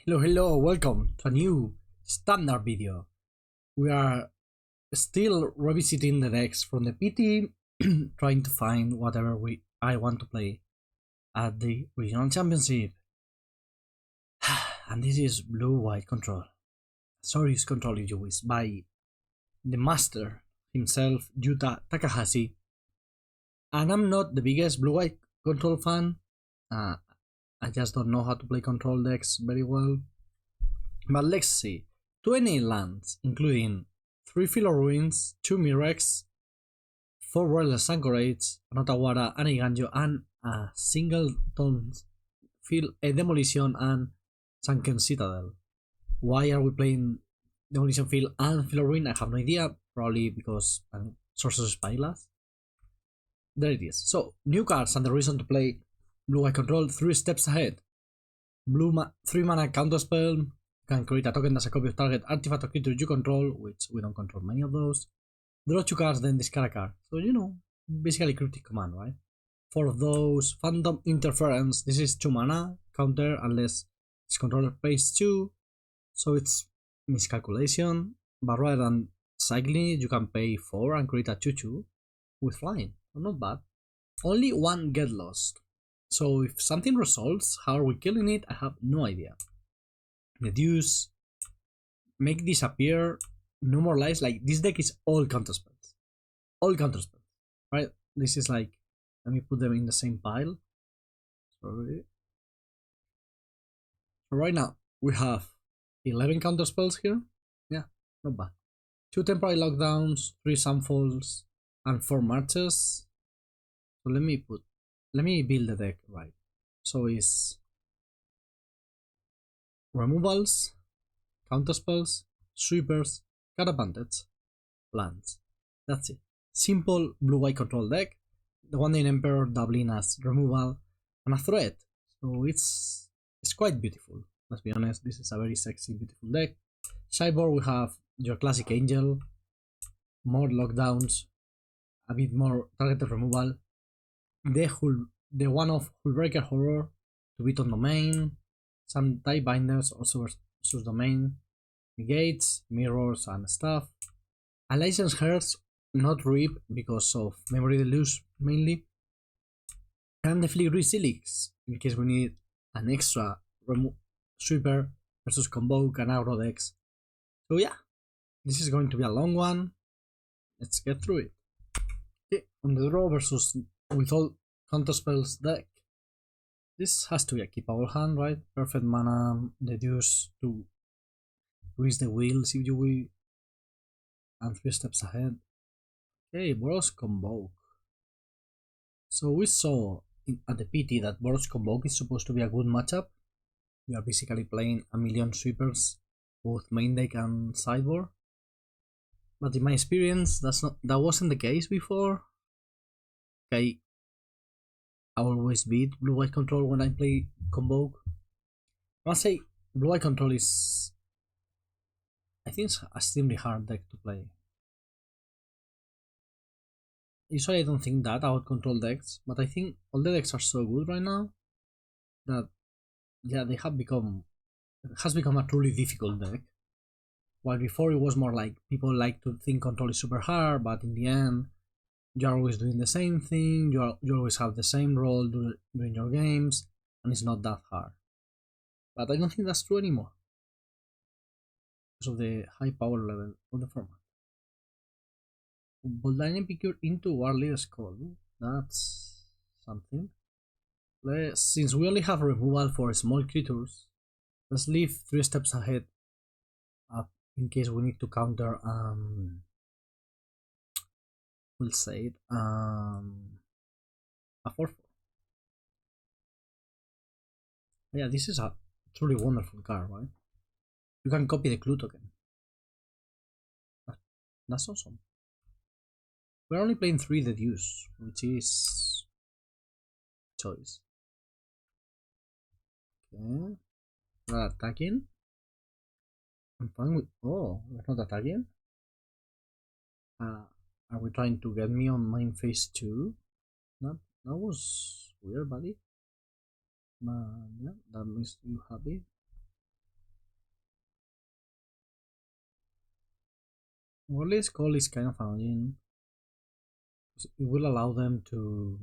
Hello, welcome to a new standard video. We are still revisiting the decks from the PT, trying to find whatever I want to play at the regional championship. And this is blue-white control. Serious control if you wish, by the master himself, Yuta Takahashi. And I'm not the biggest blue-white control fan. I just don't know how to play control decks very well. But let's see. 20 lands, including 3 Philo Ruins, 2 Mirrex, 4 Restless Anchorage, an Otawara, an Eiganjo, and a singleton Demolition and Sunken Citadel. Why are we playing Demolition Field and Philo Ruin? I have no idea. Probably because Sorcerer's Spyglass. There it is. So, new cards and the reason to play blue-white control 3 steps ahead. 3 mana counterspell. Can create a token as a copy of target artifact or creature you control, which we don't control many of those. Draw 2 cards, then discard a card. So, you know, basically cryptic command, right? 4 of those. Phantom Interference. This is 2 mana. Counter unless its controller pays 2. So it's miscalculation. But rather than cycling it, you can pay 4 and create a 2-2 with flying. So not bad. Only 1 get lost. So if something resolves, how are we killing it? I have no idea. Deduce, make disappear, no more lives. Like, this deck is all counterspells. All counterspells, right? This is like, let me put them in the same pile. Sorry. So right now, we have 11 counterspells here. Yeah, not bad. 2 temporary lockdowns, 3 sunfalls, and 4 marches. So let me build the deck right. So it's removals, counterspells, sweepers, card advantage, lands. That's it. Simple blue-white control deck. The one in Emperor doubling as removal and a threat. So it's quite beautiful. Let's be honest, this is a very sexy, beautiful deck. Sideboard, we have your classic Angel, more lockdowns, a bit more targeted removal. The one of Hullbreaker Horror to beat on domain. Some Tidebinders also versus domain, negates, mirrors, and stuff. A licensed hearts, not RIP because of Memory Deluge mainly. And the Filigree Sylex in case we need an extra sweeper versus Convoke and aggro decks. So yeah, this is going to be a long one. Let's get through it. Okay, on the draw versus with all counterspells deck. This has to be a keepable hand, right? Perfect mana, Deduce to grease the wheels if you will, and 3 steps ahead. Okay, Boros Convoke. So we saw at the PT that Boros Convoke is supposed to be a good matchup. We are basically playing a million sweepers, both main deck and sideboard. But in my experience, that wasn't the case before. Okay, I always beat blue-white control when I play Convoke. I must say, blue-white control is, I think, it's a extremely hard deck to play. Usually I don't think that about control decks, but I think all the decks are so good right now that, yeah, it has become a truly difficult deck. While before it was more like people like to think control is super hard, but in the end, you're always doing the same thing, you always have the same role during your games, and it's not that hard. But I don't think that's true anymore because of the high power level of the format. Boldline Epicure into Warley's Call. That's something. Since we only have removal for small creatures, let's leave 3 steps ahead up in case we need to counter we'll say it, a 4/4. Yeah, this is a truly wonderful card, right? You can copy the clue token. That's awesome. We're only playing 3 Deduce, which is choice. Okay, we're attacking. I'm fine with. Oh, we're not attacking. Are we trying to get me on main phase 2? That was weird, buddy. Yeah, that makes you happy. Worldly's call is kind of annoying. It will allow them to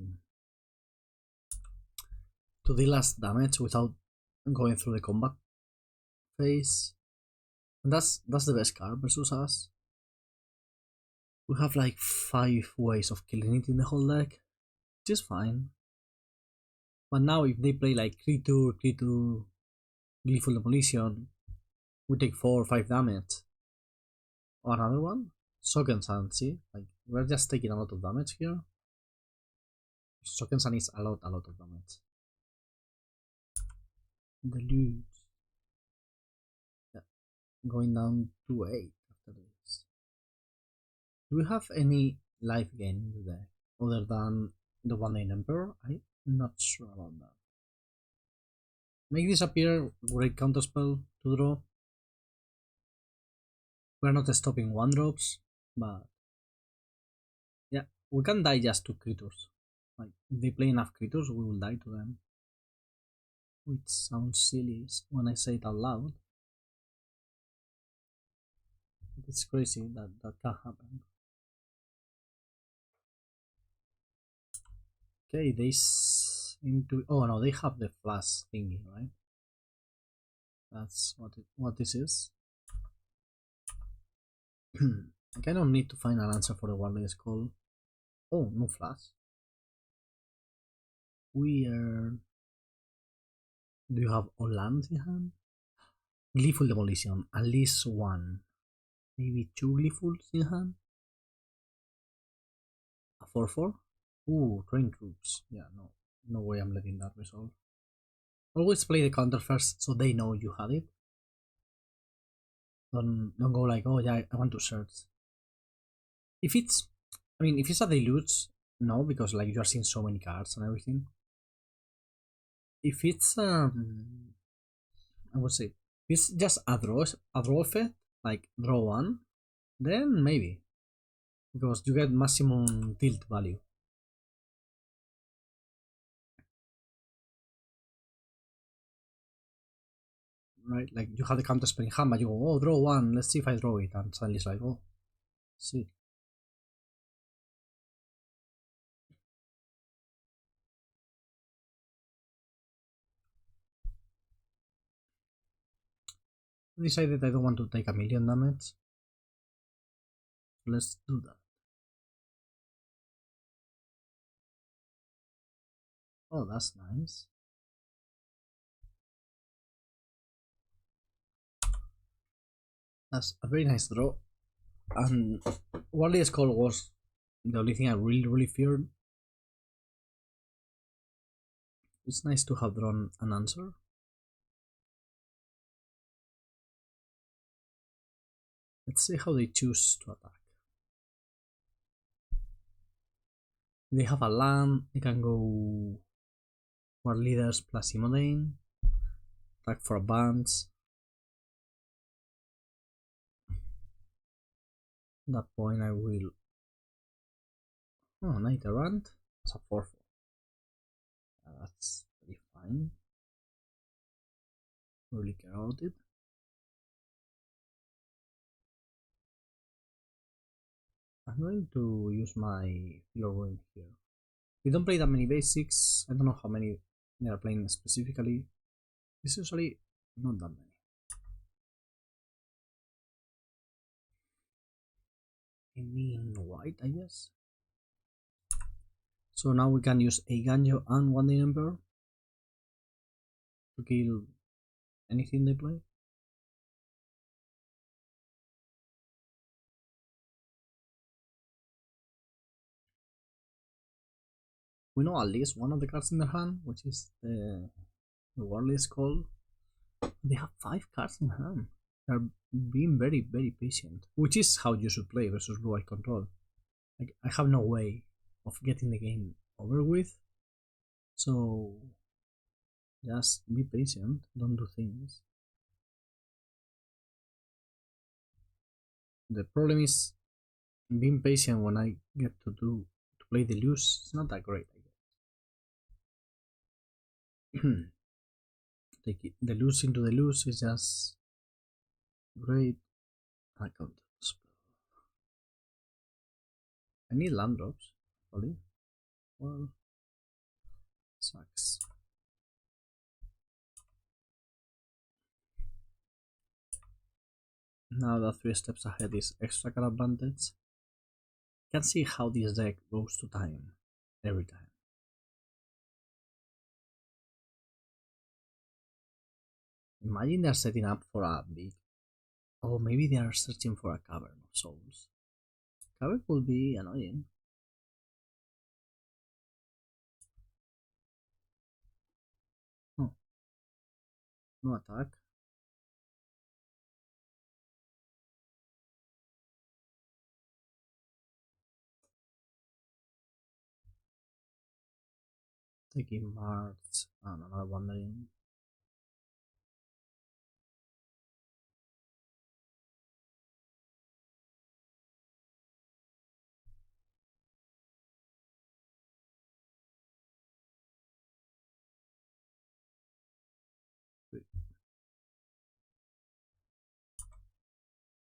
deal us damage without going through the combat phase. And that's the best card versus us. We have like 5 ways of killing it in the whole deck, which is fine. But now if they play like Creature, Gleeful Demolition, we take 4 or 5 damage. Or another one? Sunken Sun, see? Like, we're just taking a lot of damage here. Sunken Sun is a lot of damage. Deluge. Yeah. Going down to 8 after this. Do we have any life gain in the deck other than the one-lane Emperor? I'm not sure about that. Make this appear, great counterspell to draw. We're not stopping 1-drops, but yeah, we can die just to creatures. Like, if they play enough creatures, we will die to them. Which sounds silly when I say it out loud. But it's crazy that that can happen. Okay, they seem to. Oh no, they have the flash thingy, right? That's what this is. I kind of need to find an answer for the Warley's call. Oh, no flash. Weird. Do you have all lands in hand? Gleeful Demolition, at least one. Maybe 2 Gleefuls in hand? A 4-4? Ooh, train troops. Yeah, no way I'm letting that resolve. Always play the counter first so they know you had it. Don't go like, oh yeah, I want to search. If it's a Deluge, no, because like you are seeing so many cards and everything. If it's I would say, if it's just a draw effect, like draw 1, then maybe, because you get maximum tilt value. Right, like you have the counter spell in hand, but you go, oh, draw 1, let's see if I draw it, and suddenly it's like, oh, see. I decided I don't want to take a million damage. Let's do that. Oh, that's nice. That's a very nice draw. And Warley's call was the only thing I really feared. It's nice to have drawn an answer. Let's see how they choose to attack. They have a land, they can go War Leaders plus Imodane, attack for advance. At that point I will... Oh, Night Errant. It's a 4-4. That's pretty fine. Really care about it. I'm going to use my Filigree here. We don't play that many basics. I don't know how many they are playing specifically. It's usually not that many. I mean white, I guess. So now we can use Eiganjo and One Day Emperor to kill anything they play. We know at least one of the cards in their hand, which is the Warley's Call. They have 5 cards in hand. They're being very patient, which is how you should play versus blue eye control. Like, I have no way of getting the game over with, so just be patient, don't do things. The problem is being patient when I get to play the loose. It's not that great, I guess. Take it, the loose into the loose is just great. I can't spell. I need land drops, probably. Well, sucks. Now that 3 steps ahead is extra card advantage. You can see how this deck goes to time every time. Imagine they're setting up for a big. Oh, maybe they are searching for a cavern of souls. Cavern could be annoying. Oh, no attack. Taking March and another wandering.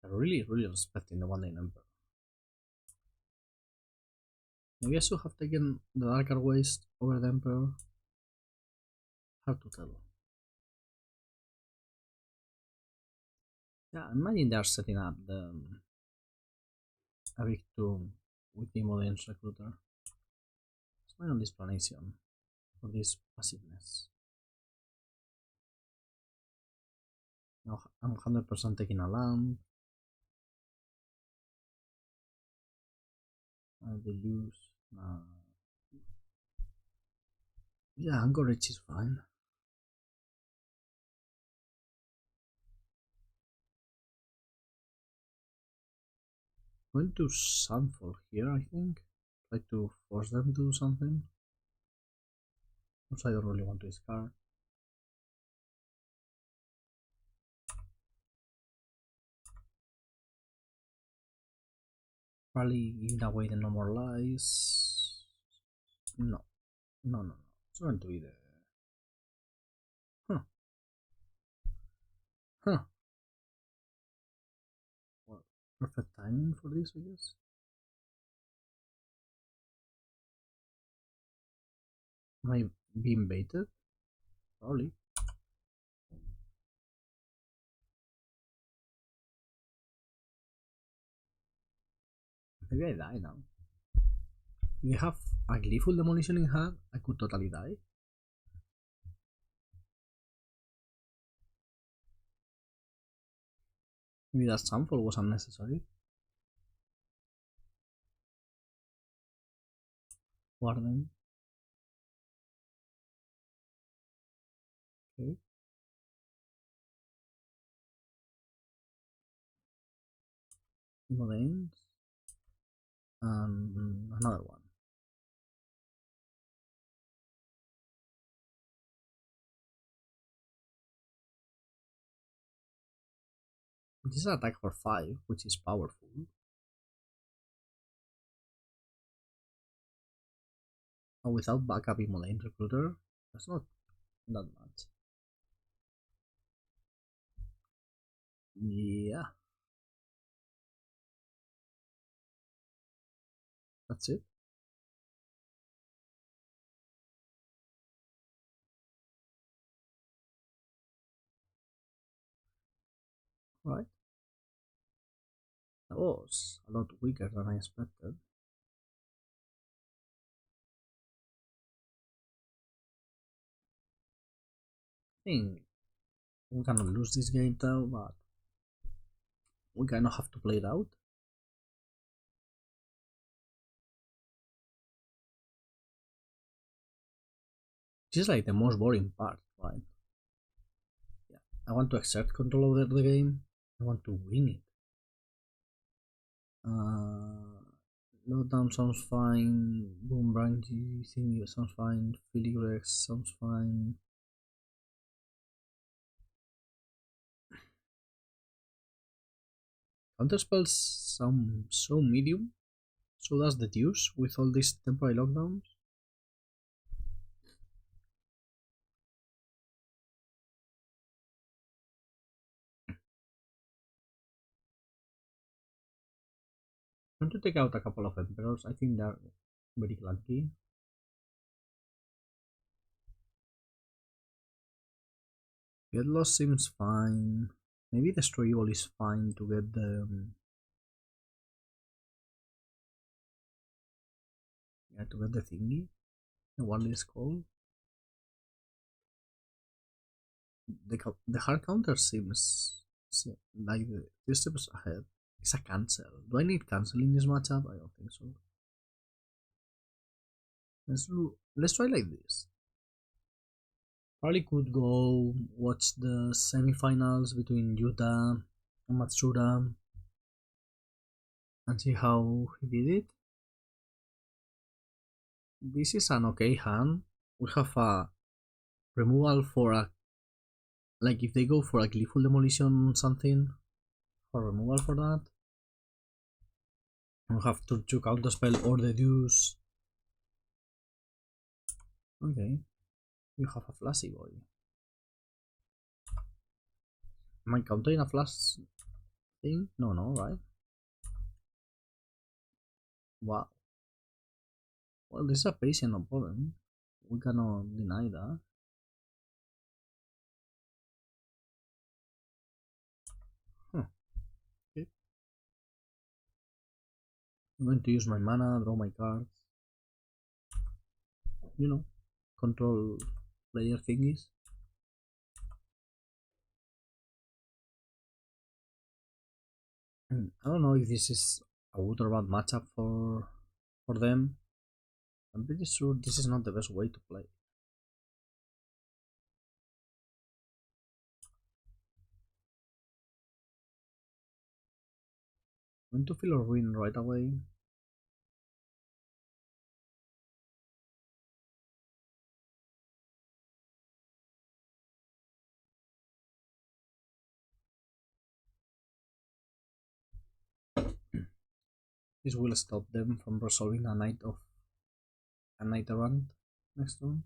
I'm really respecting the wandering emperor. Maybe I should have taken the Adarkar Wastes over the emperor. Hard to tell. Yeah, imagine they're setting up the a big tomb with the Modern's recruiter. It's my only explanation for this passiveness. Now I'm 100% taking a lamp. Deduce. Yeah, Anchorage is fine. Going to Sunfall here, I think. Try to force them to do something. Also, I don't really want to discard. Probably giving away the no more lies. No. It's going to be the. Huh. Huh. Well, perfect timing for this, I guess. Am I being baited? Probably. Maybe I die now. If they have a gleeful demolition in hand, I could totally die. Maybe that sample was unnecessary. Warden. Okay. Modens. And another one. This is an attack for 5, which is powerful. And without backup Immolane Recruiter, that's not that much. Yeah. That's it. Right. That was a lot weaker than I expected. I think we cannot lose this game though, but we kind of have to play it out. This is like the most boring part, right? Yeah. I want to exert control over the game. I want to win it. Lockdown sounds fine. Boon-Bringer thing sounds fine. Filigree sounds fine. Counterspells sound so medium. So does Deduce with all these temporary lockdowns. I'm going to take out a couple of Emperors. I think they're very clunky. Get Lost seems fine. Maybe Destroy Evil is fine to get the... yeah, to get the thingy. What is called? The hard counter seems like the 3 steps ahead. It's a cancel. Do I need cancel in this matchup? I don't think so. Let's try like this. Probably could go watch the semifinals between Yuta and Matsuda and see how he did it. This is an okay hand. We have a removal for a, like if they go for a gleeful demolition something, for removal for that. We have to counterspell or deduce. Okay, you have a flashy boy. Am I countering a flash thing? No, right? Wow. Well, this is a patient opponent. We cannot deny that. Huh. Okay. I'm going to use my mana, draw my cards. You know, control player thingies. I don't know if this is a good or bad matchup for them. I'm pretty sure this is not the best way to play. I'm going to feel a ruin right away. This will stop them from resolving a night errant next turn.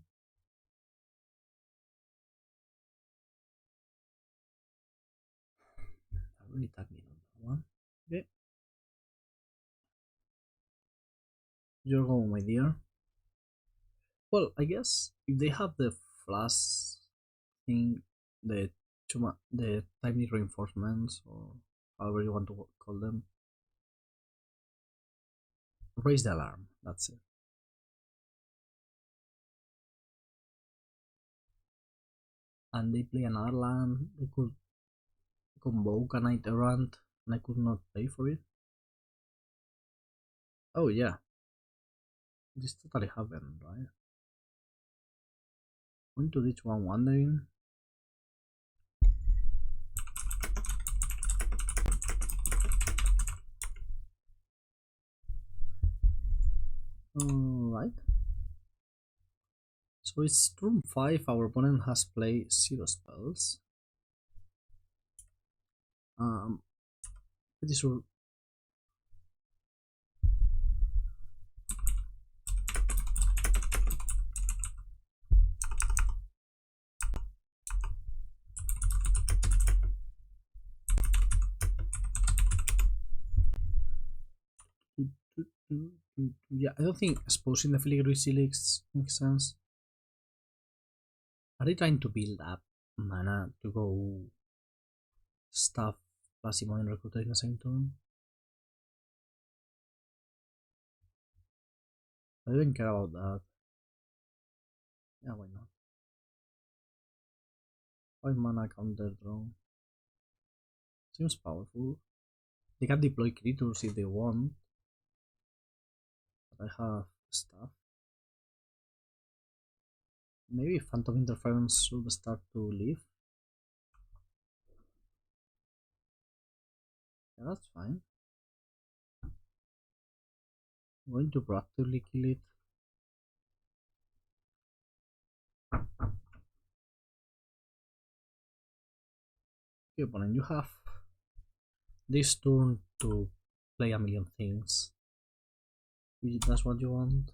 I really tagged me on that one. Okay. You're going, my dear. Well, I guess if they have the flash thing, the timely reinforcements, or however you want to call them, raise the alarm. That's it. And they play another land. They could convoke a knight errant, and I could not pay for it. Oh yeah, this totally happened, right? Going to ditch one wandering. Alright. So it's turn 5, our opponent has played 0 spells. Pretty sure. Yeah, I don't think exposing the Filigree Sylex makes sense. Are they trying to build up mana to go stuff Plasimo and Recruiter in the same turn? I don't even care about that. Yeah, why not? 5 mana counter draw. Seems powerful. They can deploy creatures if they want. But I have stuff. Maybe Phantom Interference should start to leave. Yeah, that's fine. I'm going to proactively kill it. Okay, opponent, you have this turn to play a million things. If that's what you want.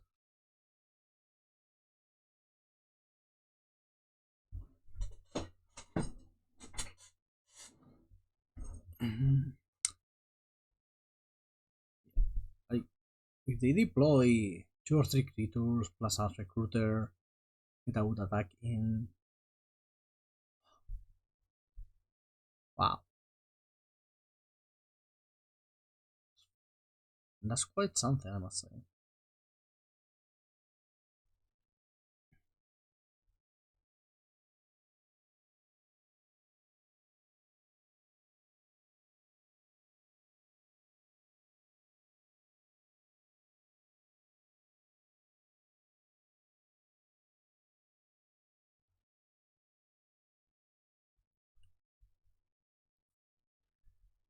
if they deploy 2 or 3 creatures plus a recruiter, get a good attack in. Wow. That's quite something, I must say.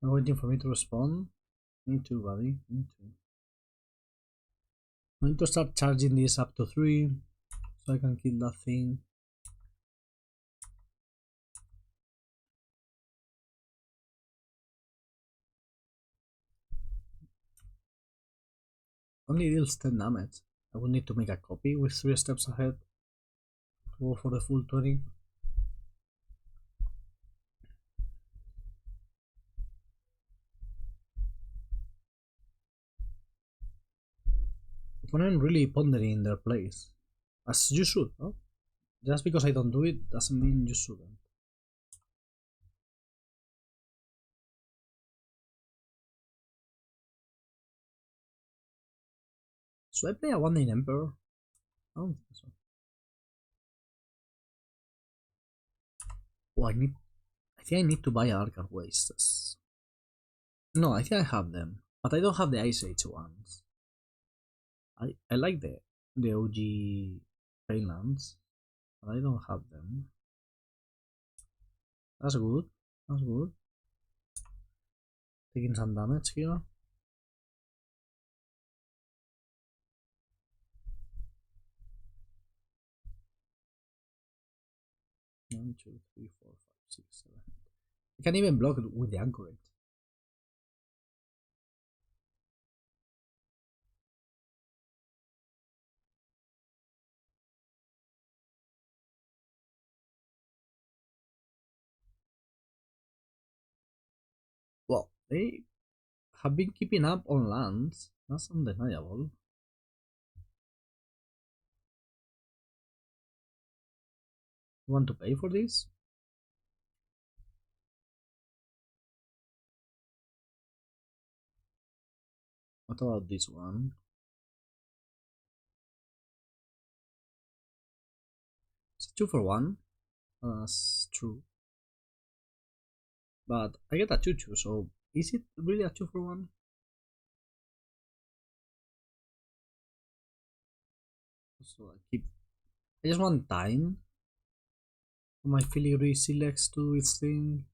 I'm waiting for me to respond. Me too, buddy. Me too. I need to start charging this up to 3 so I can kill that thing. Only deals 10 damage. I would need to make a copy with 3 steps ahead to go for the full 20. Opponent really pondering their place. As you should, no? Just because I don't do it doesn't mean you shouldn't. So I play a 1-9 Emperor? I don't think so. Oh, I think I need to buy Adarkar Wastes. No, I think I have them. But I don't have the Ice Age ones. I like the OG Painlands, but I don't have them. That's good. That's good. Taking some damage here. 1, 2, 3, 4, 5, 6, 7. I can even block it with the Anchorage. Well, they have been keeping up on lands. That's undeniable. You want to pay for this? What about this one? It's 2 for 1. That's true. But I get a 2-2, so is it really a 2 for 1? So I just want time for my Filigree Sylex to do its thing.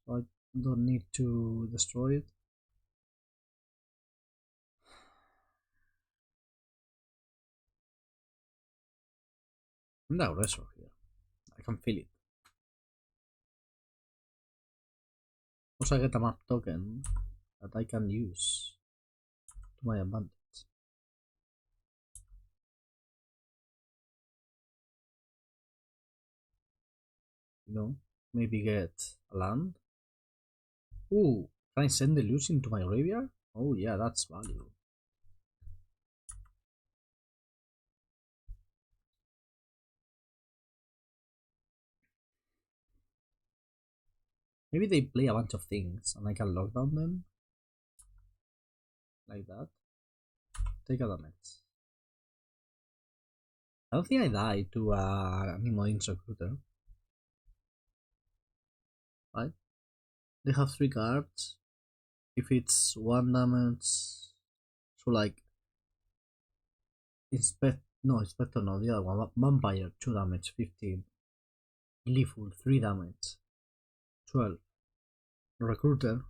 So I don't need to destroy it. I'm the aggressor here. I can feel it. Also, I get a map token that I can use to my advantage. You know, maybe get a land. Ooh, can I send Deduce into my graveyard? Oh yeah, that's valuable. Maybe they play a bunch of things and I can lock down them. Like that. Take a damage. I don't think I die to an Demolition Recruiter. Right? They have 3 cards. If it's 1 damage, so like Inspector no, the other one. Vampire 2 damage, 15. Gleeful 3 damage, 12. Recruiter,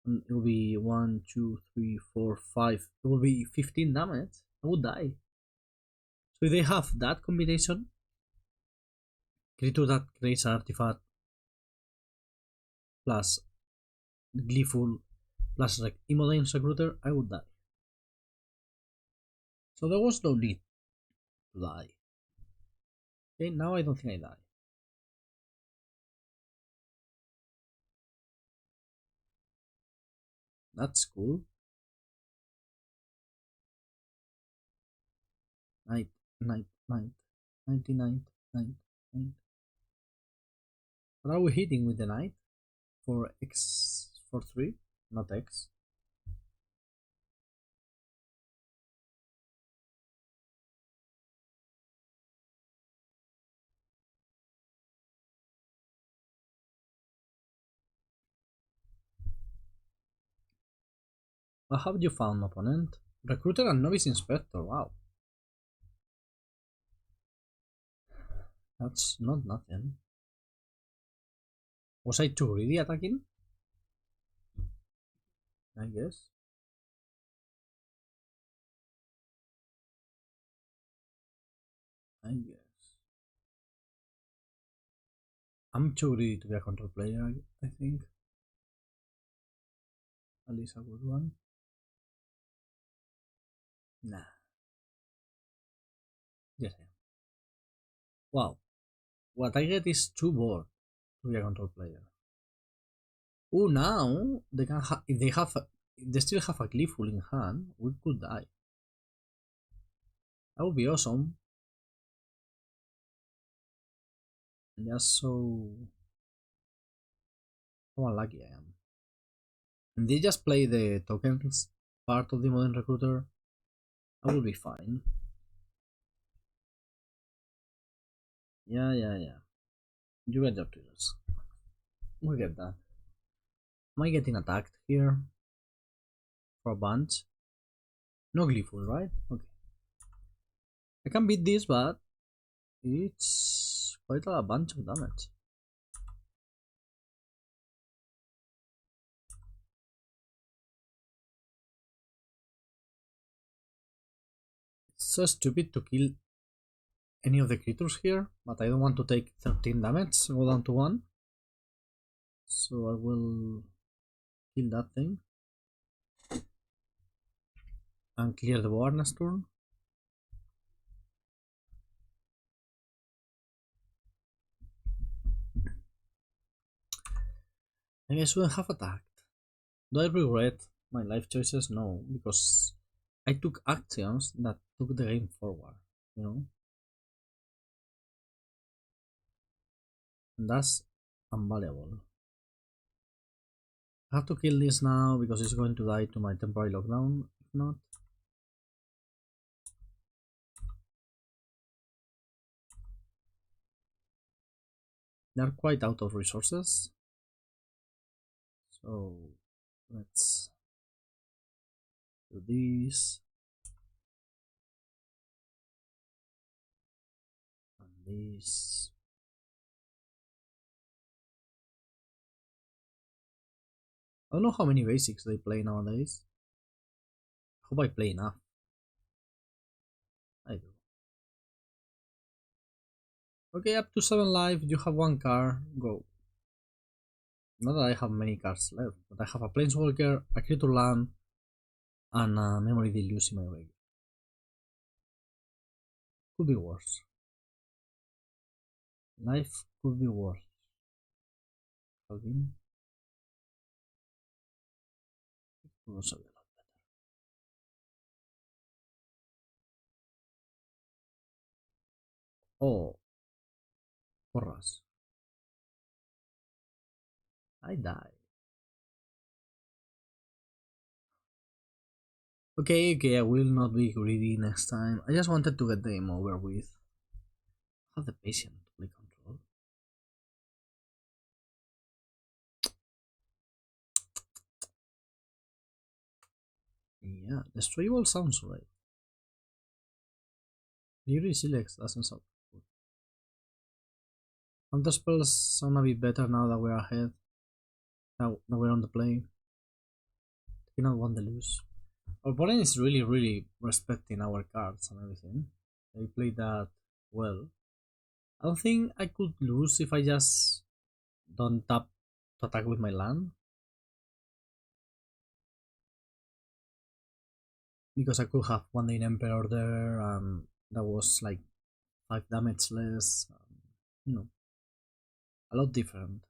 and it will be 1, 2, 3, 4, 5. It will be 15 damage. I would die. So if they have that combination, creature that creates an artifact plus Gleeful plus like Imodane's Recruiter, I would die. So there was no need to die. Okay, now I don't think I die. That's cool. Knight, knight, knight, 99, knight, knight. What are we hitting with the knight? For X, for 3, not X. What have you found, opponent? Recruiter and Novice Inspector, wow. That's not nothing. Was I too greedy attacking? I guess. I guess. I'm too greedy to be a control player, I think. At least a good one. Nah. Yes, I am. Wow. What I get is too bored to be a control player. Oh, now they can if they have if they still have a Gleeful in hand, we could die. That would be awesome. Just so unlucky I am. And they just play the tokens part of the modern recruiter. I will be fine. Yeah, yeah, yeah. You get your triggers. We get that. Am I getting attacked here? For a bunch? No Gleeful, right? Okay. I can beat this, but it's quite a bunch of damage. It's so stupid to kill any of the creatures here, but I don't want to take 13 damage, go down to 1. So I will kill that thing. And clear the board next turn. Maybe I shouldn't have attacked. Do I regret my life choices? No, because I took actions that took the game forward, you know? And that's unvaluable. I have to kill this now because it's going to die to my temporary lockdown, if not. They are quite out of resources. So let's do this. And this. I don't know how many basics they play nowadays. Hope I play enough. I do. Okay, up to 7 life, you have 1 card, go. Not that I have many cards left, but I have a Planeswalker, a Creature Land, and a Memory Deluge in my way. Could be worse. Life could be worse. Calvin. Could also be a lot better. Oh, Horras. I die. Okay, okay, I will not be greedy next time. I just wanted to get the game over with. Have the patience to play control. Yeah, destroyable sounds right. Filigree Sylex doesn't sound good. Counter spells sound a bit better now that we're ahead. Now that we're on the play. You not want to lose. Our opponent is really respecting our cards and everything. They played that well. I don't think I could lose if I just don't tap to attack with my land. Because I could have one day Emperor there and that was like 5 damage less. You know, a lot different.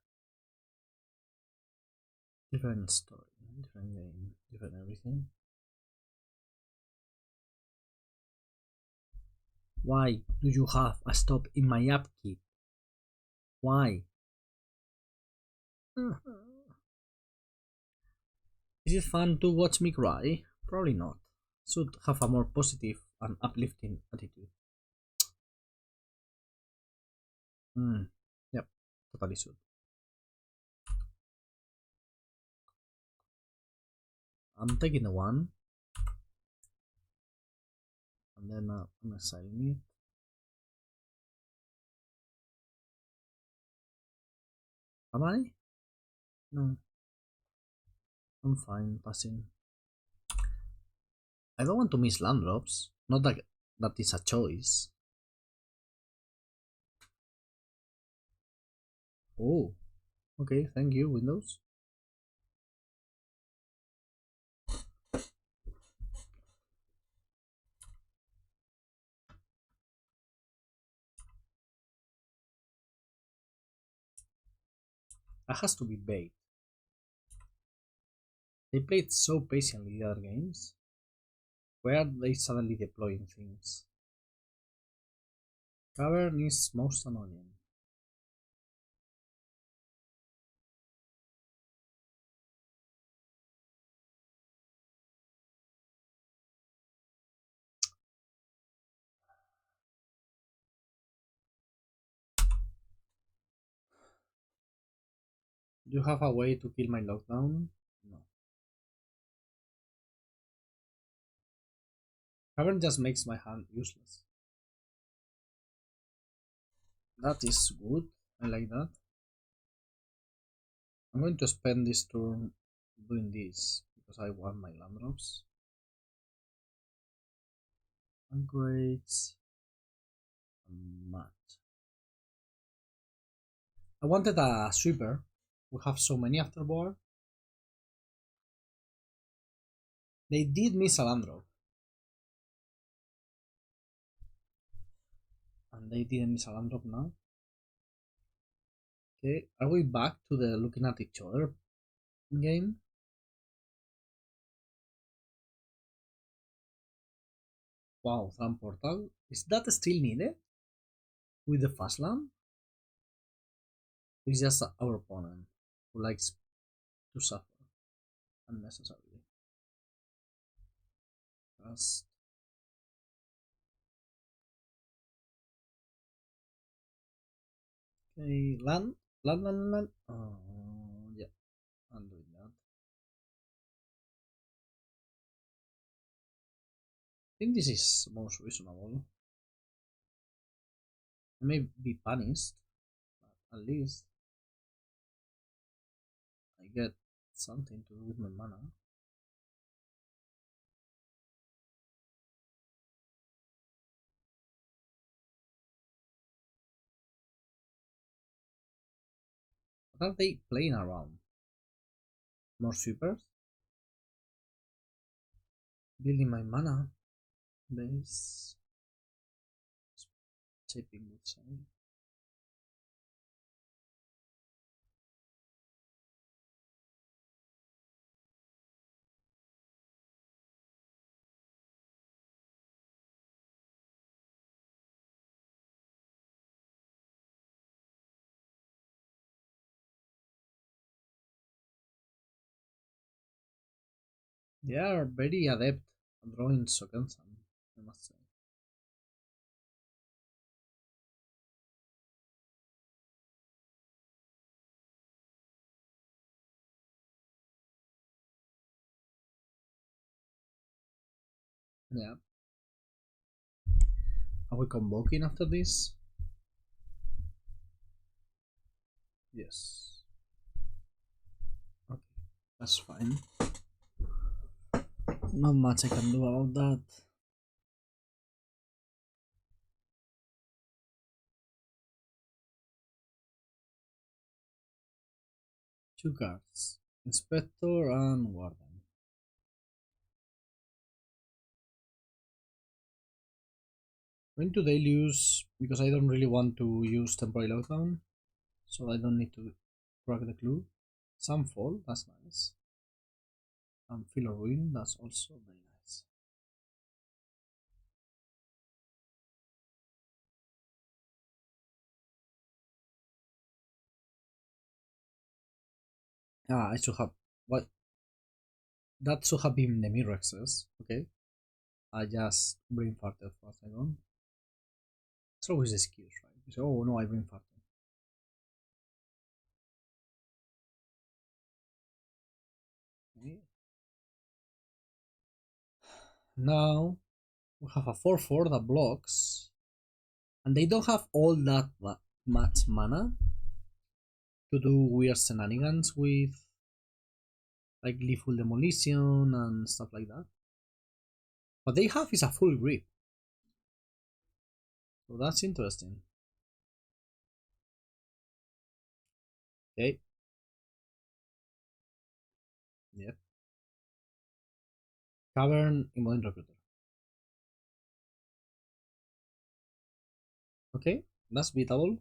Different story, different game. Even everything. Why do you have a stop in my upkeep? Why? Is it fun to watch me cry? Probably not. Should have a more positive and uplifting attitude. Yep, totally should. I'm taking the one. And then I'm assigning it. Am I? No. I'm fine passing. I don't want to miss land drops. Not that that is a choice. Oh. Okay, thank you, Windows. That has to be bait. They played so patiently the other games. Why are they suddenly deploying things? Cavern is most annoying. Do you have a way to kill my lockdown? No. Cavern just makes my hand useless. That is good. I like that. I'm going to spend this turn doing this because I want my land drops. Anchorage and mat. I wanted a sweeper. We have so many afterboard. They did miss a land drop. And they didn't miss a land drop now. Okay, are we back to the looking at each other game? Wow, Tram Portal. Is that still needed? With the fast land? It's just our opponent who likes to suffer unnecessarily. Just okay, land. Yeah, I'm doing that. I think this is most reasonable. I may be punished, but at least I get something to do with my mana. What are they playing around? More sweepers? Building my mana base. Shaping would say. They are very adept at drawing tokens, I must say. Yeah. Are we convoking after this? Yes. Okay, that's fine. Not much I can do about that. Two cards. Inspector and Warden. Going to Deluce because I don't really want to use temporary lockdown. So I don't need to crack the clue. Sunfall, that's nice. And Filler Ruin, that's also very nice. Ah, I should have. What? That should have been the Mirrexes. Okay. I just brain farted for a second. It's always the excuse, right? You say, oh no, I brain farted. Okay. Now we have a 4/4 that blocks, and they don't have all that much mana to do weird shenanigans with like lethal demolition and stuff like that. What they have is a full grip, so that's interesting. Okay. Yep. Cavern Immodern Recruiter. Okay, that's beatable.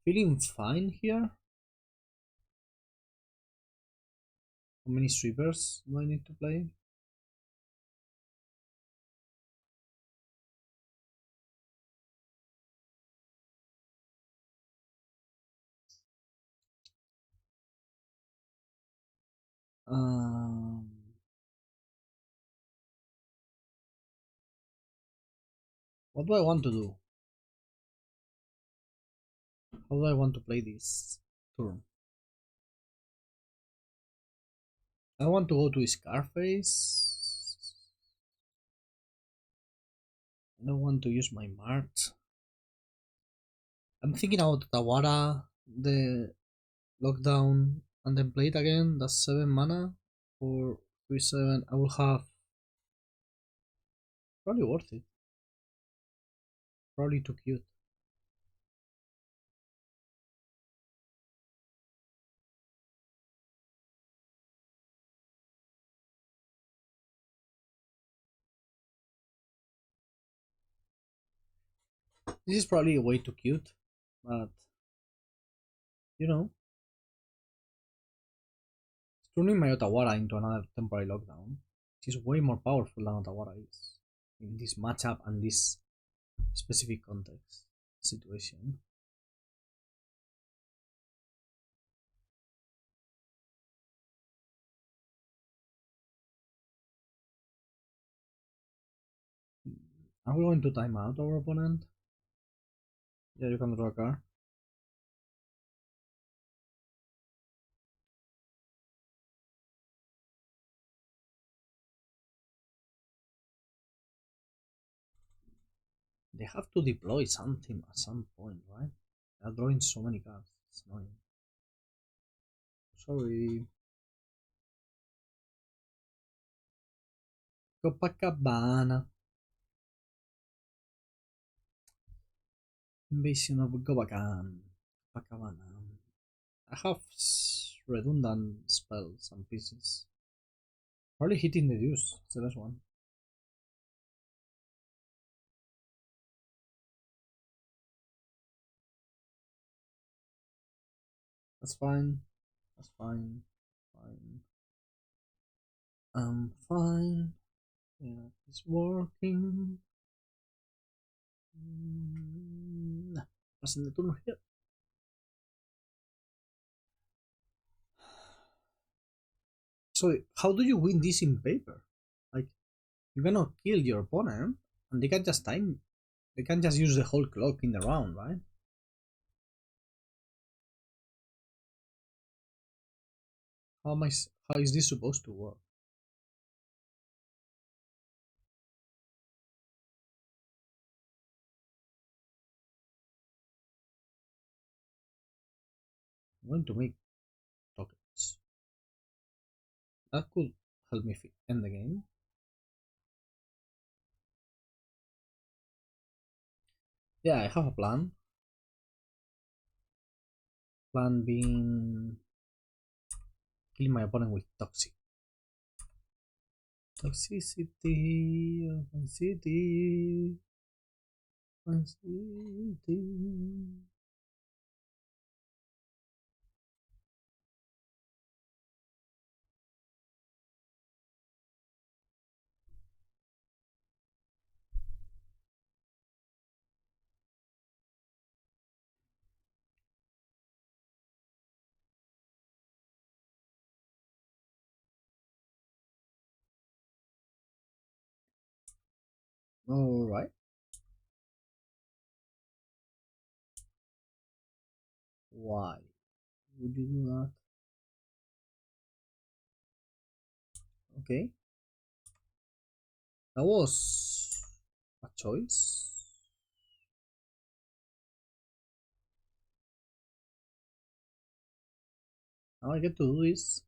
Feeling fine here. How many sweepers do I need to play? Um, what do I want to do? How do I want to play this turn? I want to go to Scarface. I don't want to use my Mart. I'm thinking about Otawara, the lockdown, and then play it again. That's 7 mana for 3/7. I will have probably worth it. Probably too cute. This is probably way too cute, but you know, turning my Otawara into another temporary lockdown is way more powerful than Otawara is in this matchup and this specific context situation. Are we going to time out our opponent? Yeah, you can draw a card. They have to deploy something at some point, right? They're drawing so many cards. It's annoying. Sorry. Copacabana. Invasion of Gobakan. Copacabana. I have redundant spells and pieces. Probably hitting the Deduce. It's the best one. That's fine. That's fine. Fine. I'm fine. Yeah, it's working. Passing the turn here. So, how do you win this in paper? Like, you cannot kill your opponent, and they can just time. They can just use the whole clock in the round, right? How am I? How is this supposed to work? I'm going to make tokens. That could help me end the game. Yeah, I have a plan. Plan being killing my opponent with toxic. Toxicity, toxicity. my city. All right. Why would you do that? Okay, that was a choice. Now I get to do this,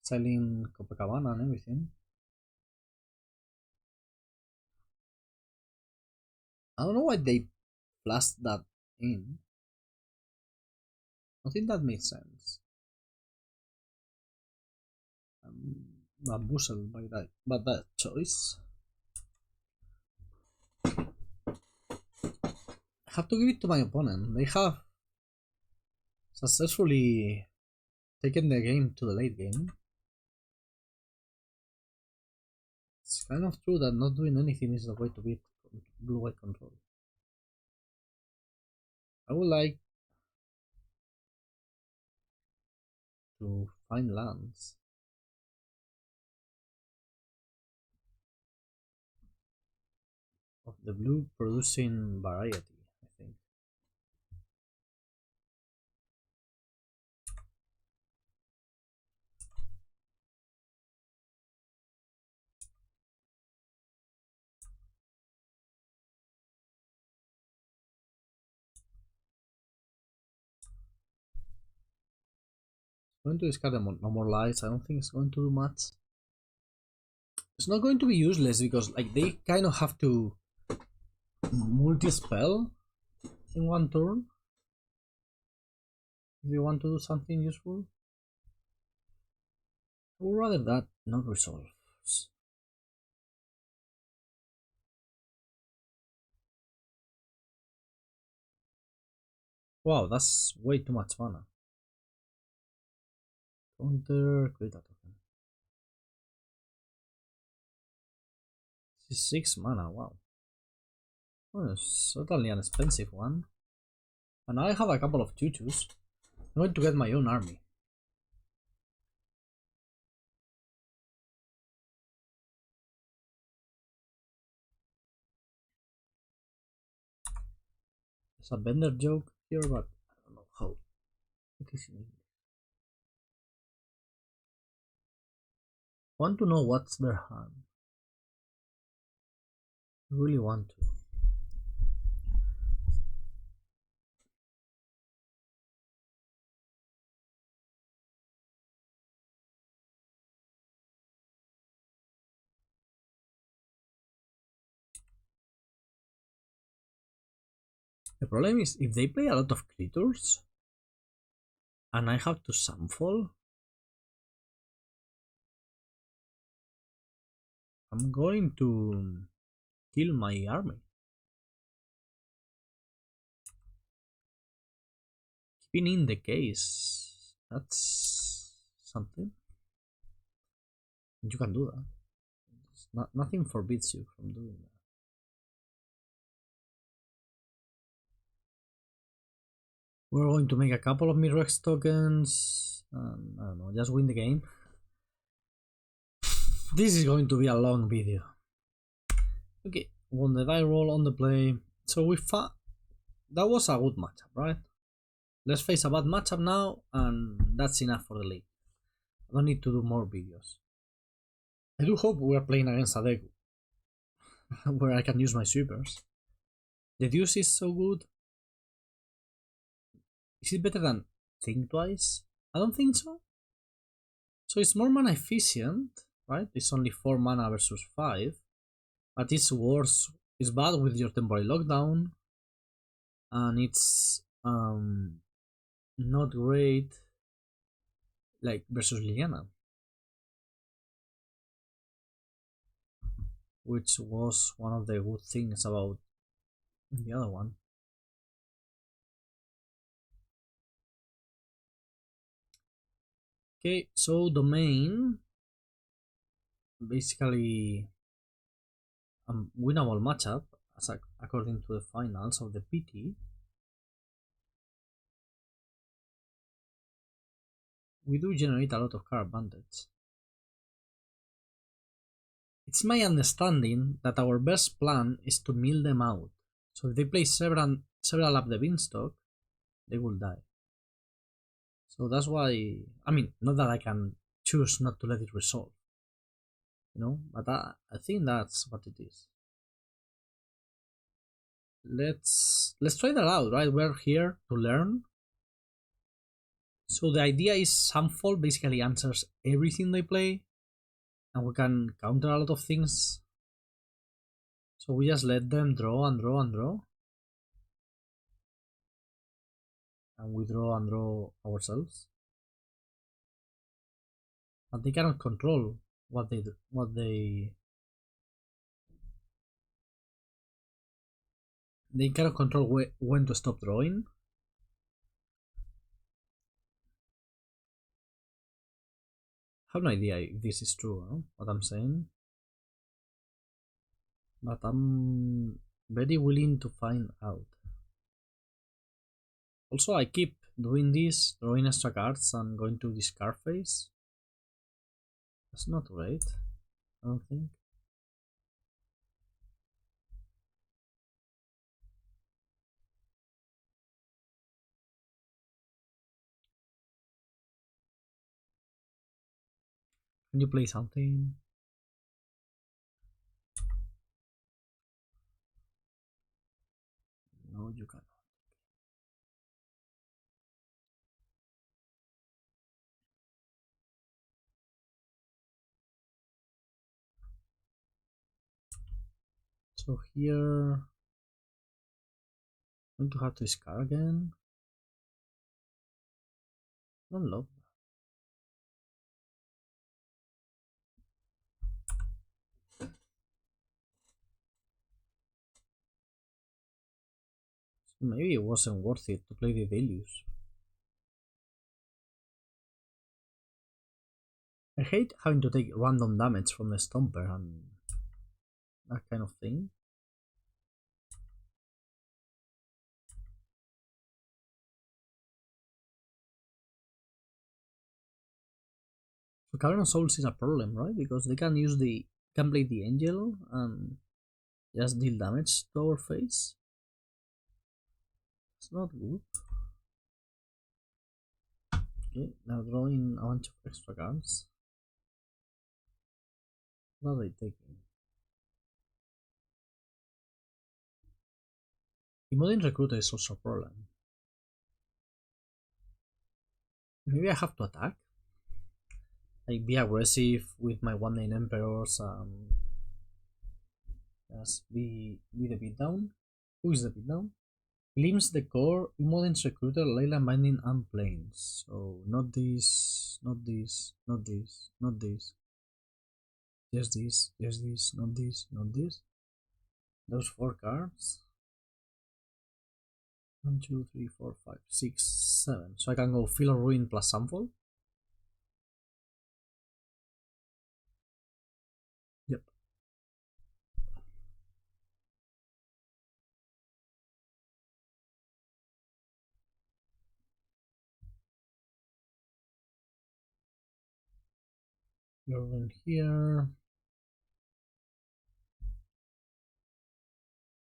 selling Copacabana and everything. I don't know why they flashed that in. I think that makes sense. Bamboozled by that choice. I have to give it to my opponent. They have successfully taken the game to the late game. It's kind of true that not doing anything is the way to beat blue-white control. I would like to find lands. Of the blue producing variety, I think. Going to discard no more lights. I don't think it's going to do much. It's not going to be useless because like they kind of have to multi-spell in one turn if they want to do something useful. I would rather that not resolve. Wow, that's way too much mana. Counter, create a token. 6 mana, wow. Oh, it's certainly an expensive one. And I have a couple of tutus. I'm going to get my own army. There's a Bender joke here, but I don't know how it is in English. Want to know what's their hand? I really want to. The problem is if they play a lot of creatures and I have to Sunfall, I'm going to kill my army. Keeping in the case, that's something. You can do that. Nothing forbids you from doing that. We're going to make a couple of Mirrex tokens and I don't know, just win the game. This is going to be a long video. Okay, won the die roll on the play. So we found that was a good matchup, right? Let's face a bad matchup now, and that's enough for the league. I don't need to do more videos. I do hope we are playing against a deck where I can use my sweepers. Deduce is so good. Is it better than Think Twice? I don't think so. So it's more mana efficient, right? It's only 4 mana versus 5. But it's worse. It's bad with your temporary lockdown. And it's not great like versus Liliana, which was one of the good things about the other one. Okay, so domain basically winnable matchup according to the finals of the PT. We do generate a lot of card advantage. It's my understanding that our best plan is to mill them out. So if they play several up the beanstalk, they will die. So that's why, I mean, not that I can choose not to let it resolve, you know, but I think that's what it is. Let's try that out, right? We're here to learn. So the idea is Sunfall basically answers everything they play, and we can counter a lot of things. So we just let them draw and draw and draw. And we draw and draw ourselves. But they cannot control what they do, they cannot control when to stop drawing. I have no idea if this is true, no? What I'm saying, but I'm very willing to find out. Also, I keep doing this, drawing extra cards and going to discard phase. That's not right, I don't think. Can you play something? No, you cannot. So here, I'm going to have to discard again. Don't love that. So maybe it wasn't worth it to play the Deluge. I hate having to take random damage from the Stomper and that kind of thing. So Cavern Souls is a problem, right? Because they can play the Angel and just deal damage to our face. It's not good. Okay, now drawing a bunch of extra cards. What are they taking? The Modern Recruiter is also a problem. Maybe I have to attack? Like be aggressive with my 1-9 Emperors and just be the beatdown. Who is the beatdown? Glimpse the core, Immoden's Recruiter, Leyland Binding, and Planes. So not this, not this, not this, not this. Just this, just this, not this, not this. Those 4 cards. 1, 2, 3, 4, 5, 6, 7. So I can go Field of Ruin plus Sunfall. Yep. Ruin here.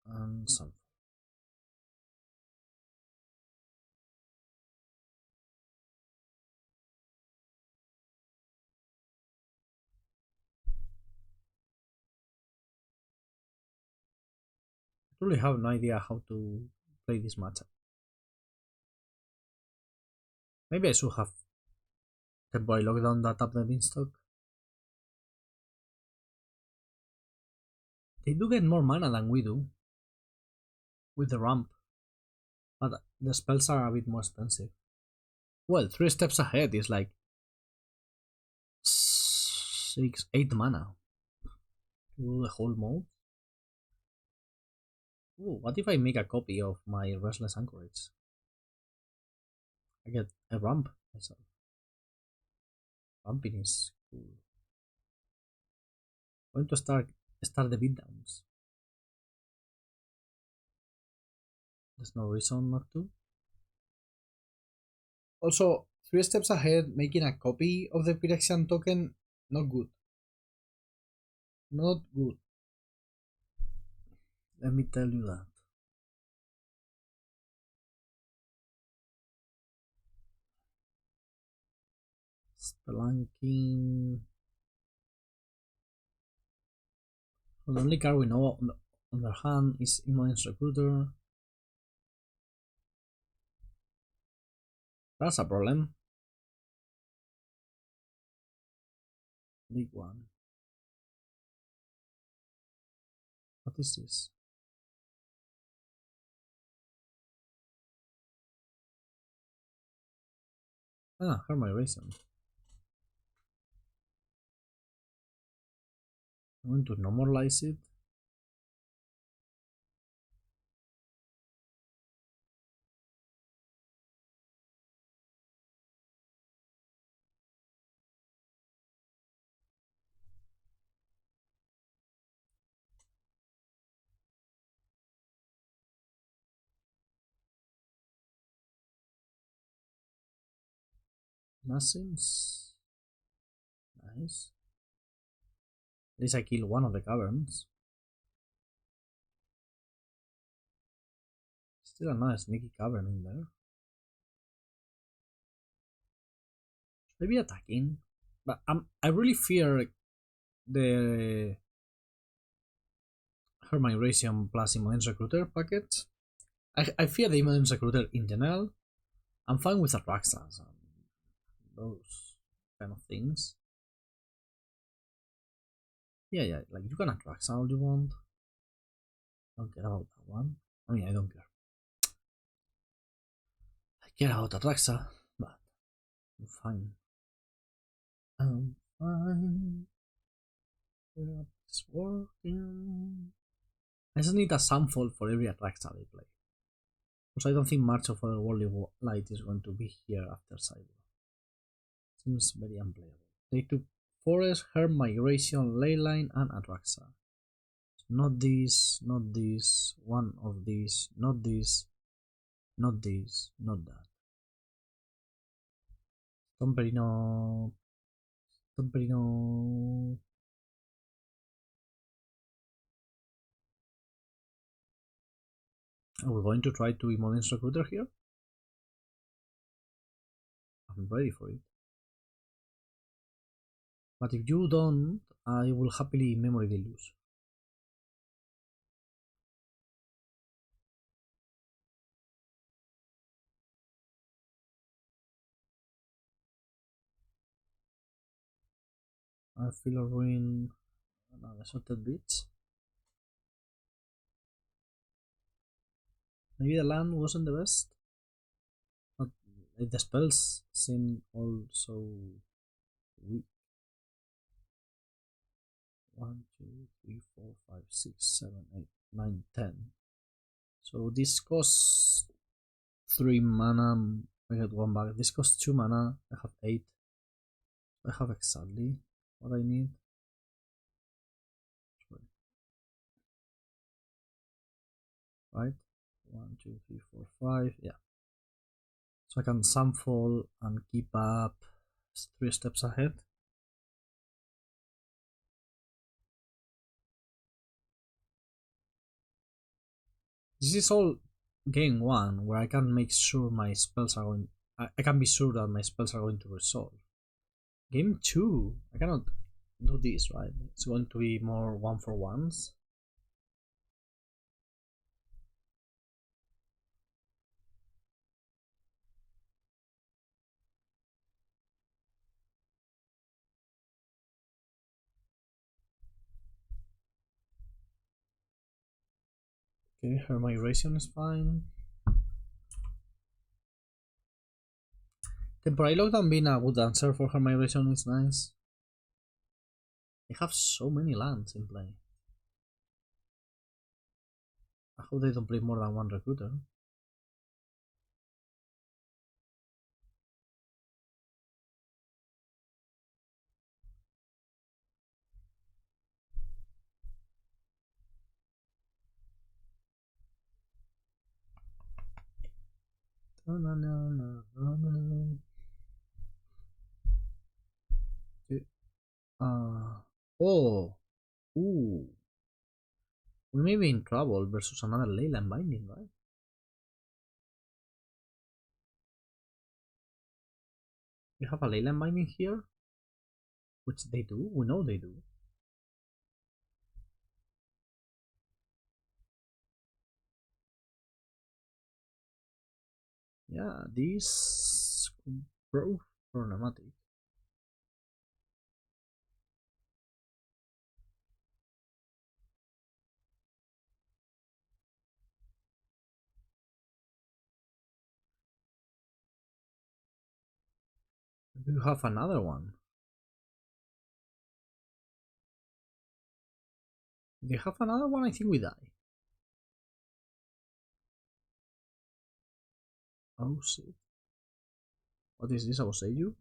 And Sunfall. I really have no idea how to play this matchup. Maybe I should have temporary lockdown that up the beanstalk. They do get more mana than we do with the ramp, but the spells are a bit more expensive. Well, 3 steps ahead is like 6, 8 mana to do the whole mode. Ooh, what if I make a copy of my Restless Anchorage? I get a ramp myself. Ramping is cool. I'm going to start the beatdowns. There's no reason not to. Also, 3 steps ahead, making a copy of the Phyrexian token, not good. Not good. Let me tell you that. Spelunking. Well, the only card we know on their hand is Immoden's Recruiter. That's a problem. Big one. What is this? Ah, Hermairation. I'm going to normalize it. Nothing's nice. At least I kill one of the caverns. Still a nice sneaky cavern in there. Maybe attacking, but I really fear the Hermairation plus Immoden's Recruiter packet. I fear the Immoden's Recruiter in general. I'm fine with Atraxas and those kind of things. Yeah, like you can Atraxa all you want. Don't care about that one. I mean, I don't care. I care about Atraxa, but I'm fine. I'm fine. It's working. I just need a Sunfall for every Atraxa they play. Because I don't think much of Otherworldly Light is going to be here after Cyber. Seems very unplayable. They took Forest, Hermairation, Leyline, and Atraxa. Not this, not this, one of these, not this, not this, not that. Stomperino. Stomperino. Are we going to try to Immoden's Recruiter here? I'm ready for it. But if you don't, I will happily Memory Deluge. I feel a ruin. Another sorted bits. Maybe the land wasn't the best. But the spells seem also weak. 1, 2, 3, 4, 5, 6, 7, 8, 9, 10. So this costs 3 mana. I get 1 back. This costs 2 mana. I have 8. I have exactly what I need. Right? 1, 2, 3, 4, 5. Yeah. So I can Sunfall and keep up 3 steps ahead. This is all game 1 where I can make sure my spells are going. I can be sure that my spells are going to resolve. Game 2, I cannot do this, right? It's going to be more 1-for-1s. Okay, Hermairation is fine. Temporary Lockdown being a good answer for Hermairation is nice. They have so many lands in play. I hope they don't play more than one recruiter. Oh, ooh, we may be in trouble versus another Leyland Binding, right? We have a Leyland Binding here, which they do. We know they do. Yeah, this could prove problematic. Do you have another one? Do you have another one? I think we die. Oh shit. What is this? I will say you?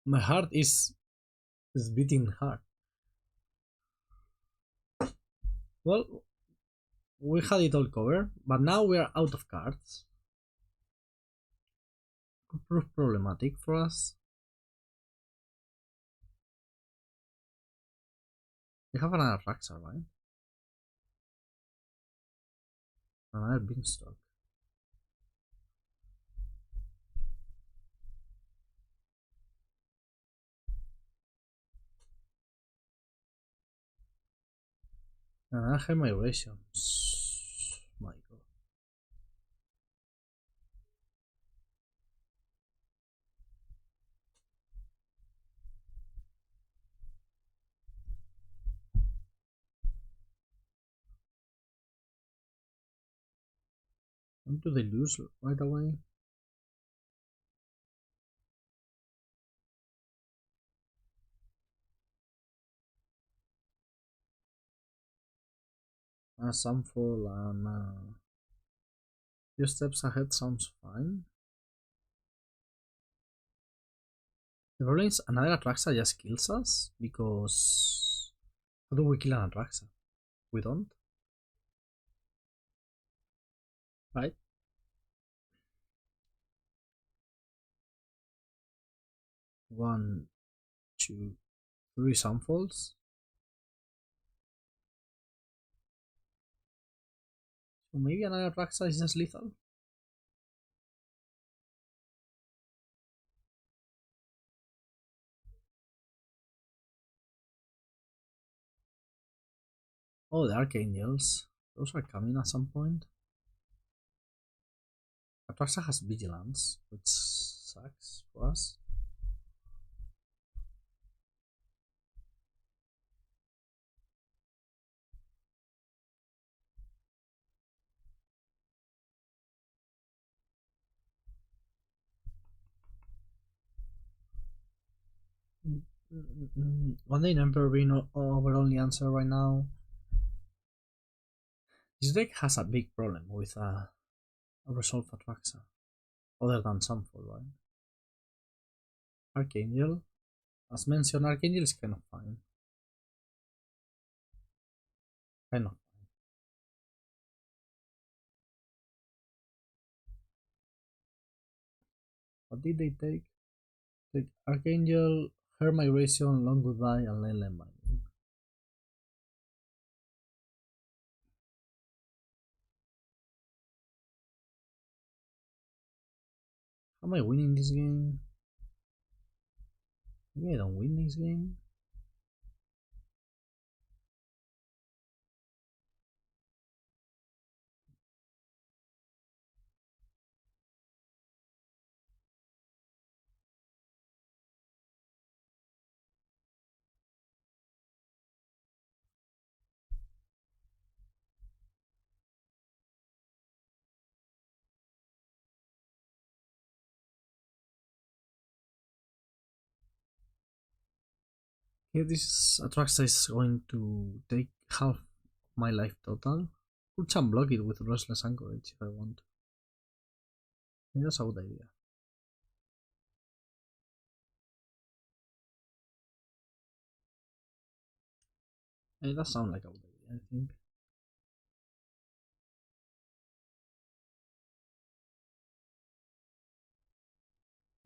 My heart is beating hard. Well, we had it all covered, but now we are out of cards. Could prove problematic for us. We have another Raxa, right? Another Beanstalk. Another Migrations. My god. What do they lose right away? Sunfall and few steps ahead sounds fine. The problem is another Atraxa just kills us because how do we kill an Atraxa? We don't, right? One, two, three Sunfalls. So maybe another Atraxa is just lethal. Oh, the Archangels. Those are coming at some point. Atraxa has Vigilance, which sucks for us. One day Emperor being our only answer right now. This deck has a big problem with a Resolve Atraxa, other than Sunfall, right? Archangel. As mentioned, Archangel is kind of fine. Kind of fine. What did they take? Take Archangel, Her Migration, Long Goodbye, and Leyland Binding. Am I winning this game? Maybe I don't win this game. Okay, this Atraxa is going to take half my life total. Could unblock it with Restless Anchorage if I want. Yeah, that's a good idea. It does sound like a good idea, I think.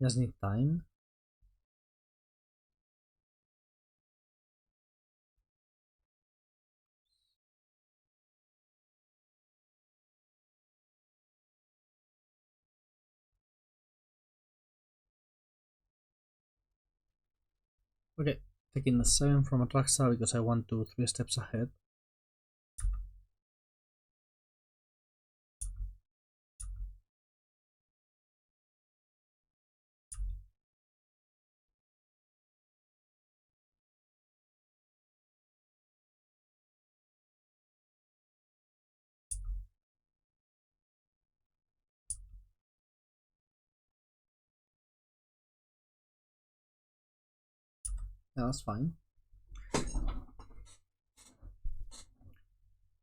Just need time. Okay, taking the 7 from Atraxa because I want to 3 steps ahead. Yeah, that's fine.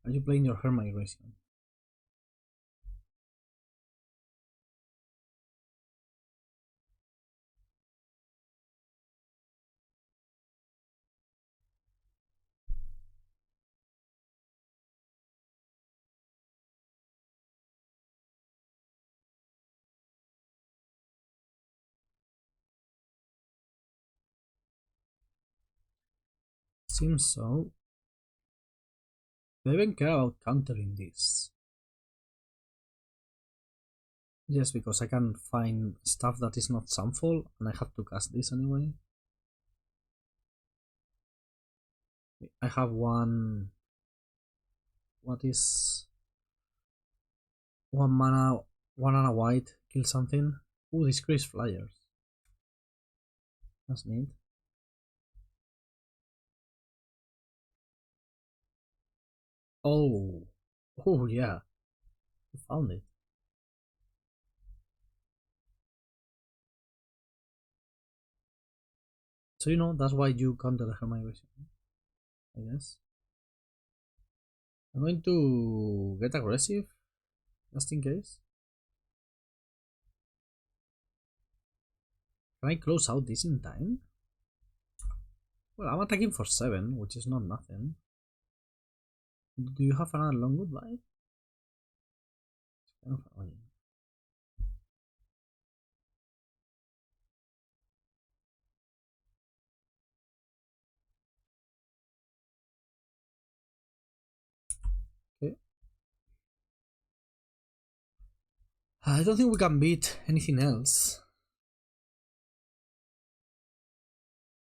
Are you playing your hair migration? Seems so. Do I even care about countering this? Yes, because I can find stuff that is not Sunfall and I have to cast this anyway. I have one. What is 1 mana, 1 and a white, kill something? Ooh, disgrace flyers. That's neat. Oh, oh yeah, you found it. So you know that's why you counter the migration, I guess. I'm going to get aggressive, just in case. Can I close out this in time? Well, I'm attacking for 7, which is not nothing. Do you have another long goodbye? It's kind of annoying. Okay. I don't think we can beat anything else.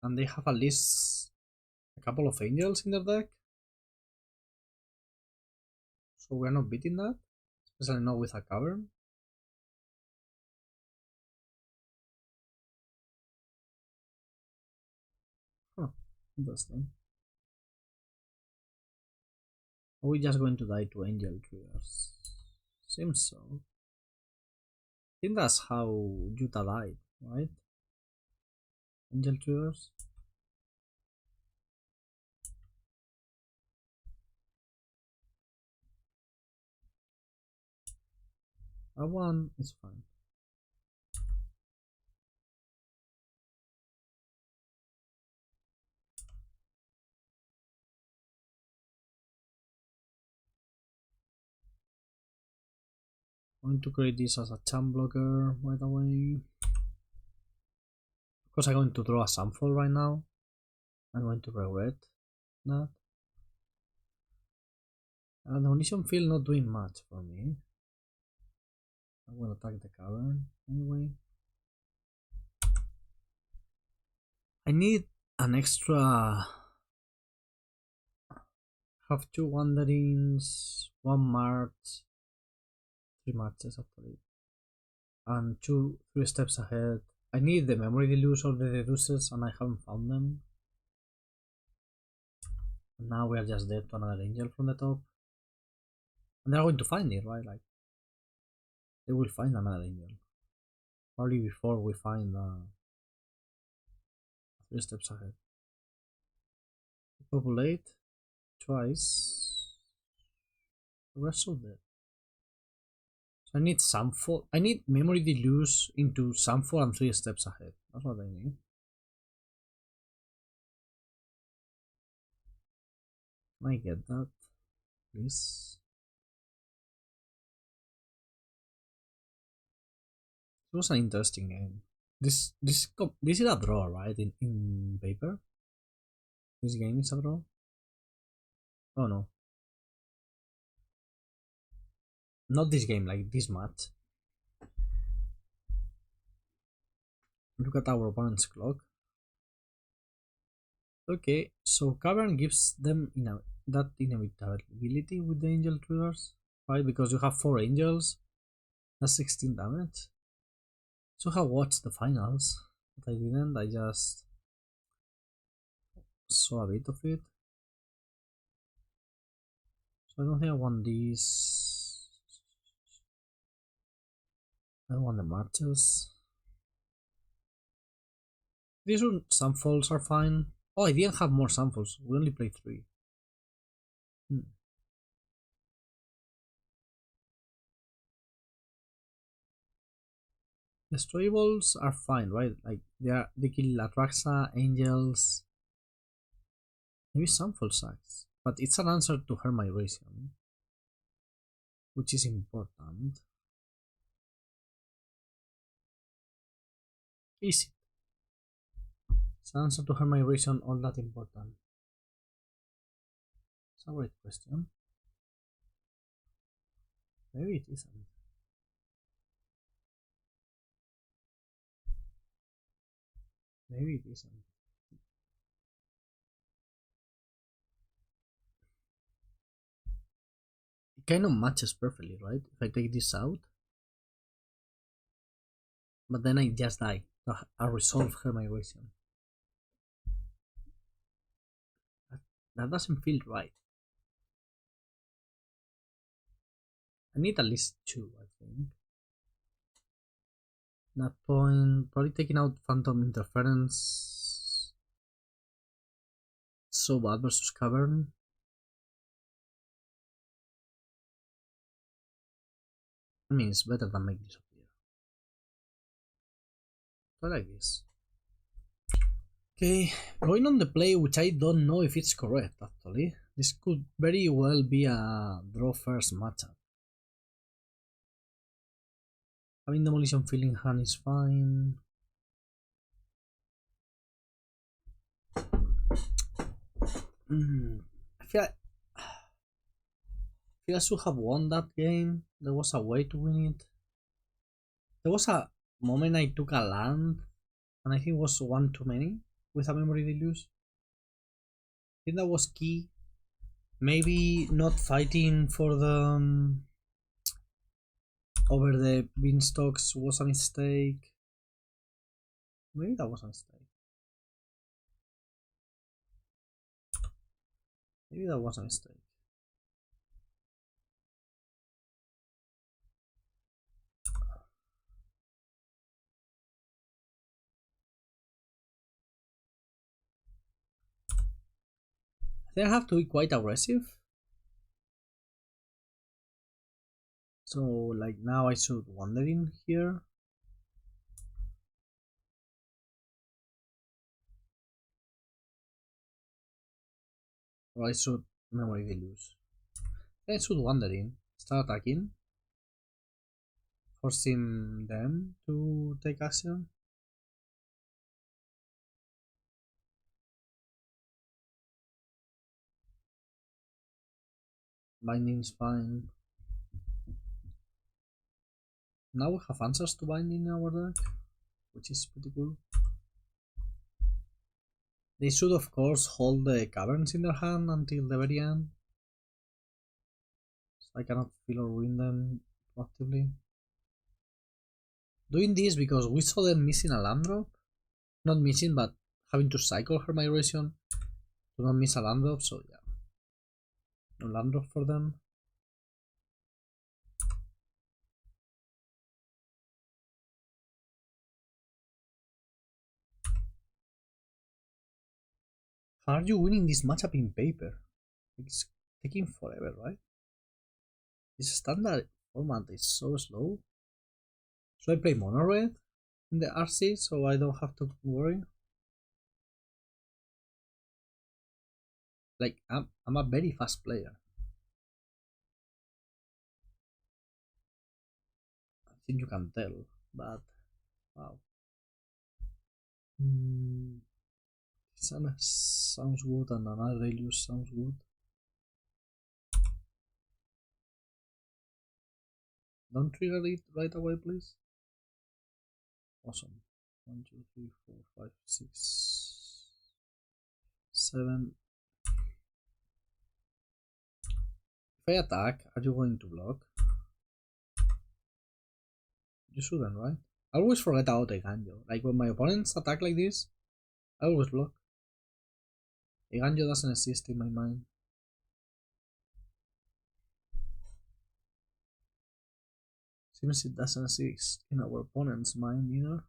And they have at least a couple of angels in their deck. So we're not beating that. Especially not with a cavern. Huh. Interesting. Are we just going to die to angel triggers? Seems so. I think that's how Yuta died, right? Angel triggers? That one is fine. I'm going to create this as a champ blocker right away. Of course, I'm going to draw a Sunfall right now. I'm going to regret that. And Demolition Field not doing much for me. I'm going to attack the cavern anyway. I need an extra. Have 2 wanderings, 1 march, 3 marches actually, and 3 steps ahead. I need the Memory Deluge or the Deduces and I haven't found them. And now we are just dead to another angel from the top. And they're going to find it, right? Like, they will find another angel. Probably before we find 3 steps ahead. Populate twice. We're so dead. So I need Sunfall. I need Memory Deluge into Sunfall and 3 steps ahead. That's what I need. Can I get that, please? It was an interesting game. This is a draw, right? In paper. This game is a draw. Oh no. Not this game, like this match. Look at our opponent's clock. Okay, so Cavern gives them that inevitability with the angel triggers, right? Because you have 4 angels, that's 16 damage. So I have watched the finals, but I didn't, I just saw a bit of it. So I don't think I want these. I don't want the marches. These Sunfalls are fine. Oh, I didn't have more Sunfalls. We only played 3. Destroyables are fine, right? Like they kill Atraxa, Angels. Maybe Sunfall sucks. But it's an answer to her migration, which is important. Is it? Is an answer to her migration all that important? It's a great question. Maybe it isn't. Maybe it isn't. It kind of matches perfectly, right? If I take this out, but then I just die. I resolve her migration. That doesn't feel right. I need at least 2, I think. That point, probably taking out Phantom Interference. So bad versus Cavern. I mean, it's better than make this appear. I like this. Okay, going on the play, which I don't know if it's correct actually. This could very well be a draw first matchup. Having Demolition Field in hand is fine. I feel I should have won that game. There was a way to win it. There was a moment I took a land, and I think it was one too many with a Memory Deluge. I think that was key. Maybe not fighting for the over the beanstalks was a mistake. Maybe that was a mistake. Maybe that was a mistake. I think I have to be quite aggressive. So like now I should wander in here. Or I should Memory Deluge. I should wander in, start attacking, forcing them to take action. Binding's fine. Now we have answers to binding in our deck, which is pretty cool. They should of course hold the caverns in their hand until the very end. So I cannot feel or win them proactively. Doing this because we saw them missing a land drop. Not missing, but having to cycle her migration to not miss a land drop, so yeah. No land drop for them. How are you winning this matchup in paper? It's taking forever, right? This standard format is so slow. Should I play mono red in the RC so I don't have to worry? Like I'm a very fast player. I think you can tell, but wow. Sounds good and another Deluge sounds good. Don't trigger it right away, please. Awesome. 1, 2, 3, 4, 5, 6, 7. If I attack, are you going to block? You shouldn't, right? I always forget about Eiganjo. Like when my opponents attack like this, I always block. Eiganjo doesn't exist in my mind. Seems it doesn't exist in our opponent's mind either.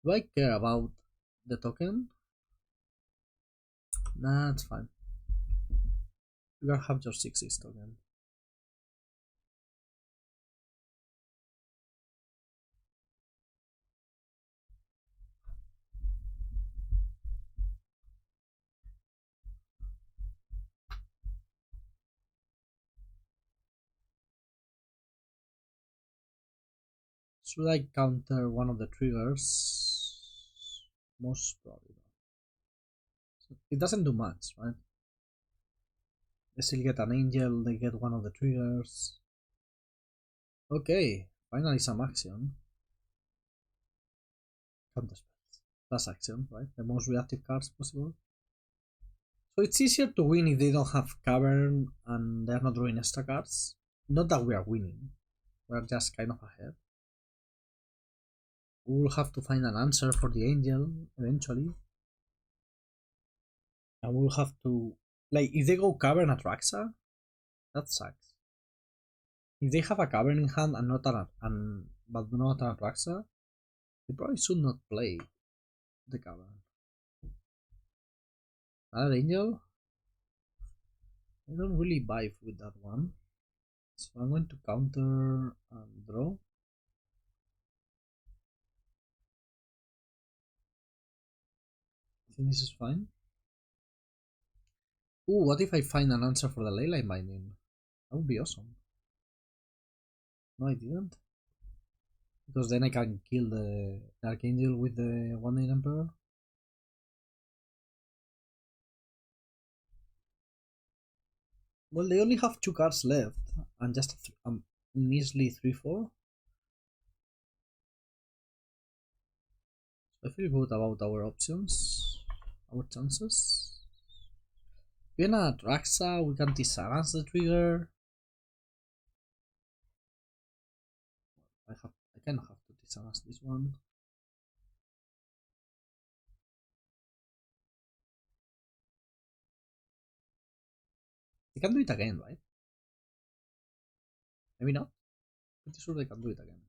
Do I care about the token? Nah, it's fine. You can have your 6 token. Should I counter one of the triggers? Most probably not. So it doesn't do much, right? They still get an angel, they get one of the triggers. Okay, finally some action. Counter spells. That's action, right? The most reactive cards possible. So it's easier to win if they don't have Cavern and they're not drawing extra cards. Not that we are winning, we're just kind of ahead. We'll have to find an answer for the angel eventually. And we'll have to, like, if they go Cavern Atraxa, that sucks. If they have a Cavern in hand and not but not an Atraxa, they probably should not play the Cavern. Another angel? I don't really vibe with that one. So I'm going to counter and draw. I think this is fine. Ooh, what if I find an answer for the Leyline Binding? That would be awesome. No, I didn't. Because then I can kill the Archangel with the One Night Emperor. Well, they only have 2 cards left, and just a measly 3-4. I feel good about our options, our chances. If we're not Raxa, we can Tishana the trigger. I kind of have to Tishana this one. They can do it again, right? Maybe not. Pretty sure they can do it again.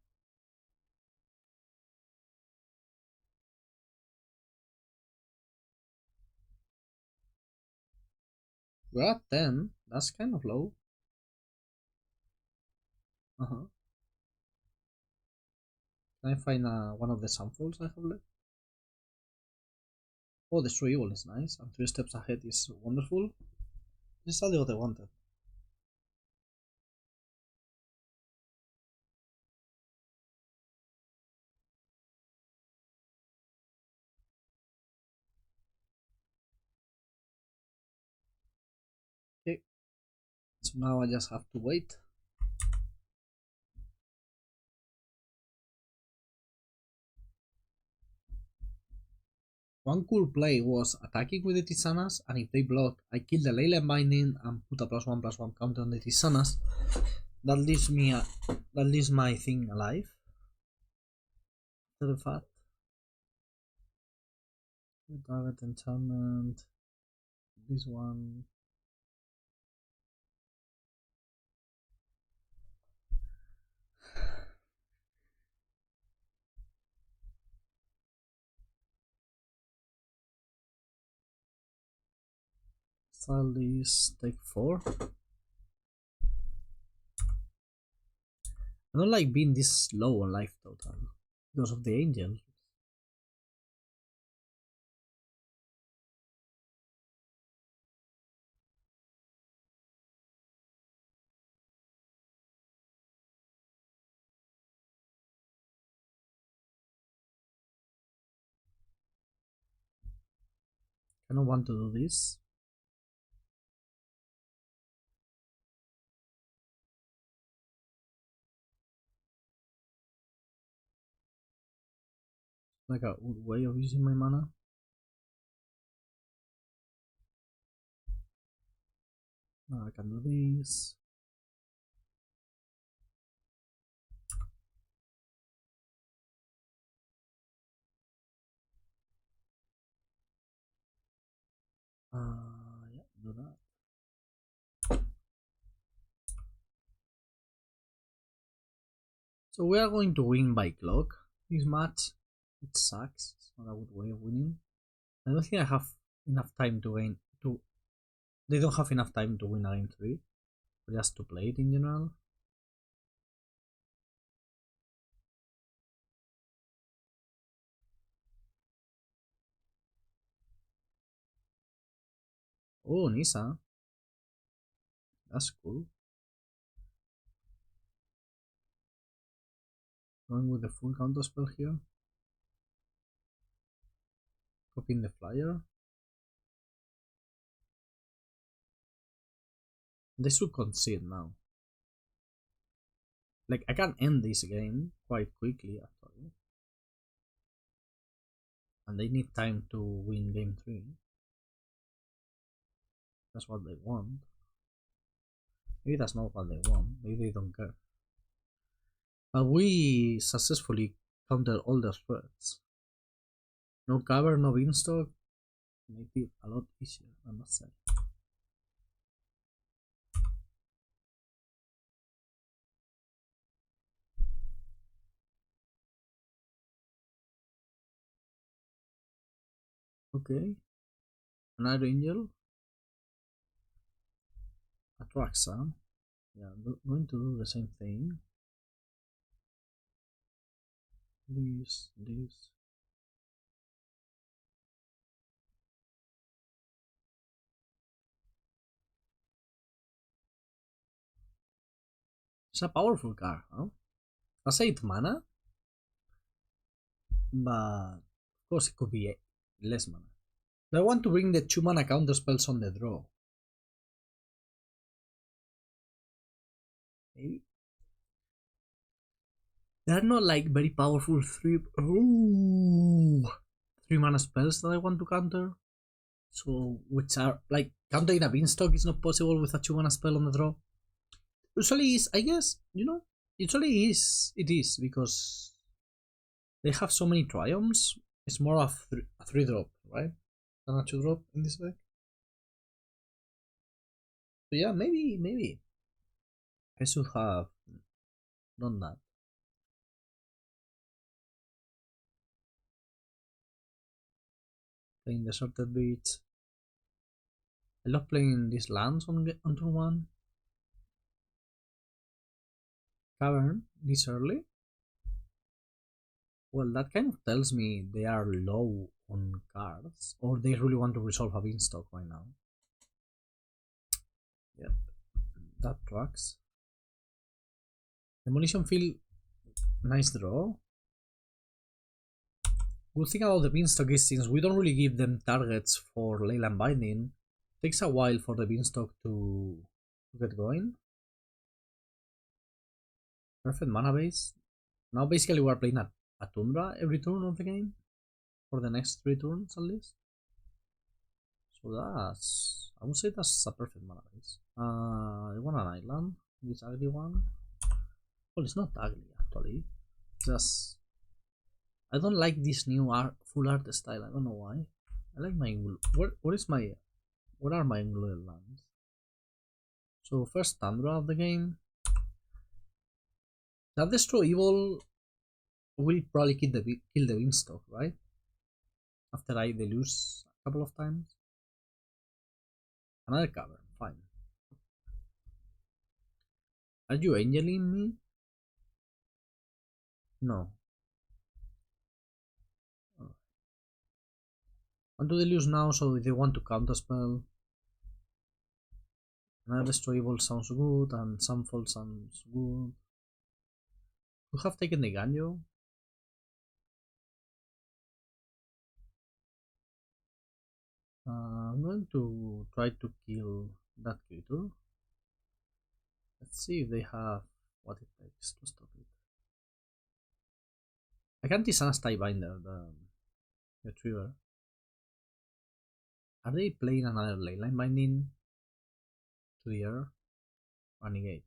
We're at 10. That's kind of low. Can I find one of the Sunfalls I have left? Oh, Destroy Evil is nice, and 3 steps ahead is wonderful. This is all what I wanted. Okay, so now I just have to wait. One cool play was attacking with the Tissanas, and if they block, I kill the Leyline Binding and put a +1/+1 counter on the Tissanas. That leaves my thing alive. To the fact. Target enchantment. This one. Exile this, take 4. I don't like being this low on life total because of the angel. I don't want to do this. Like a good way of using my mana. I can do this. Yeah, do that. So we are going to win by clock this match. It sucks. It's not a good way of winning. I don't think I have enough time to win. They don't have enough time to win a game 3. Just to play it in general. Oh, Nisa. That's cool. Going with the full counter spell here. Copying the flyer. They should concede now. Like, I can end this game quite quickly, actually. And they need time to win game 3. That's what they want. Maybe that's not what they want. Maybe they don't care. But we successfully countered all their threats. No cover, no beanstalk. Make it a lot easier, I must say. Okay. Another angel. Atraxa. Yeah, going to do the same thing. This. It's a powerful card, huh? That's 8 mana. But of course it could be less mana. I want to bring the 2 mana counter spells on the draw. Maybe. They're not like very powerful 3 mana spells that I want to counter. So, which are like countering a beanstalk is not possible with a 2 mana spell on the draw. Usually is, I guess, usually it is because they have so many triumphs. It's more of a 3 drop, right? Than a 2 drop in this deck. So yeah, maybe I should have done that. Playing Deserted Beach. I love playing these lands on turn 1. Cavern this early. Well, that kind of tells me they are low on cards, or they really want to resolve a beanstalk right now. Yep, that tracks. Demolition Field, nice draw. Good thing about the beanstalk is since we don't really give them targets for Leyland Binding, it takes a while for the beanstalk to get going. Perfect mana base. Now basically we're playing a Tundra every turn of the game. For the next 3 turns at least. So that's... I would say that's a perfect mana base. I want an island. This ugly one. Well, it's not ugly actually. Just... I don't like this new full art style. I don't know why. I like my... What are my included lands? So first Tundra of the game. That Destroy Evil will probably kill the Beanstalk, right? After I Deduce a couple of times. Another cover, fine. Are you angeling me? No. Want to Deluge now, so if they want to counterspell. Another destroyable sounds good, and Sunfall sounds good. We have taken the Eiganjo. I'm going to try to kill that creature. Let's see if they have what it takes to stop it. I can't Tishana's Tidebinder, the trigger. Are they playing another leyline binding to the air or negate?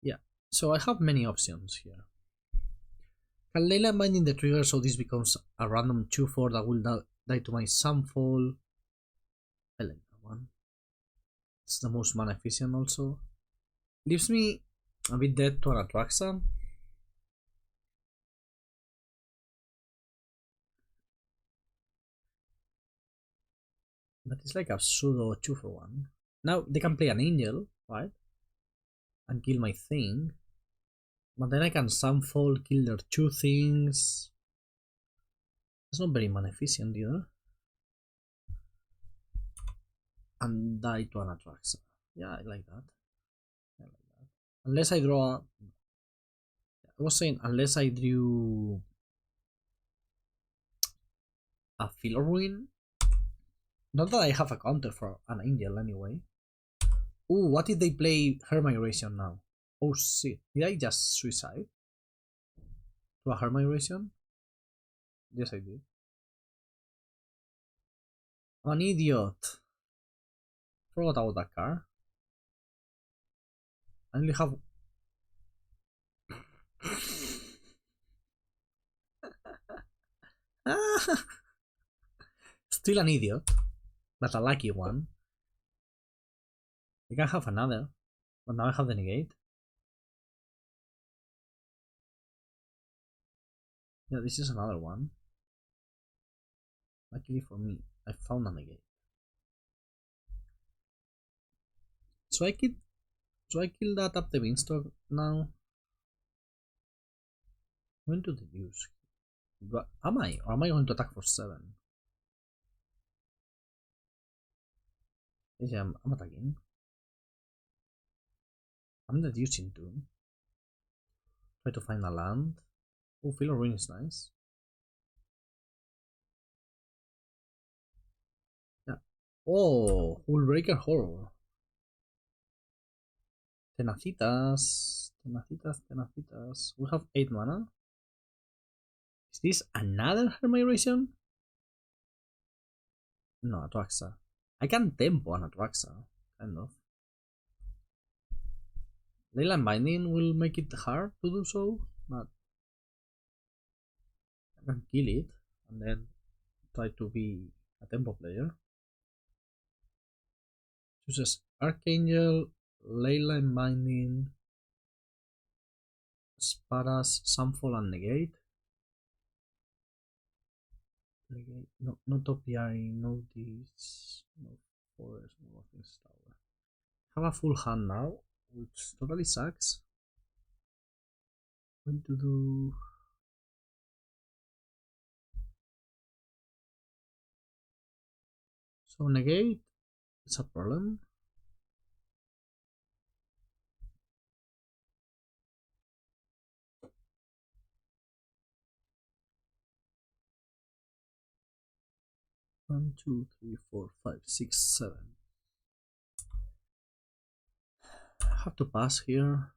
Yeah, so I have many options here. Can leyline binding the trigger so this becomes a random 2-4 that will die to my Sunfall? I like that one. It's the most mana efficient also. Leaves me a bit dead to an Atraxa. That is like a pseudo 2-for-1. Now they can play an angel, right? And kill my thing. But then I can Sunfall, kill their 2 things. That's not very mana efficient either. And die to an Atraxa. Yeah, I like that. Unless I draw. I was saying, unless I drew a Filigree. Not that I have a counter for an angel anyway. Ooh, what if they play Her Migration now? Oh shit, did I just suicide? To a Her Migration? Yes, I did. I'm an idiot. Forgot about that card. I only have. Still an idiot, but a lucky one. I can have another, but now I have the negate. Yeah, this is another one. Luckily for me, I found a negate. So I kill that up the beanstalk now. I'm going to Deduce. But am I? Or am I going to attack for 7? Yes, I'm attacking. I'm deducing too. Try to find a land. Oh, Filigree is nice. Yeah. Oh, Hullbreaker Horror. Tenacitas. We have 8 mana. Is this another Her Migration? No, Atraxa. I can tempo an Atraxa, kind of. Leyline Binding will make it hard to do so, but I can kill it and then try to be a tempo player. Chooses Archangel, Leyline Binding, Sparas, Sunfall, and Negate. No Topiary, no this, no Forest, no Office Tower. Have a full hand now, which totally sucks. Going to do. So Negate is a problem. One, two, three, four, five, six, 7. I have to pass here.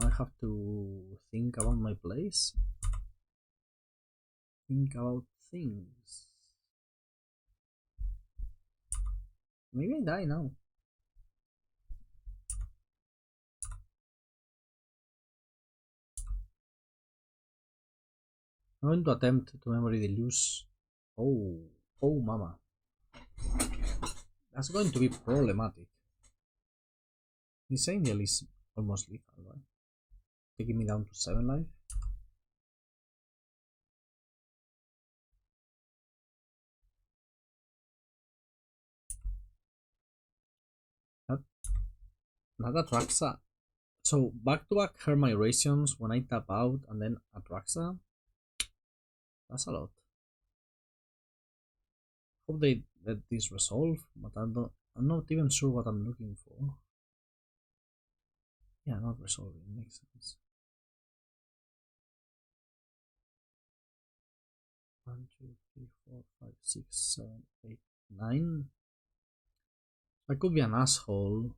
I have to think about my place. Think about things. Maybe I die now. I'm going to attempt to Memory Deluge. Oh mama. That's going to be problematic. This angel is almost lethal, right? Taking me down to 7 life. Not Atraxa. So back to back her migrations when I tap out and then Atraxa. That's a lot. Hope they let this resolve, but I'm not even sure what I'm looking for. Yeah, not resolving, makes sense. 1, 2, 3, 4, 5, 6, 7, 8, 9. I could be an asshole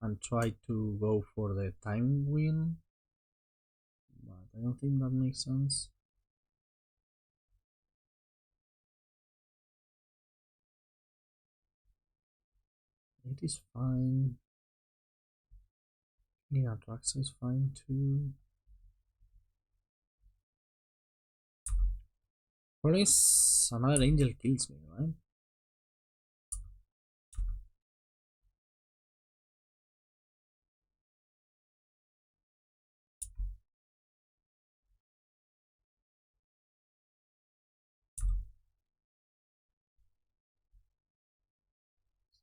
and try to go for the time win, but I don't think that makes sense. It is fine. Yeah, Traxa is fine too. What is another angel kills me, right?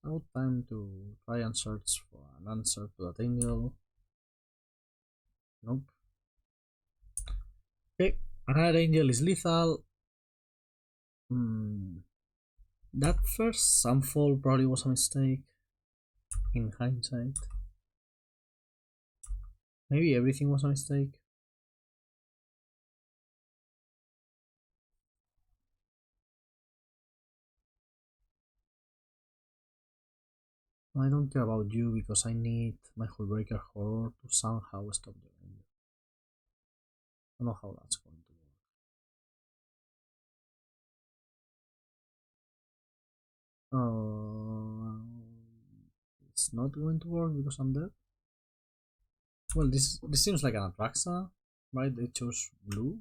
Now time to try and search for an answer to that angel. Nope. Okay, another angel is lethal. That first Sunfall probably was a mistake in hindsight. Maybe everything was a mistake. I don't care about you because I need my Hullbreaker Horror to somehow stop the angel. I don't know how that's going to work. It's not going to work because I'm dead. Well, this seems like an Atraxa, right? They chose blue.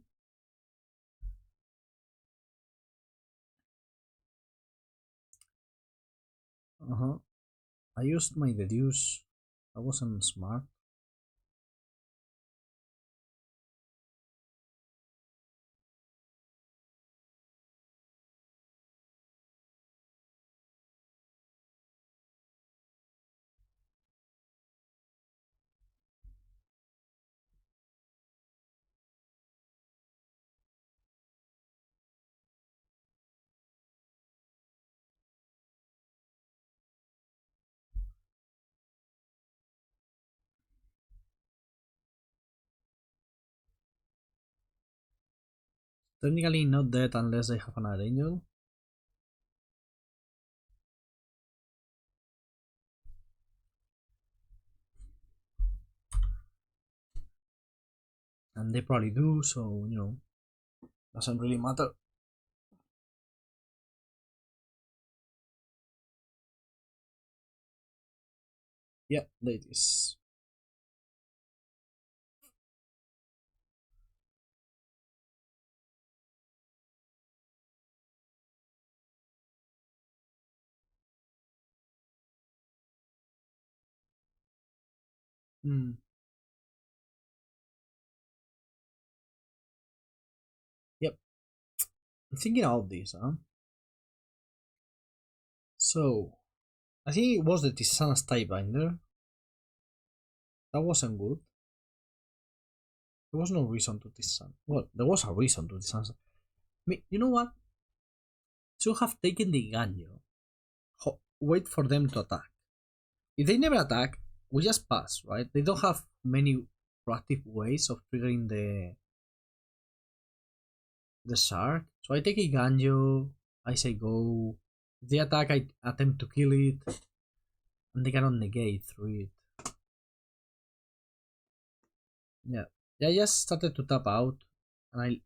I used my Deduce. I wasn't smart. Technically not dead unless they have another angel. And they probably do, so doesn't really matter. Yeah, there it is. Hmm. Yep. I'm thinking about this, huh? So, I think it was the Tishana's Tidebinder. That wasn't good. There was no reason to Tishana. Well, there was a reason to Tishana. I mean, you know what? Should have taken the Eiganjo. Wait for them to attack. If they never attack, we just pass, right? They don't have many proactive ways of triggering the shark. So I take a Ganjo, I say go. If they attack, I attempt to kill it, and they cannot negate through it. Yeah. Yeah, I just started to tap out, and I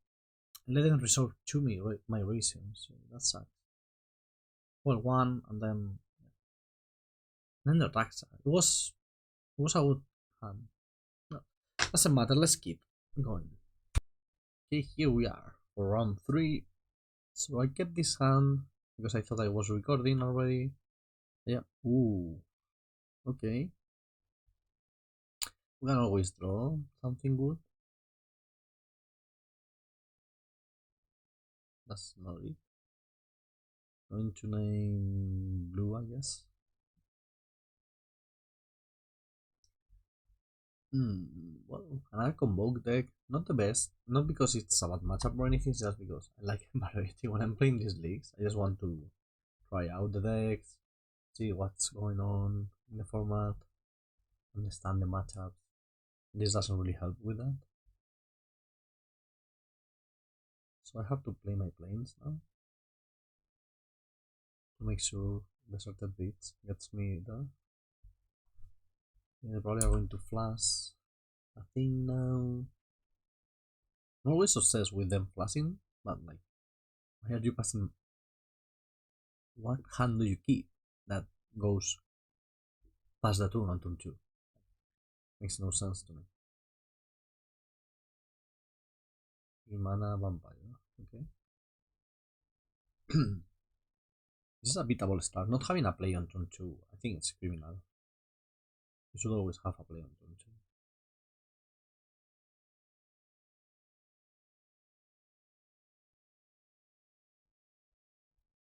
let them resolve to me my reason, so that sucks. Well, one, and then the attacks. It was a good hand. No, doesn't matter, let's keep going. Okay, here we are for round 3. So I kept this hand because I thought I was recording already. Yeah. Ooh. Okay. We can always draw something good. That's not it. Going to name blue, I guess. Well, another convoke deck, not the best, not because it's a bad matchup or anything, just because I like variety when I'm playing these leagues. I just want to try out the decks, see what's going on in the format, understand the matchups. This doesn't really help with that. So I have to play my planes now to make sure the certain bits gets me there. They probably are going to flash. I think now. I'm always obsessed with them flashing, but like, why are you passing? What hand do you keep that goes past the turn on turn 2? Makes no sense to me. 3 mana vampire, okay. This is a beatable start. Not having a play on turn 2, I think it's criminal. You should always have a play on turn 2.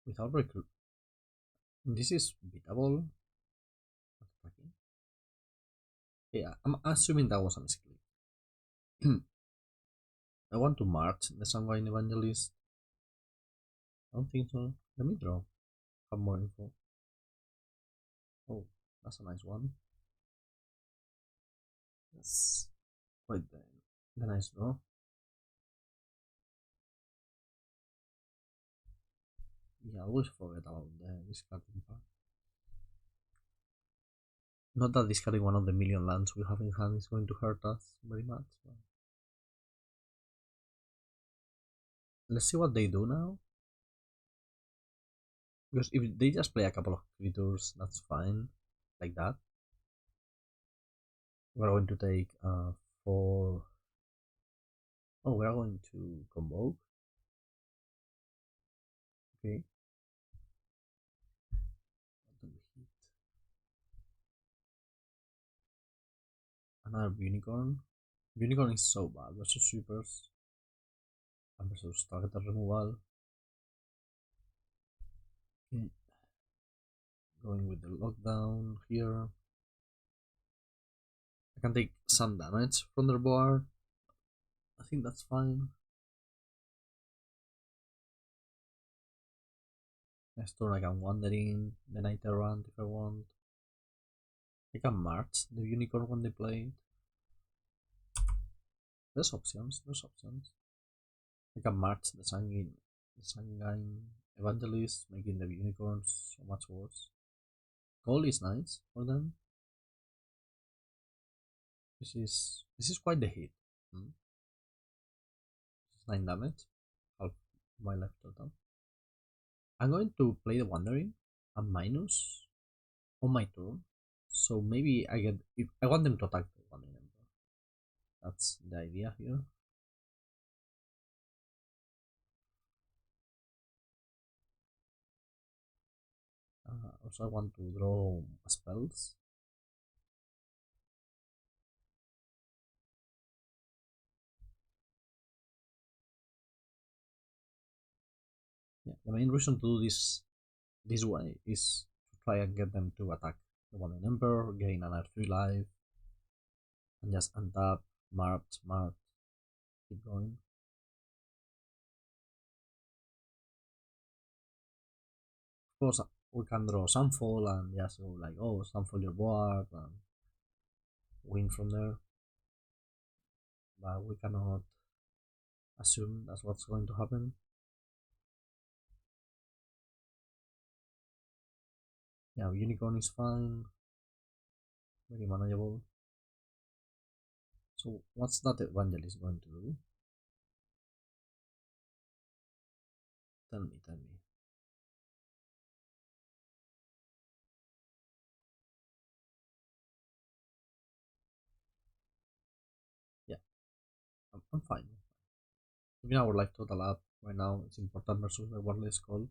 Without recruit. This is beatable. Yeah, I'm assuming that was a misclick. I want to march the Sanguine Evangelist. I don't think so. Let me draw. Have more info. Oh, that's a nice one. That's quite the nice draw. Yeah, I always forget about the discarding part. Not that discarding one of the million lands we have in hand is going to hurt us very much. But let's see what they do now. Because if they just play a couple of creatures, that's fine. Like that. We're going to take 4. Oh, we're going to convoke. Okay. What do we hit? Another unicorn. Unicorn is so bad versus sweepers and versus target removal. Okay. Going with the lockdown here. I can take some damage from their board. I think that's fine. Next turn I can wander in, then I Terrant if I want. I can march the unicorn when they play it. There's options. I can march the Sanguine Evangelist, making the unicorns so much worse. Gold is nice for them. This is quite the hit. Hmm? 9 damage, half my life total. I'm going to play the Wandering and minus on my turn. So maybe I get, if I want them to attack the Wandering Emperor. That's the idea here. Also I want to draw spells. Yeah, the main reason to do this way is to try and get them to attack the Wandering Emperor, gain another 3 life, and just untap, march, keep going. Of course, we can draw Sunfall and just go like, oh, Sunfall your board and win from there. But we cannot assume that's what's going to happen. Yeah, Unicorn is fine, very manageable. So what's that Evangelist going to do? Tell me. Yeah, I'm fine. Even our life total up right now, it's important versus the Warless Call.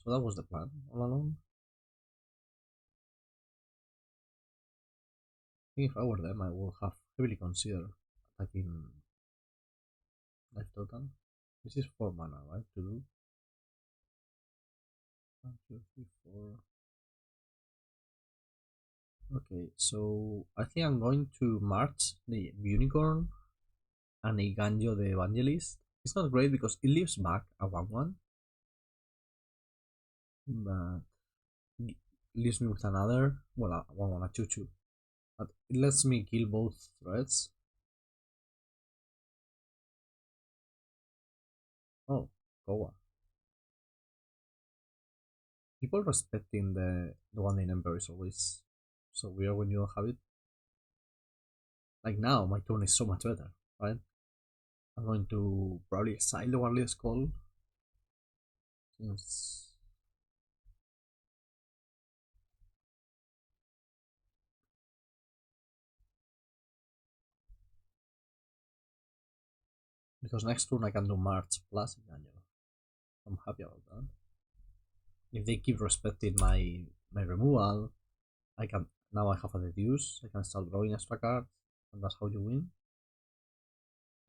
So that was the plan all along. I think if I were them, I would have heavily considered attacking life total. This is 4 mana, right? To do 1, 2, 3, 4. Okay, so I think I'm going to march the unicorn and Eiganjo the evangelist. It's not great because it leaves back a 1-1, but it leaves me with another, well, a 1-1, a 2-2. But it lets me kill both threats. Oh, Koa. People respecting the one in Emperor is always so weird when you don't have it. Like now, my turn is so much better, right? I'm going to probably exile the Warley's Call. Since because next turn I can do March plus Eiganjo. I'm happy about that. If they keep respecting my removal, I can now I have a Deduce. I can start drawing extra cards, and that's how you win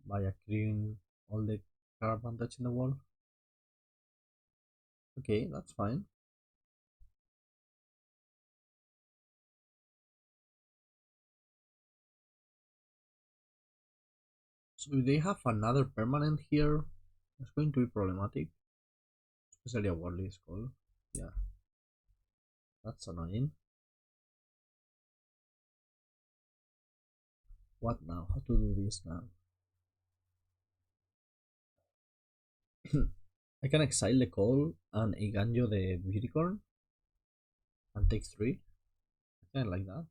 by accruing all the card advantage in the world. Okay, that's fine. So if they have another permanent here, it's going to be problematic, especially a Warley Skull. Yeah, that's annoying. What now? How to do this now? I can exile the call and Eiganjo the unicorn and take 3. I kind of like that.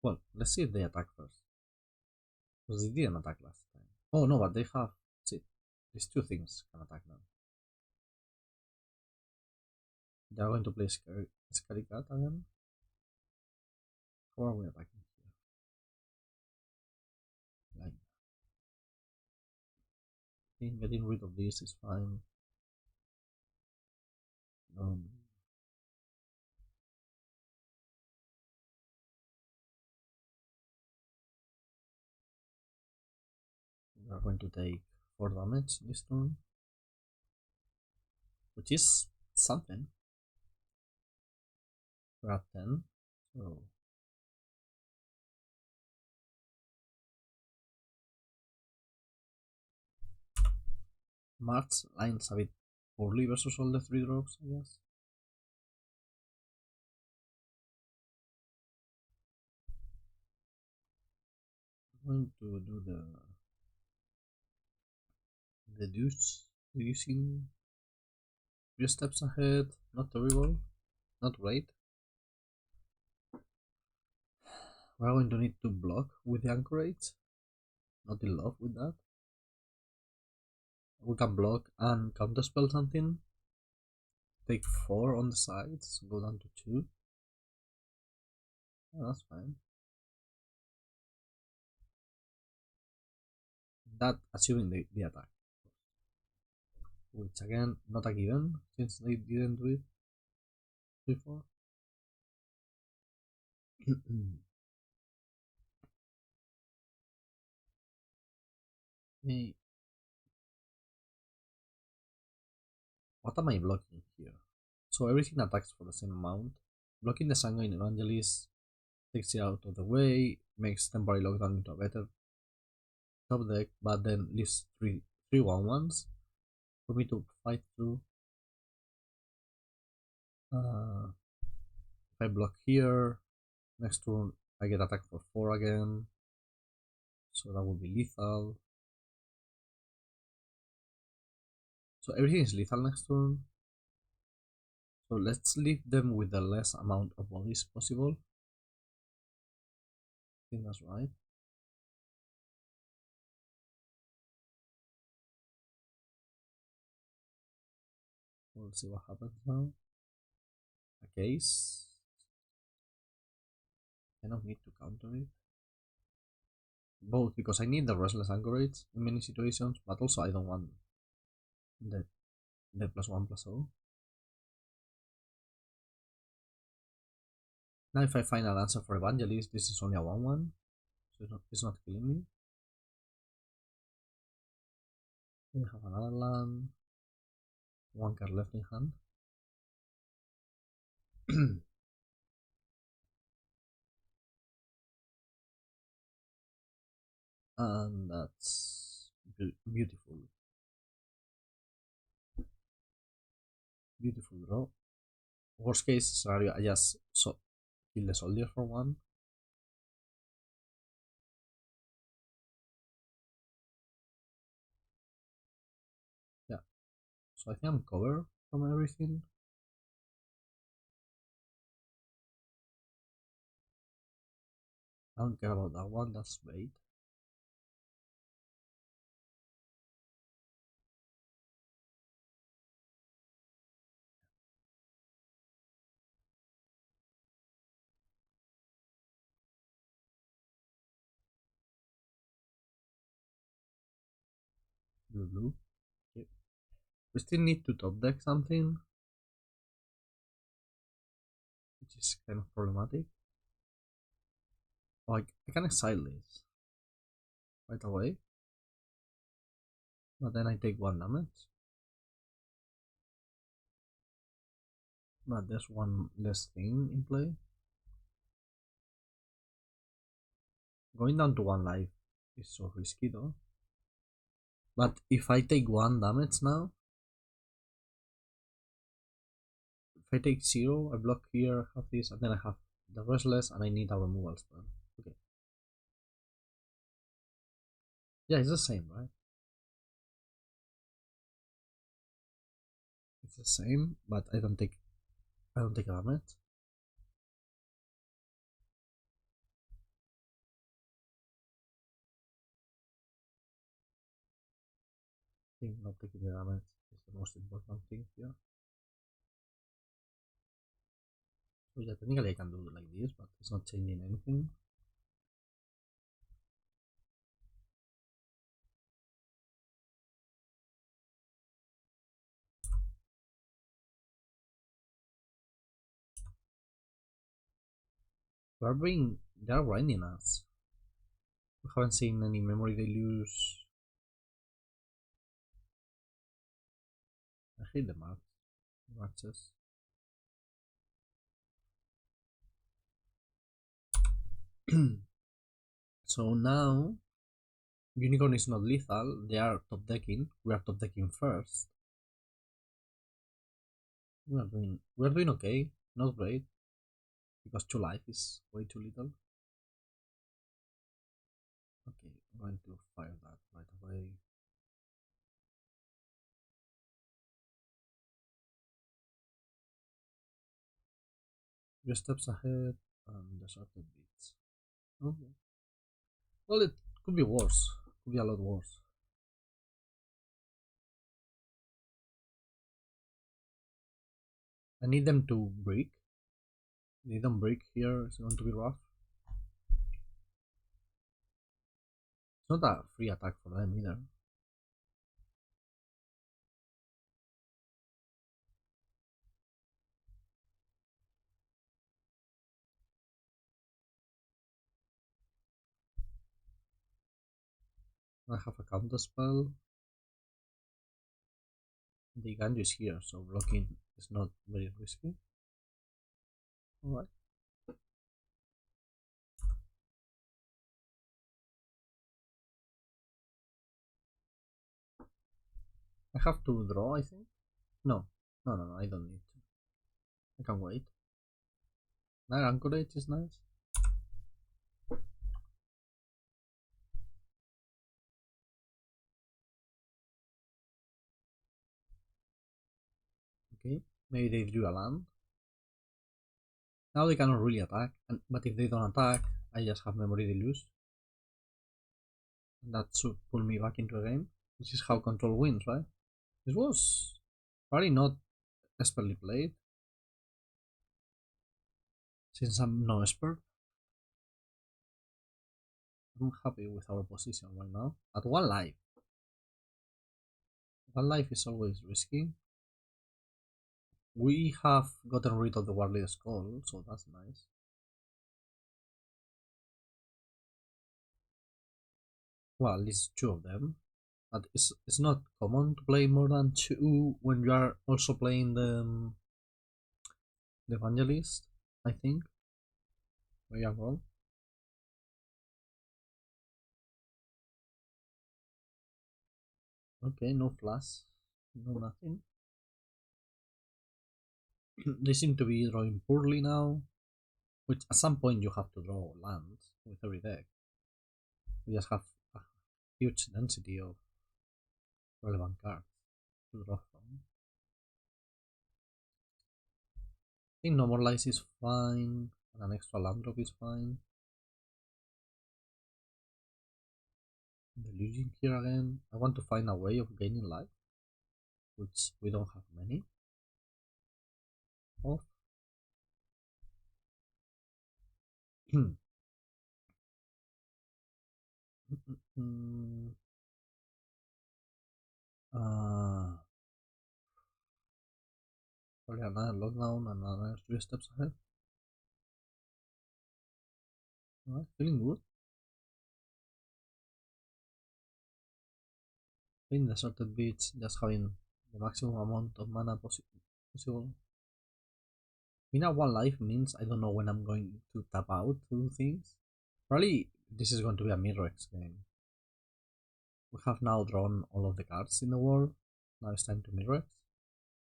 Well, let's see if they attack first. Because they didn't attack last time. Oh no, but they have. See, these 2 things can attack now. They are going to play Scary Cat again. How are we attacking here? Like, I think getting rid of this is fine. Um, we are going to take 4 damage this turn, which is something. We're at 10, so March lines a bit poorly versus all the 3 drops, I guess. I'm going to do the deducing 3 steps ahead. Not terrible, not great. We're going to need to block with the Anchorage. Not in love with that. We can block and counterspell something. Take 4 on the sides, go down to 2. Yeah, that's fine. That assuming the attack. Which again, not a given, since they didn't do it before. Hey, what am I blocking here? So everything attacks for the same amount. Blocking the Sanguine Evangelist takes it out of the way, makes temporary lockdown into a better top deck, but then leaves 3 1-1s for me to fight through. If I block here, next turn I get attacked for 4 again, so that would be lethal. So everything is lethal next turn. So let's leave them with the less amount of bodies possible. I think that's right. We'll see what happens now. A case. I don't need to counter it. Both because I need the Restless Anchorage in many situations, but also I don't want the +1/+0. Now if I find an answer for Evangelist, this is only a 1-1, so it's not killing me. We have another land, 1 card left in hand. and that's beautiful. Beautiful draw. Worst case scenario, I just kill the soldier for one. Yeah, so I think I'm covered from everything. I don't care about that one, that's bait. Blue. Okay. We still need to top deck something, which is kind of problematic. Oh, I can exile this right away, but then I take 1 damage. But there's one less thing in play. Going down to 1 life is so risky though. But if I take 1 damage now, if I take 0, I block here, have this, and then I have the Restless, and I need a removal spell. Okay. Yeah, it's the same, right? It's the same, but I don't take damage. I think not taking the damage is the most important thing here. So yeah, technically I can do it like this, but it's not changing anything. They are grinding us. We haven't seen any Memory Deluge. I hate the matches. So now Unicorn is not lethal, they are top decking. We are top decking first. We are doing okay, not great. Because 2 life is way too little. Okay, I'm going to fire that right away. Few steps ahead and the shorted beats. Okay. Well, it could be worse. Could be a lot worse. I need them to break. If they don't break here, it's going to be rough. It's not a free attack for them either. I have a counter spell. The Eiganjo is here, so blocking is not very risky. Alright. I have to draw, I think. No, I don't need to. I can wait. Now Anchorage is nice. Okay, maybe they drew a land. Now they cannot really attack, but if they don't attack, I just have Memory Deluge. And that should pull me back into a game. This is how control wins, right? This was probably not expertly played, since I'm no expert. I'm happy with our position right now. At 1 life. 1 life is always risky. We have gotten rid of the Warley Skull, so that's nice. Well, at least 2 of them. But it's not common to play more than 2 when you are also playing the Evangelist, I think. Maybe I'm wrong. Okay, no flash, no nothing. They seem to be drawing poorly now, which at some point you have to draw lands with every deck. We just have a huge density of relevant cards to draw from. I think no more lies is fine, and an extra land drop is fine. Deluging here again. I want to find a way of gaining life, which we don't have many of. Probably another lockdown, another 3 steps ahead. Alright, feeling good. In deserted beach, just having the maximum amount of mana possible. Being at 1 life means I don't know when I'm going to tap out to do things. Probably this is going to be a Mirrex game. We have now drawn all of the cards in the world. Now it's time to Mirrex.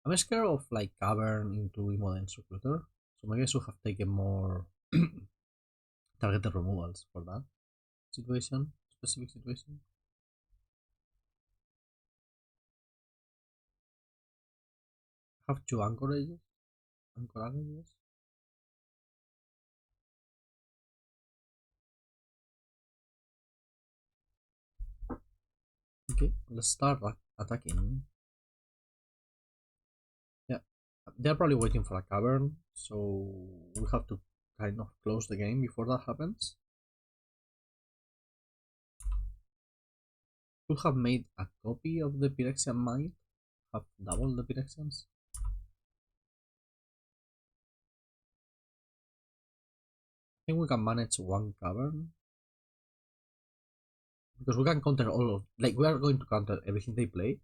I'm scared of like Cavern into Immoden's Recruiter, so maybe I should have taken more targeted removals for that specific situation. I have 2 anchorages. Okay, let's start attacking. Yeah, they're probably waiting for a cavern, so we have to kind of close the game before that happens. Could have made a copy of the Phyrexian Mind, have double the Phyrexians. I think we can manage 1 cavern. Because we can counter all of, like, we are going to counter everything they play.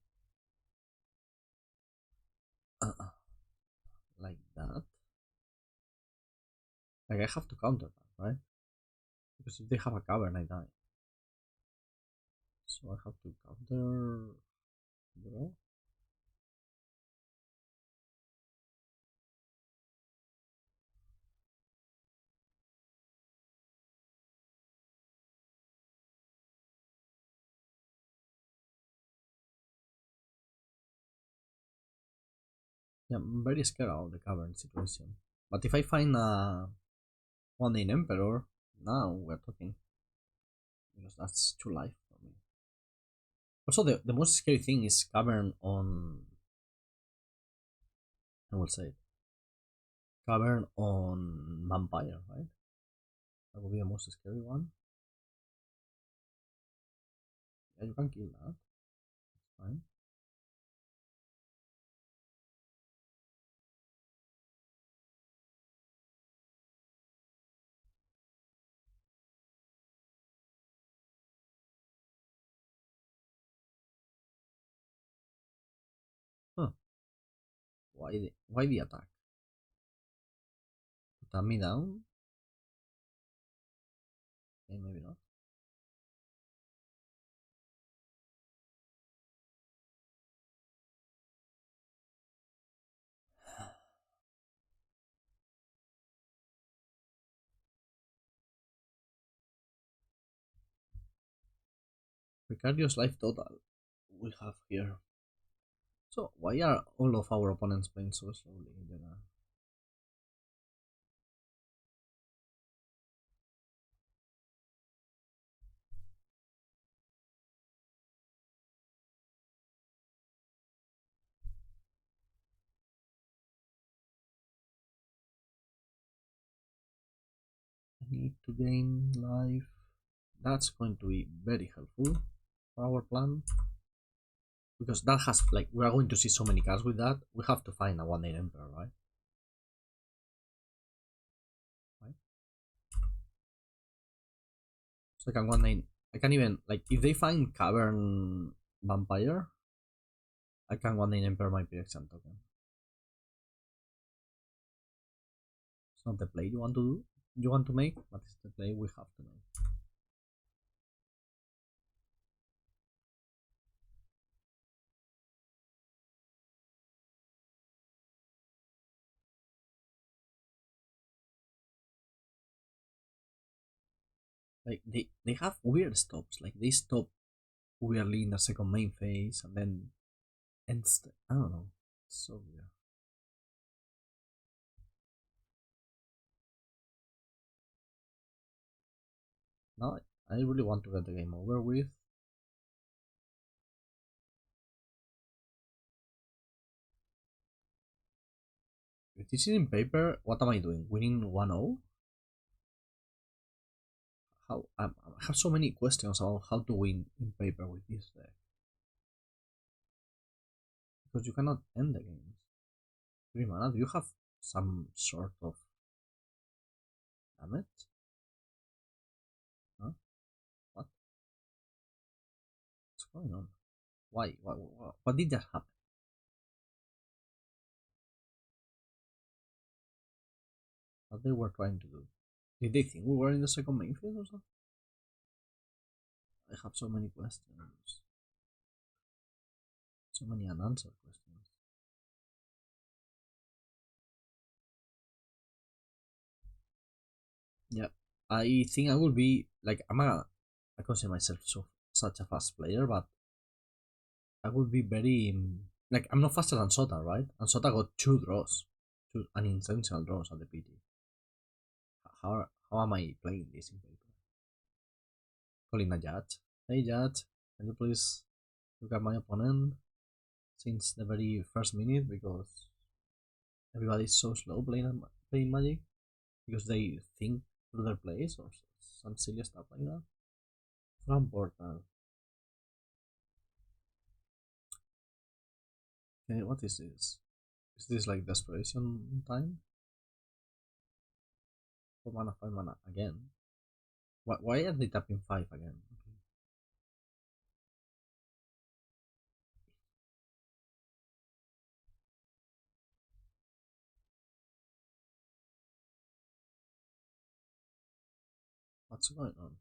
Like that. Like, I have to counter that, right? Because if they have a cavern, I die. So I have to counter. Draw. Yeah, I'm very scared of the cavern situation. But if I find a one-in Emperor, now we're talking. Because that's 2 life for me. Also, the most scary thing is cavern on. I will say it. Cavern on Vampire, right? That will be the most scary one. Yeah, you can kill that. It's fine. Huh. Why the attack? To tap me down? Okay, maybe not. Ricardio's life total we have here. So why are all of our opponents playing so slowly? I need to gain life. That's going to be very helpful for our plan. Because that has, like, we are going to see so many cards with that. We have to find a 1-in Emperor, right? Right? So I can 1-in. I can even, like, if they find Cavern Vampire, I can 1-in Emperor my Phyrexian token. It's not the play you want to do, you want to make, but it's the play we have to make. Like they have weird stops. Like they stop weirdly in the second main phase and then ends. I don't know. It's so weird. Now I really want to get the game over with. If this is in paper, what am I doing? Winning 1-0? How I have so many questions about how to win in paper with this deck. Because you cannot end the game. 3 mana, do you have some sort of damage? Huh? What? What's going on? Why? What did that happen? What they were trying to do? Did they think we were in the second main phase or something? I have so many questions. So many unanswered questions. Yeah, I think I will be like I consider myself such a fast player, but I will be very like I'm not faster than Sota, right? And Sota got 2 draws, 2 unintentional draws at the PT. How am I playing this in paper? Calling a judge. Hey judge, can you please look at my opponent since the very first minute because everybody's so slow playing Magic because they think through their plays or some silly stuff like that. It's not important. Okay, what is this? Is this like desperation time? 4 mana, 5 mana again. Why are they tapping 5 again? Okay. What's going on?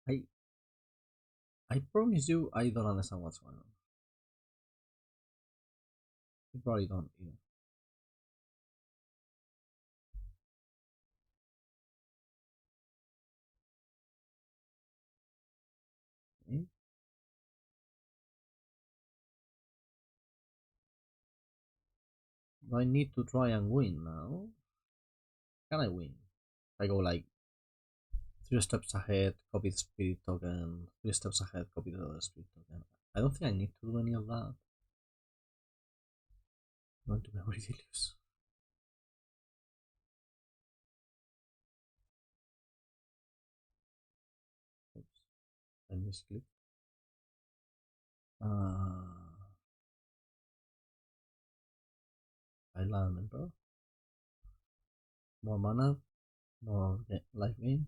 I I promise you I don't understand what's going on. You probably don't either. Okay. Do I need to try and win now? Can I win? I go like 3 steps ahead, copy the spirit token, 3 steps ahead, copy the other spirit token. I don't think I need to do any of that. I'm going to Memory Deluge. Oops, I misclicked. Island Emperor. More mana, more life gain.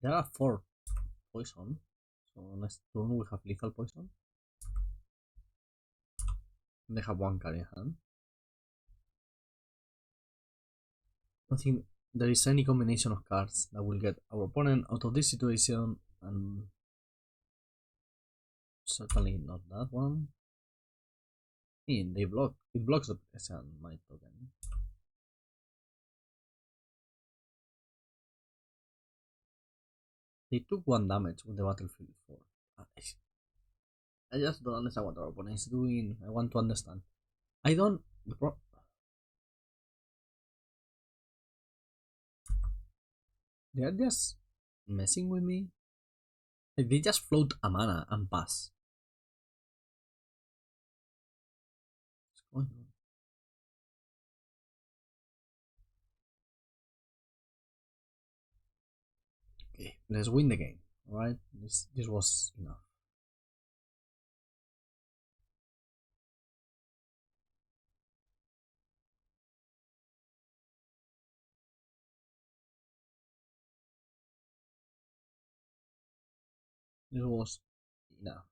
There are 4 poison, so next turn we have lethal poison. They have 1 carry hand. I don't think there is any combination of cards that will get our opponent out of this situation, and certainly not that one. It blocks the present my token. They took 1 damage with the battlefield 4. I just don't understand what our opponent is doing. I want to understand. I don't. They are just messing with me. Like they just float a mana and pass. What's going on? Okay, let's win the game. Alright? This was enough. This was enough.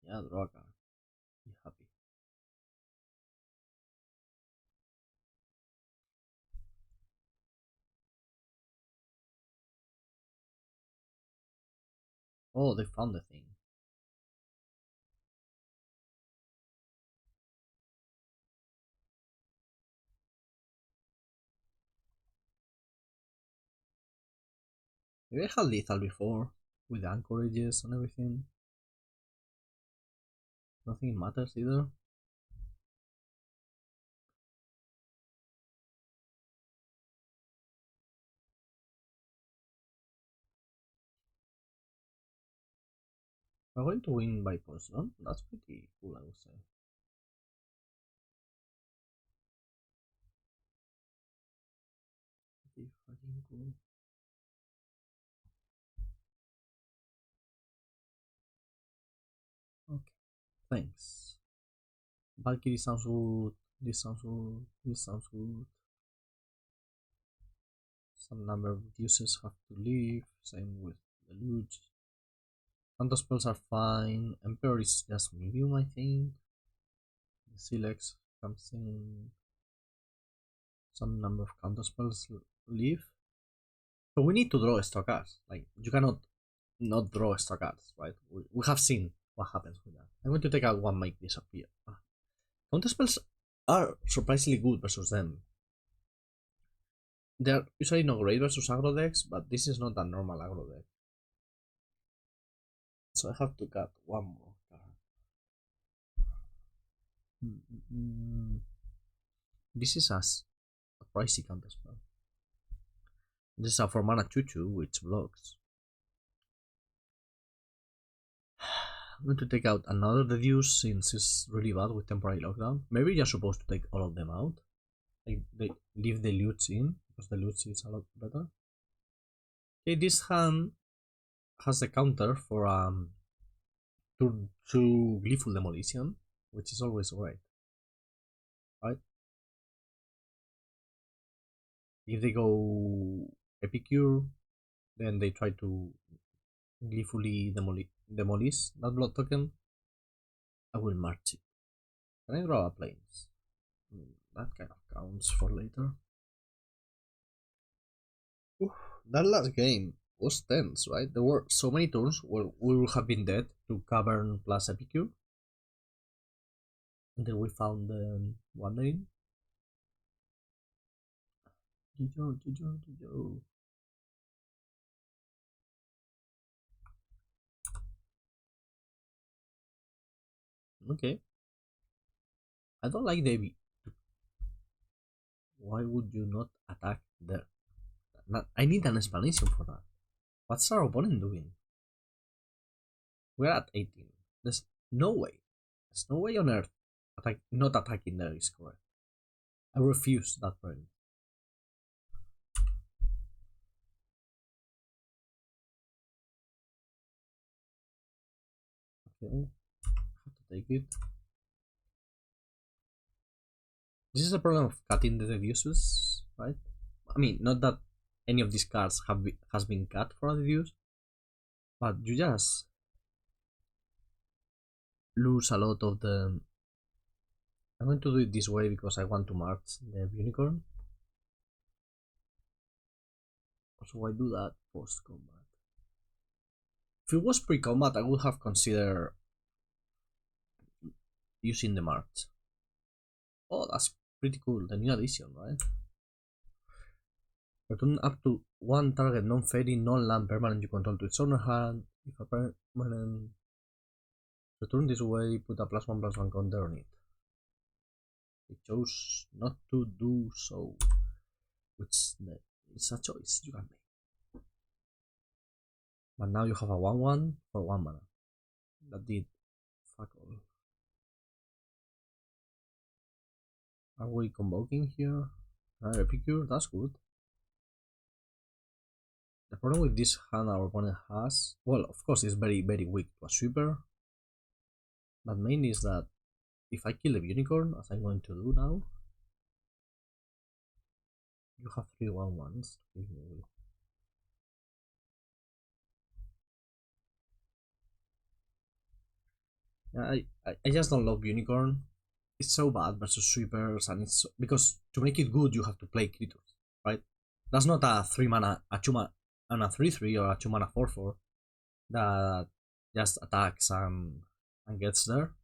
Yeah, draw a card. Be happy. Oh, they found the thing. Maybe I had lethal before, with the anchorages and everything. Nothing matters either. We're going to win by points, no? That's pretty cool, I would say. Pretty fucking cool. Okay, thanks. Valkyrie sounds good. This sounds good. This sounds good. Some number of users have to leave. Same with the loot. Counter spells are fine. Emperor is just medium, I think. The Sylex comes in. Some number of counter spells leave. So we need to draw extra cards. Like, you cannot not draw extra cards, right? We have seen what happens with that. I'm going to take out one might disappear. Counter spells are surprisingly good versus them. They're usually not great versus aggro decks, but this is not a normal aggro deck. So I have to cut one more card. This is a pricey counterspell. This is a 4 mana 2/2 which blocks. I'm going to take out another Deduce since it's really bad with temporary lockdown. Maybe you're supposed to take all of them out. Like they leave the loots in because the loots is a lot better. Okay, this hand has the counter for turn 2 Gleeful Demolition, which is always great. Right? If they go Epicure, then they try to gleefully demolish that blood token. I will march it. Can I draw a planes? That kind of counts for later. Oof, that last game was tense, right? There were so many turns where we would have been dead to Cavern plus Epicure. And then we found Wandering. Okay. I don't like the. Why would you not attack there? I need an explanation for that. What's our opponent doing? We're at 18. There's no way. There's no way on earth not attacking there is correct. I refuse that premise. Okay, I have to take it. This is a problem of cutting the Deduces, right? I mean, not that any of these cards has been cut for a Deduce, but you just lose a lot of the. I'm going to do it this way because I want to march the unicorn. So I do that post combat. If it was pre combat, I would have considered using the march. Oh, that's pretty cool. The new addition, right? Return up to one target non-fairy, non-land permanent you control to its owner hand. If a permanent return this way, put a +1/+1 counter on it. It chose not to do so, which is a choice you can make. But now you have a 1/1 for 1 mana. That did fuck all. Are we convoking here? Epicure? That's good. The problem with this hand our opponent has, well, of course, it's very, very weak to a sweeper, but mainly is that if I kill the unicorn, as I'm going to do now, you have 3/1/1s to kill me with. Yeah, I just don't love unicorn. It's so bad versus sweepers, and it's because to make it good you have to play creatures, right? That's not a 3 mana, a 2 mana, and a 3/3 or a 2 mana 4/4 that just attacks and gets there.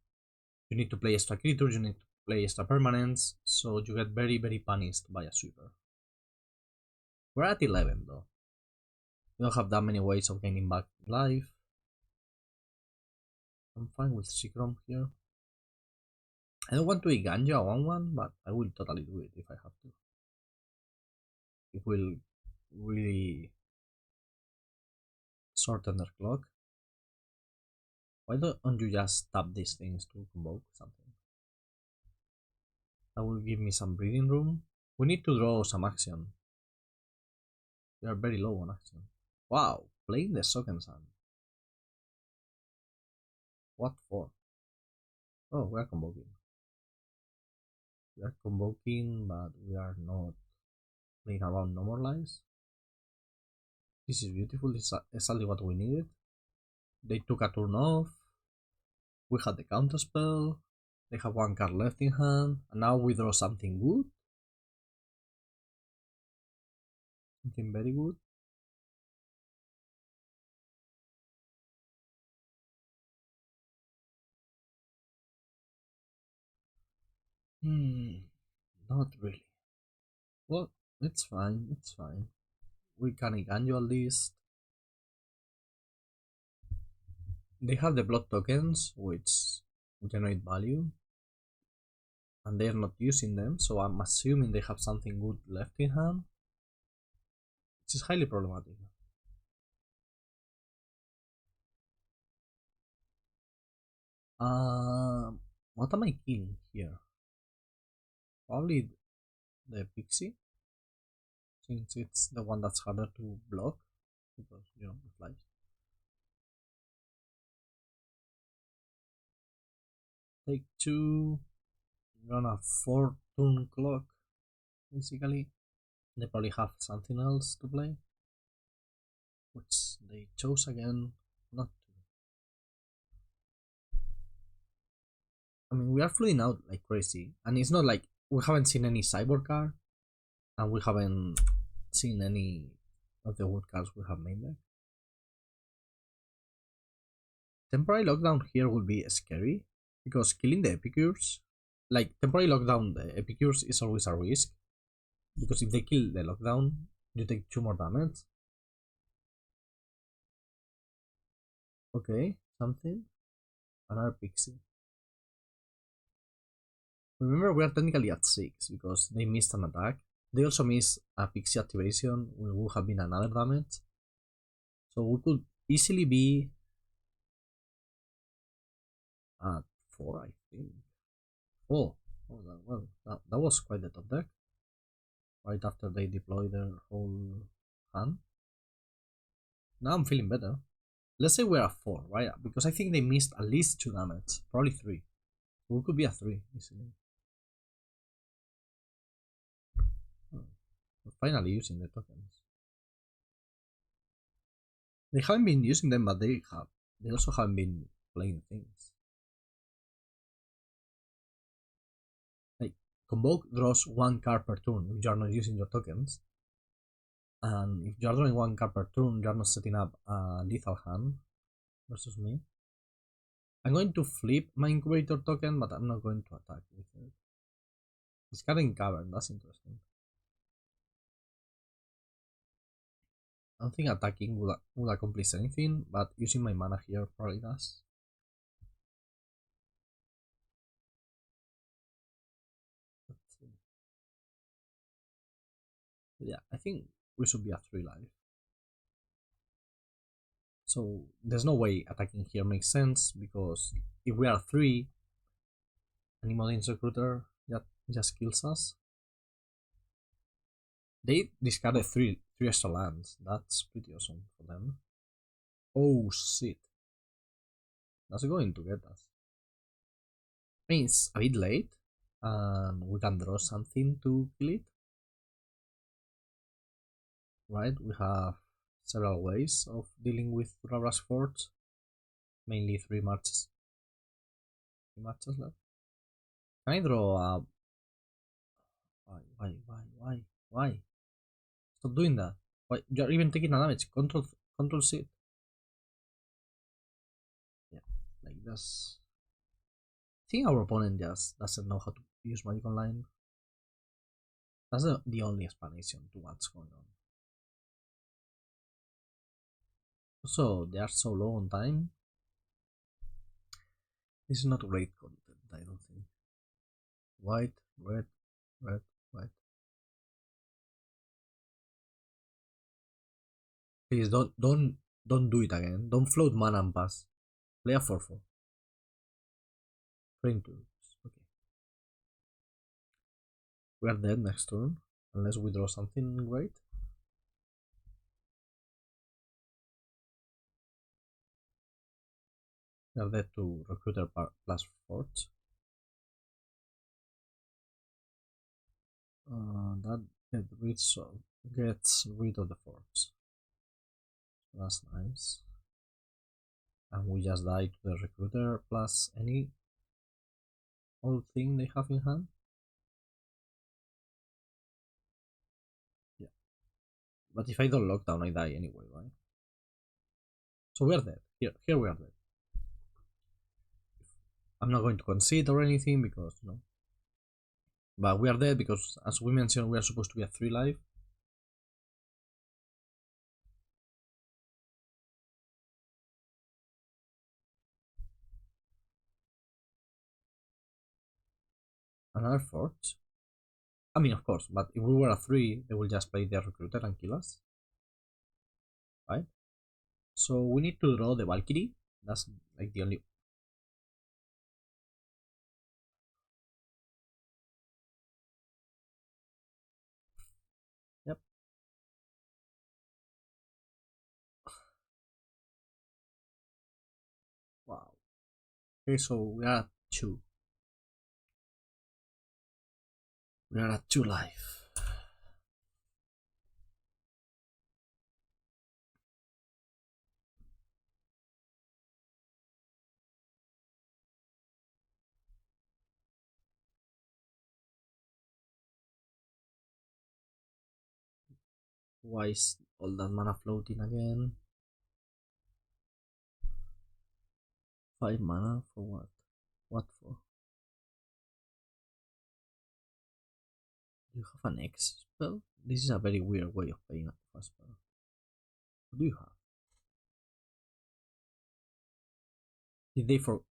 You need to play extra creatures, you need to play extra permanents, so you get very, very punished by a sweeper. We're at 11 though. We don't have that many ways of gaining back life. I'm fine with Seachrome here. I don't want to Eiganjo a 1/1, but I will totally do it if I have to. It will really shorten their clock. Why don't you just tap these things to convoke something? That will give me some breathing room. We need to draw some action. We are very low on action. Wow, playing the Sunken Sun. What for? Oh, we are convoking. We are convoking, but we are not playing around no more lives. This is beautiful. This is exactly what we needed. They took a turn off. We had the counter spell. They have one card left in hand, and now we draw something good. Something very good. Not really. Well, it's fine, it's fine. We can Eiganjo at least. They have the blood tokens, which generate value, and they are not using them, so I'm assuming they have something good left in hand, which is highly problematic. What am I killing here? Probably the pixie, since it's the one that's harder to block, because, you know, it flies. Take 2, run a 4 turn clock, basically. They probably have something else to play, which they chose again not to. I mean, we are flying out like crazy, and it's not like we haven't seen any cyborg card, and we haven't seen any of the wood cards we have made there. Temporary lockdown here will be scary, because killing the epicures, like temporary lockdown the epicures is always a risk, because if they kill the lockdown, you take 2 more damage. Okay, something. Another pixie. Remember, we are technically at 6 because they missed an attack. They also missed a pixie activation, which would have been another damage. So we could easily be at 4, I think. Oh, that was quite the top deck. Right after they deploy their whole hand. Now I'm feeling better. Let's say we're at 4, right? Because I think they missed at least 2 damage, probably 3. We could be at 3 easily. Oh, we're finally using the tokens. They haven't been using them, but they also haven't been playing things. Like, Convoke draws 1 card per turn if you are not using your tokens. And if you are drawing 1 card per turn, you are not setting up a lethal hand versus me. I'm going to flip my incubator token, but I'm not going to attack with it. It's card in cavern, that's interesting. I don't think attacking would accomplish anything, but using my mana here probably does. Yeah, I think we should be at 3 life. So there's no way attacking here makes sense, because if we are 3, Animal Recruiter just kills us. They discarded three extra lands. That's pretty awesome for them. Oh shit. That's going to get us. I mean, it's a bit late, and we can draw something to kill it. Right? We have several ways of dealing with Ravra's Forge. Mainly three marches. 3 marches left. Can I draw a... Why? Stop doing that. Why? You're even taking a damage. Control C. Yeah, like that's... I think our opponent just doesn't know how to use Magic Online. That's the only explanation to what's going on. Also, they are so low on time. This is not great content, I don't think. White, red, white. Please don't do it again. Don't float mana and pass. Play a 4/4. Frame tools. Okay. We are dead next turn. Unless we draw something great. We are dead to Recruiter plus Forge. That gets rid of the Forge. That's nice. And we just die to the Recruiter plus any old thing they have in hand. Yeah. But if I don't lock down, I die anyway, right? So we are dead. Here we are dead. I'm not going to concede or anything because, you know. But we are dead because, as we mentioned, we are supposed to be at 3 life. Another Forge. I mean, of course, but if we were at 3, they will just play their Recruiter and kill us. Right? So we need to draw the Valkyrie. That's like the only... Yep. Wow. Okay, so we are at 2. We are at 2 life. Why is all that mana floating again? 5 mana for what? What for? Do you have an X spell? This is a very weird way of playing a spell. What do you have? Did they for...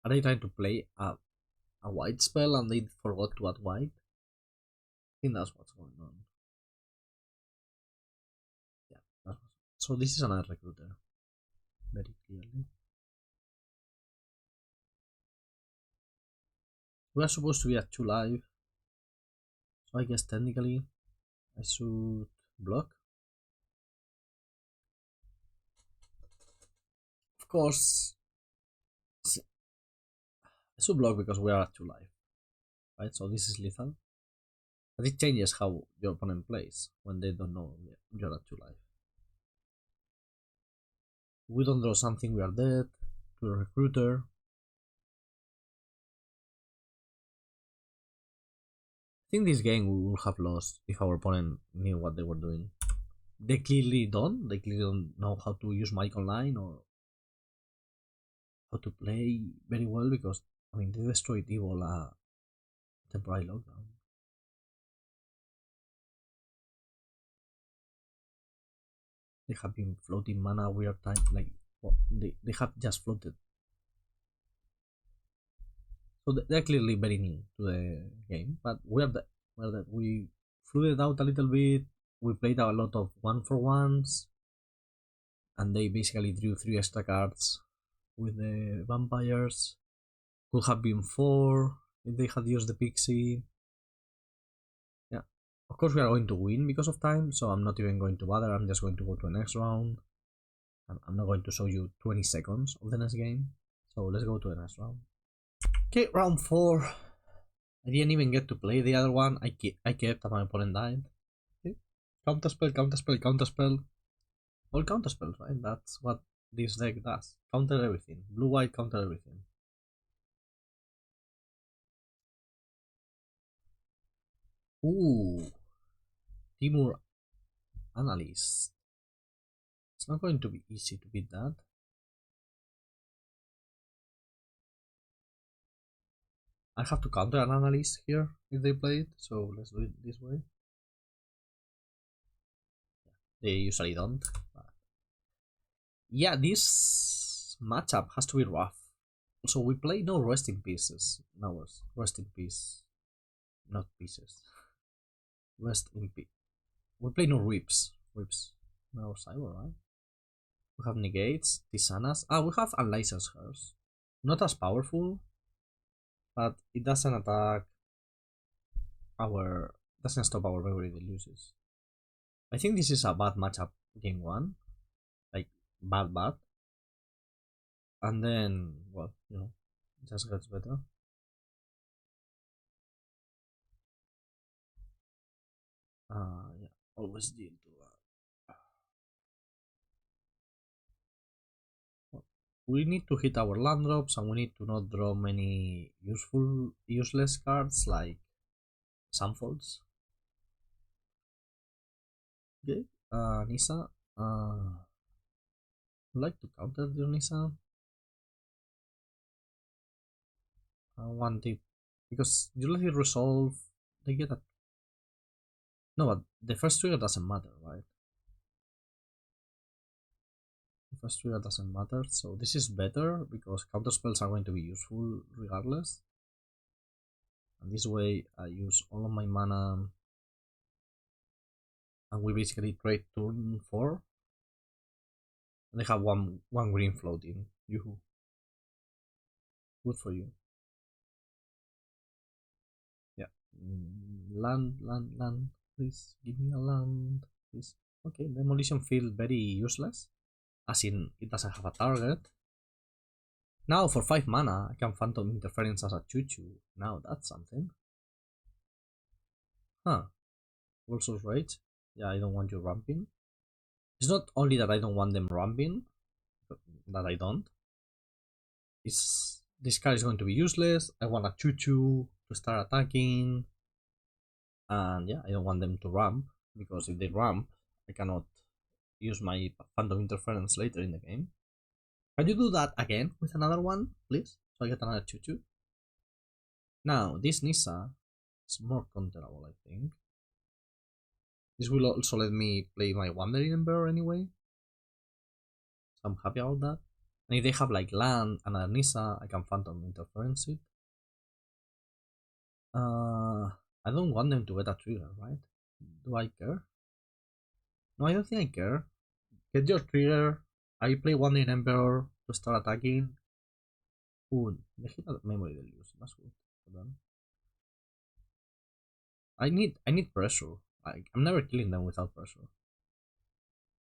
Are they trying to play a white spell and they forgot to add white? I think that's what's going on. Yeah, that's what's... So this is another Recruiter. Very clearly. We are supposed to be at 2 life. So I guess technically I should block. Of course, I should block because we are at 2 life. Right, so this is lethal. But it changes how your opponent plays when they don't know you're at 2 life. If we don't draw something, we are dead. To the Recruiter. I think this game we would have lost if our opponent knew what they were doing. They clearly don't. They clearly don't know how to use Magic Online or how to play very well because, I mean, they destroyed Evil temporary lockdown. They have been floating mana weird time, like, well, they have just floated. So they're clearly very new to the game, but we flew it out a little bit. We played a lot of 1-for-1s, and they basically drew 3 extra cards with the vampires. Could have been 4 if they had used the pixie. Yeah, of course we are going to win because of time, so I'm not even going to bother. I'm just going to go to the next round. I'm not going to show you 20 seconds of the next game. So let's go to the next round. Okay, round 4. I didn't even get to play the other one. I kept and my opponent died. Okay. Counterspell, counterspell, counterspell. All counterspells, right? That's what this deck does. Counter everything. Blue-white counter everything. Ooh. Timur Analyst. It's not going to be easy to beat that. I have to counter an analyst here if they play it, so let's do it this way. They usually don't. But yeah, this matchup has to be rough. Also, we play no resting pieces. No, rest in peace. Not pieces. Rest in peace. We play no rips. Rips. No cyber, right? We have negates, Tishanas. We have unlicensed hers. Not as powerful, but it doesn't attack our. Doesn't stop our Memory Deluges. I think this is a bad matchup game 1. Like, bad. And then, well, you know, it just gets better. Yeah, always deal to we need to hit our land drops and we need to not draw many useless cards like Sunfalls. Okay, Nisa. I'd like to counter your Nisa. I want it because usually resolve they get a. No, but the first trigger doesn't matter, right? The first trigger doesn't matter, so this is better because counter spells are going to be useful regardless. And this way I use all of my mana and we basically trade turn 4. And they have one green floating. Yoo-hoo. Good for you. Yeah. Land. Please give me a land. Please. Okay, Demolition Field very useless. As in, it doesn't have a target. Now for 5 mana, I can Phantom Interference as a 2/2. Now that's something. Huh. Versus Rage. Yeah, I don't want you ramping. It's not only that I don't want them ramping, that I don't. It's this card is going to be useless. I want a 2/2 to start attacking. And yeah, I don't want them to ramp, because if they ramp, I cannot use my Phantom Interference later in the game. Can you do that again with another one, please? So I get another 2/2. Now, this Nisa is more counterable, I think. This will also let me play my Wandering Ember anyway. So I'm happy about that. And if they have like land and a Nisa, I can Phantom Interference it. I don't want them to get a trigger, right? Do I care? No, I don't think I care. Get your trigger. I play Wandering Ember to start attacking. Ooh, they hit a Memory Deluge. That's good for them. I need pressure. Like, I'm never killing them without pressure.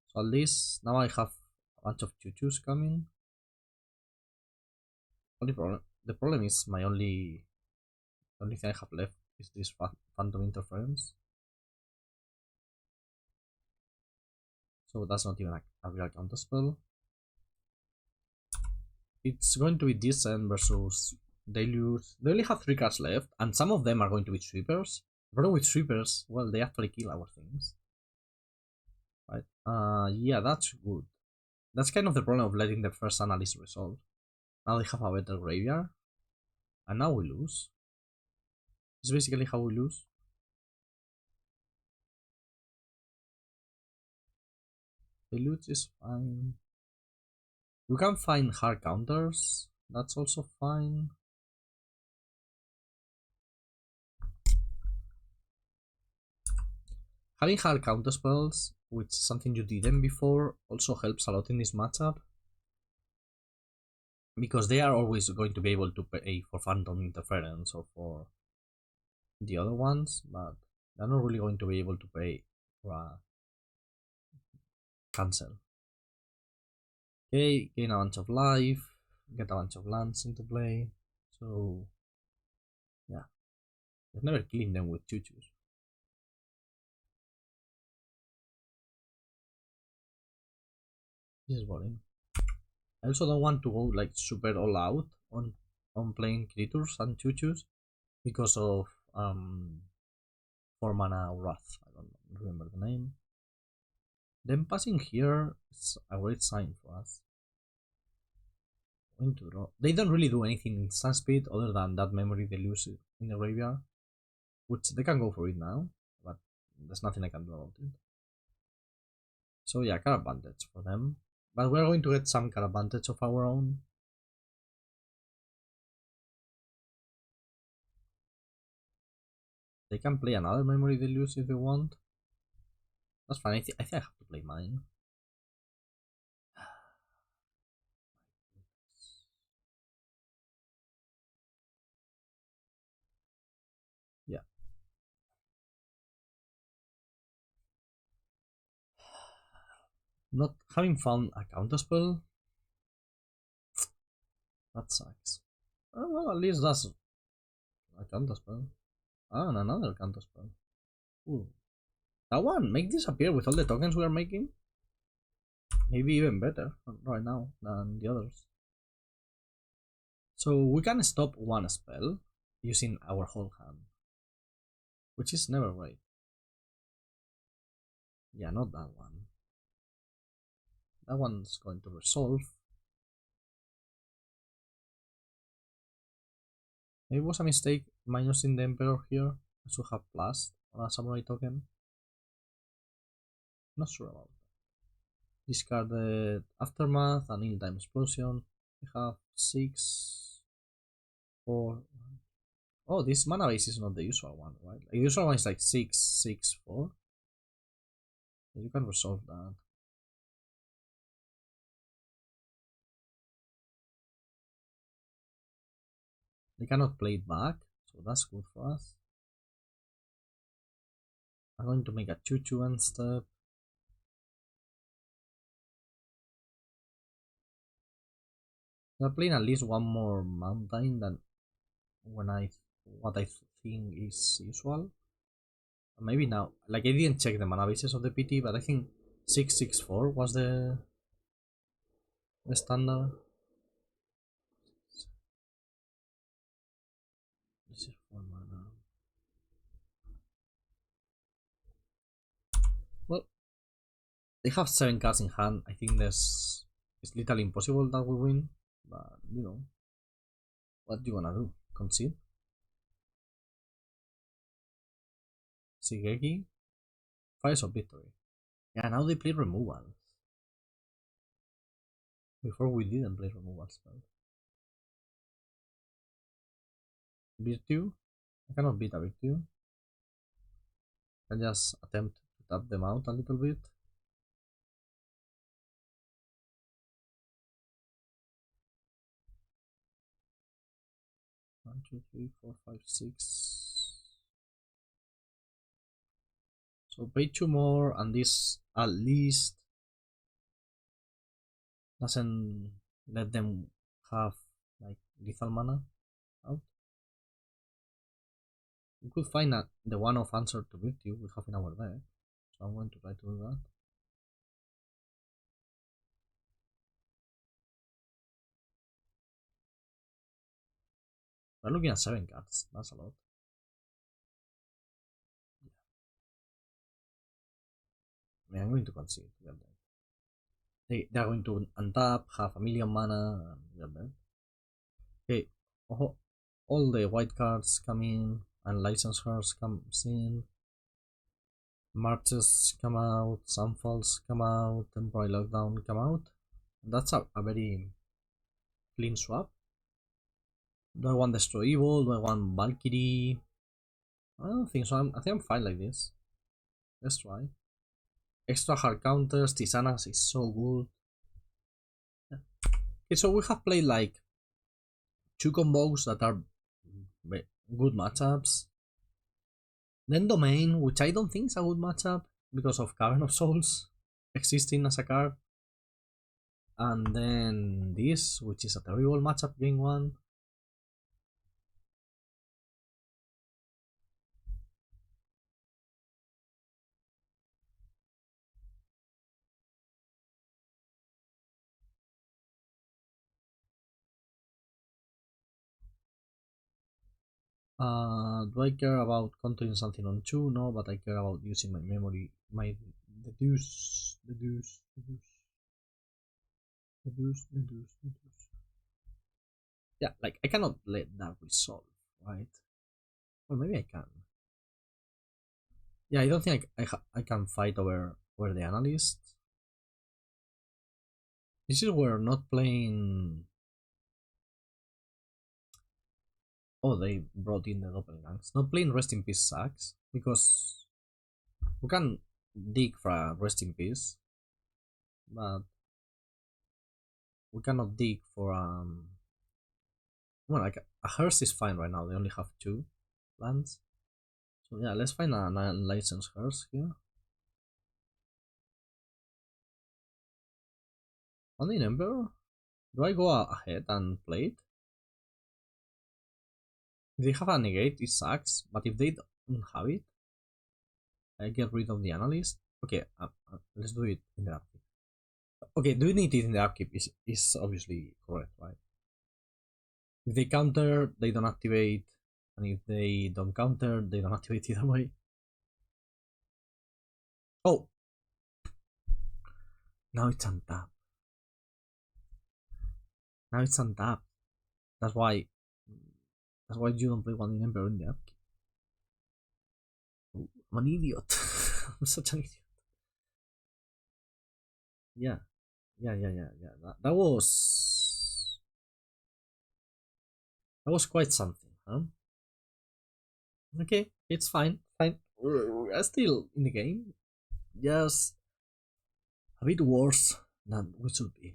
So at least now I have a bunch of 2/2s coming. The problem is the only thing I have left is this Phantom Interference. So that's not even a real counterspell. It's going to be Descent versus Deluge. They only have 3 cards left, and some of them are going to be sweepers. The problem with sweepers, well, they actually kill our things. Right? Yeah, that's good. That's kind of the problem of letting the first analyst resolve. Now they have a better graveyard. And now we lose. It's basically how we lose. Deluge is fine. We can find hard counters. That's also fine. Having hard counter spells, which is something you didn't before, also helps a lot in this matchup. Because they are always going to be able to pay for Phantom Interference or for the other ones, but They're not really going to be able to pay for a cancel. Okay, gain a bunch of life, get a bunch of lands into play. So, yeah. I've never killing them with choo-choos. This is boring. I also don't want to go like super all out on playing creatures and choo-choos because of 4 mana Wrath. I don't remember the name. Them passing here is a great sign for us. Going to draw. They don't really do anything in instant speed other than that Memory Deluge in the graveyard, which they can go for it now, but there's nothing I can do about it. So yeah, card advantage for them, but we're going to get some card advantage of our own. They can play another Memory Deluge if they want. That's fine. I think I have to play mine. Yeah. Not having found a counterspell. That sucks. Oh, well, at least that's a counterspell. Ah, and another counterspell. Ooh. That one, make this appear with all the tokens we are making. Maybe even better right now than the others. So we can stop one spell using our whole hand, which is never great. Yeah, not that one. That one's going to resolve. Maybe it was a mistake minusing the Emperor here. I should have plus on a samurai token. Not sure about that. Discard the Aftermath and In-Time Explosion. We have 6, 4. Oh, this mana base is not the usual one, right? The usual one is like 6, 6, 4. You can resolve that. They cannot play it back, so that's good for us. I'm going to make a 2-2 end step. They're playing at least one more mountain than what I think is usual. Maybe now, like I didn't check the mana bases of the PT, but I think 664 was the standard. This is 4 mana. Well, they have 7 cards in hand. I think it's literally impossible that we win, but you know, what do you wanna do? Concede? Shigeki? Fires of Victory. Yeah, now they play removals. Before we didn't play removal spells. Virtue? I cannot beat a Virtue. I can just attempt to tap them out a little bit. One, two, three, four, five, six. So pay 2 more, and this at least doesn't let them have like lethal mana out. We could find the one of answer to Virtue we have in our deck, so I'm going to try to do that. We're looking at 7 cards, that's a lot. I mean, I'm going to concede. They are going to untap, have a million mana, and we are dead. Okay, all the white cards come in, and License Hearts comes in. Marches come out, Sunfalls come out, Temporary Lockdown come out. That's a very clean swap. Do I want Destroy Evil? Do I want Valkyrie? I don't think so. I think I'm fine like this. Let's try. Extra hard counters, Tishana is so good. Okay, so we have played like 2 combos that are good matchups. Then Domain, which I don't think is a good matchup because of Cavern of Souls existing as a card. And then this, which is a terrible matchup game 1. Do I care about countering something on 2? No, but I care about using my memory, my deduce. Yeah, like I cannot let that resolve, right? Or maybe I can. Yeah, I don't think I can fight over the analyst. This is where not playing. Oh, they brought in the doppelgangs. Not playing Rest in Peace sucks because we can dig for a Rest in Peace, but we cannot dig for well, like a Hearse is fine right now. They only have 2 lands, so yeah, let's find an unlicensed Hearse here. On the Emperor, do I go ahead and play it? If they have a negate, it sucks, but if they don't have it, I get rid of the analyst. Okay, let's do it in the upkeep. Okay, doing it in the upkeep is obviously correct, right? If they counter, they don't activate, and if they don't counter, they don't activate either way. Oh! Now it's untapped. Now it's untapped. That's why you don't play one in Emperor in the upkeep. Oh, I'm an idiot. I'm such an idiot. Yeah. That was quite something, huh? Okay, it's fine. Fine. We're still in the game. Just a bit worse than we should be.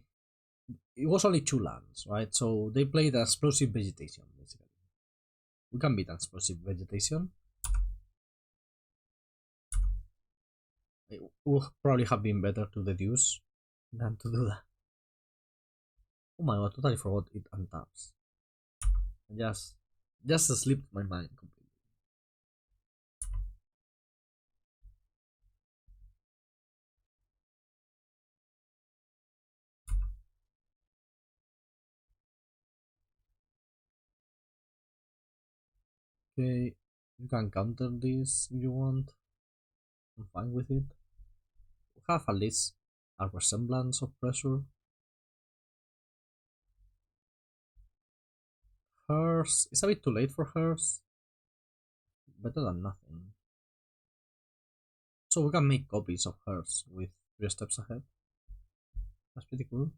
It was only 2 lands, right? So they played explosive vegetation, basically. We can beat explosive vegetation. It would probably have been better to deduce than to do that. Oh my god, totally forgot it untaps. Just slipped my mind completely. Okay, you can counter this if you want. I'm fine with it. We have at least a resemblance of pressure. Hers is a bit too late for hers. Better than nothing. So we can make copies of hers with 3 steps ahead. That's pretty cool.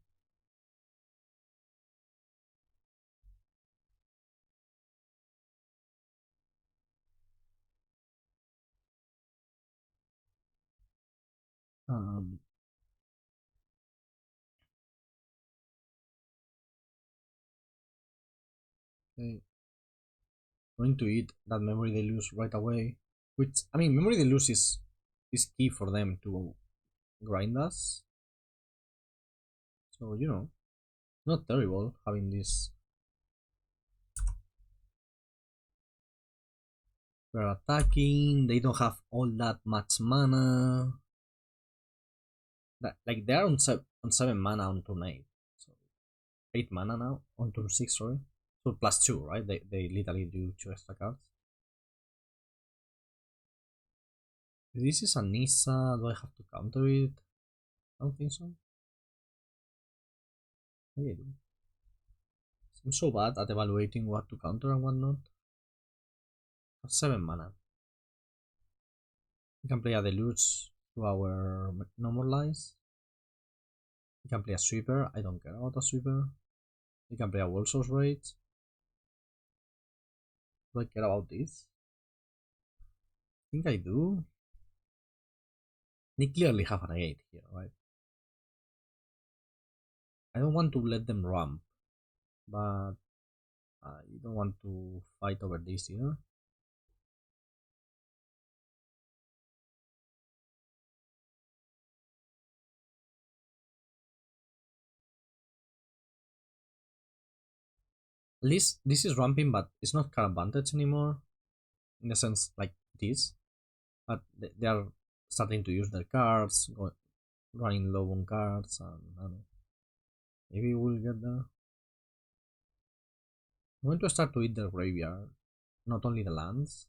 Um, okay. Going to eat that Memory Deluge right away. Which, I mean, Memory Deluge is key for them to grind us. So, not terrible having this. We're attacking, they don't have all that much mana. Like, they're on 7 mana on turn 8. So, 8 mana now, on turn 6, sorry. So, plus 2, right? They literally do 2 extra cards. If this is a Nissa, do I have to counter it? I don't think so. Maybe I do. I'm so bad at evaluating what to counter and what not. 7 mana. We can play a Deluge to our Normalize. We can play a Sweeper. I don't care about a Sweeper. We can play a World Source Rage. Do I care about this? I think I do. They clearly have an 8 here, right? I don't want to let them ramp, but I don't want to fight over this here. At least this is ramping, but it's not card advantage anymore. In a sense, like this. But they are starting to use their cards, running low on cards, and I don't know. Maybe we'll get there. I'm going to start to eat their graveyard, not only the lands.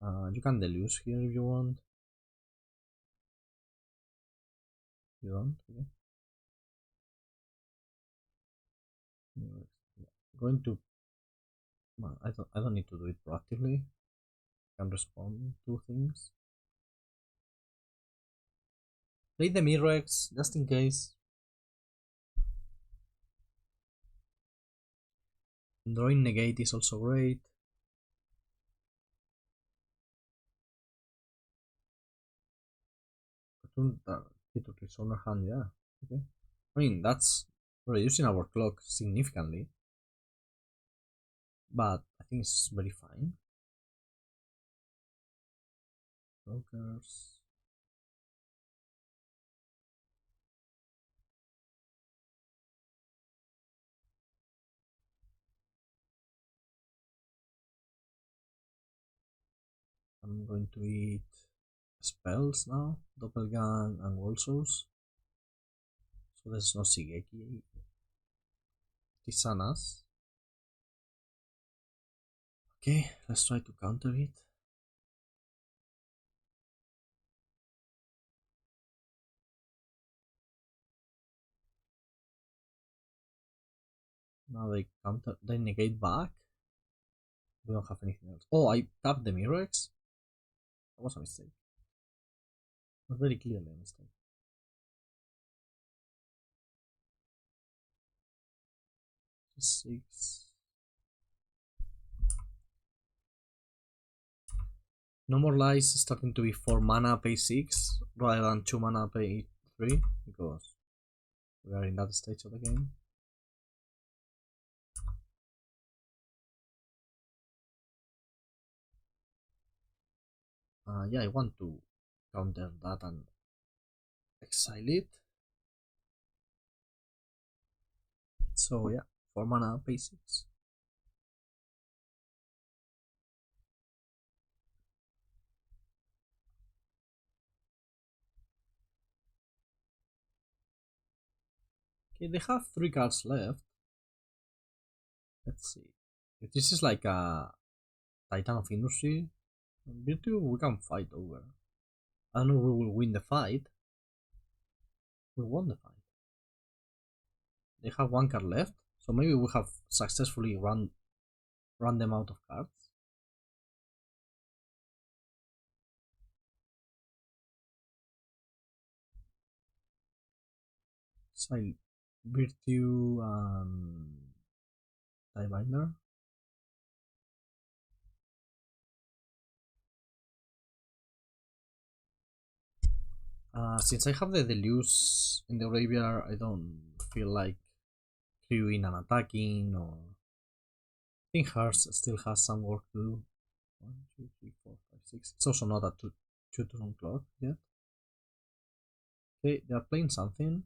You can Deluce here if you want. You don't? Okay. Anyway, yeah. Going to. Well, I don't need to do it proactively. I can respond to things. Play the Mirrex just in case. Drawing Negate is also great. Hit to resolve hand, yeah. Okay. I mean, that's reducing our clock significantly, but I think it's very fine. Brokers. I'm going to eat spells now, Doppelgang and Wallsource. So there's no Shigeki. Tishanas. Okay, let's try to counter it. Now they negate back. We don't have anything else. Oh, I tapped the Mirrex. That was a mistake. Not very clearly a mistake. 6. No more lies, starting to be 4 mana pay 6 rather than 2 mana pay 3 because we are in that stage of the game. Yeah, I want to counter that and exile it. So yeah, 4 mana pay 6. Okay, they have 3 cards left. Let's see. If this is like a Titan of Industry, Virtue we can fight over. I don't know if we will win the fight. We won the fight. They have 1 card left, so maybe we have successfully run them out of cards. Exile Virtue and Tidebinder. Since I have the Deluce in the graveyard, I don't feel like queuing and attacking, or I think Hearts still has some work to do. 1, 2, 3, 4, 5, 6. It's also not at 2 turn clock yet. Okay, they are playing something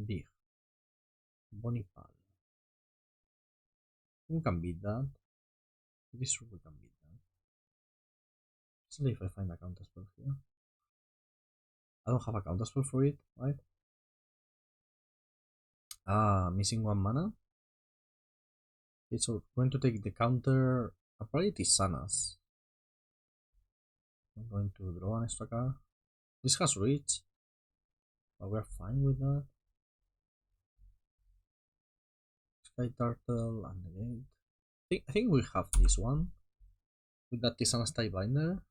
big. Bonifal. We can beat that. This true we can beat that. Especially if I find a counterspell here. I don't have a counterspell for it, right? Missing 1 mana. Okay, so we're going to take the counter. Probably Tishanas. I'm going to draw an extra card. This has reach, but we're fine with that. Sky Turtle and Negate. I think we have this one with that Tishana's Tidebinder.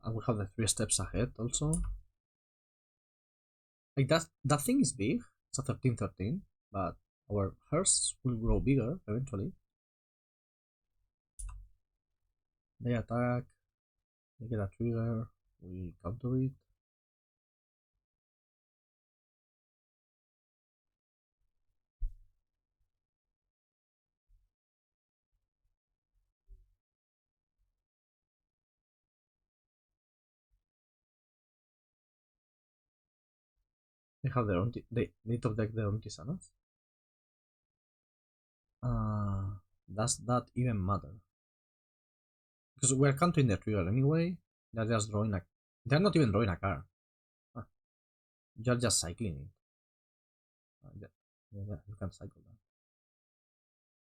And we have the 3 steps ahead also. Like that thing is big. It's a 13-13, but our hearts will grow bigger eventually. They attack, they get a trigger, we counter it. They have their own. They top deck their own Tishanas. Does that even matter? Because we're countering the trigger anyway. They're just drawing a. They're not even drawing a card. You're just cycling it. Yeah, you can cycle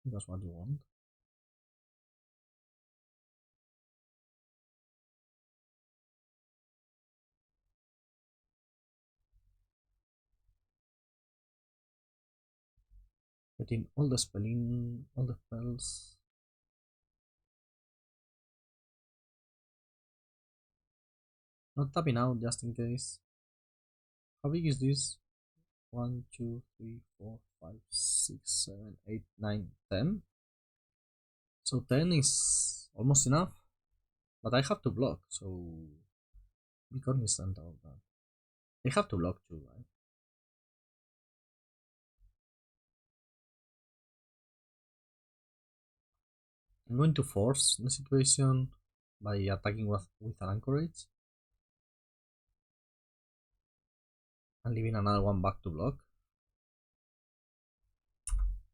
that. That's what you want. Getting all the spelling, all the spells. Not tapping out just in case. How big is this? 1, 2, 3, 4, 5, 6, 7, 8, 9, 10. So 10 is almost enough. But I have to block, so be cognizant of that. They have to block too, right? I'm going to force the situation by attacking with an anchorage and leaving another one back to block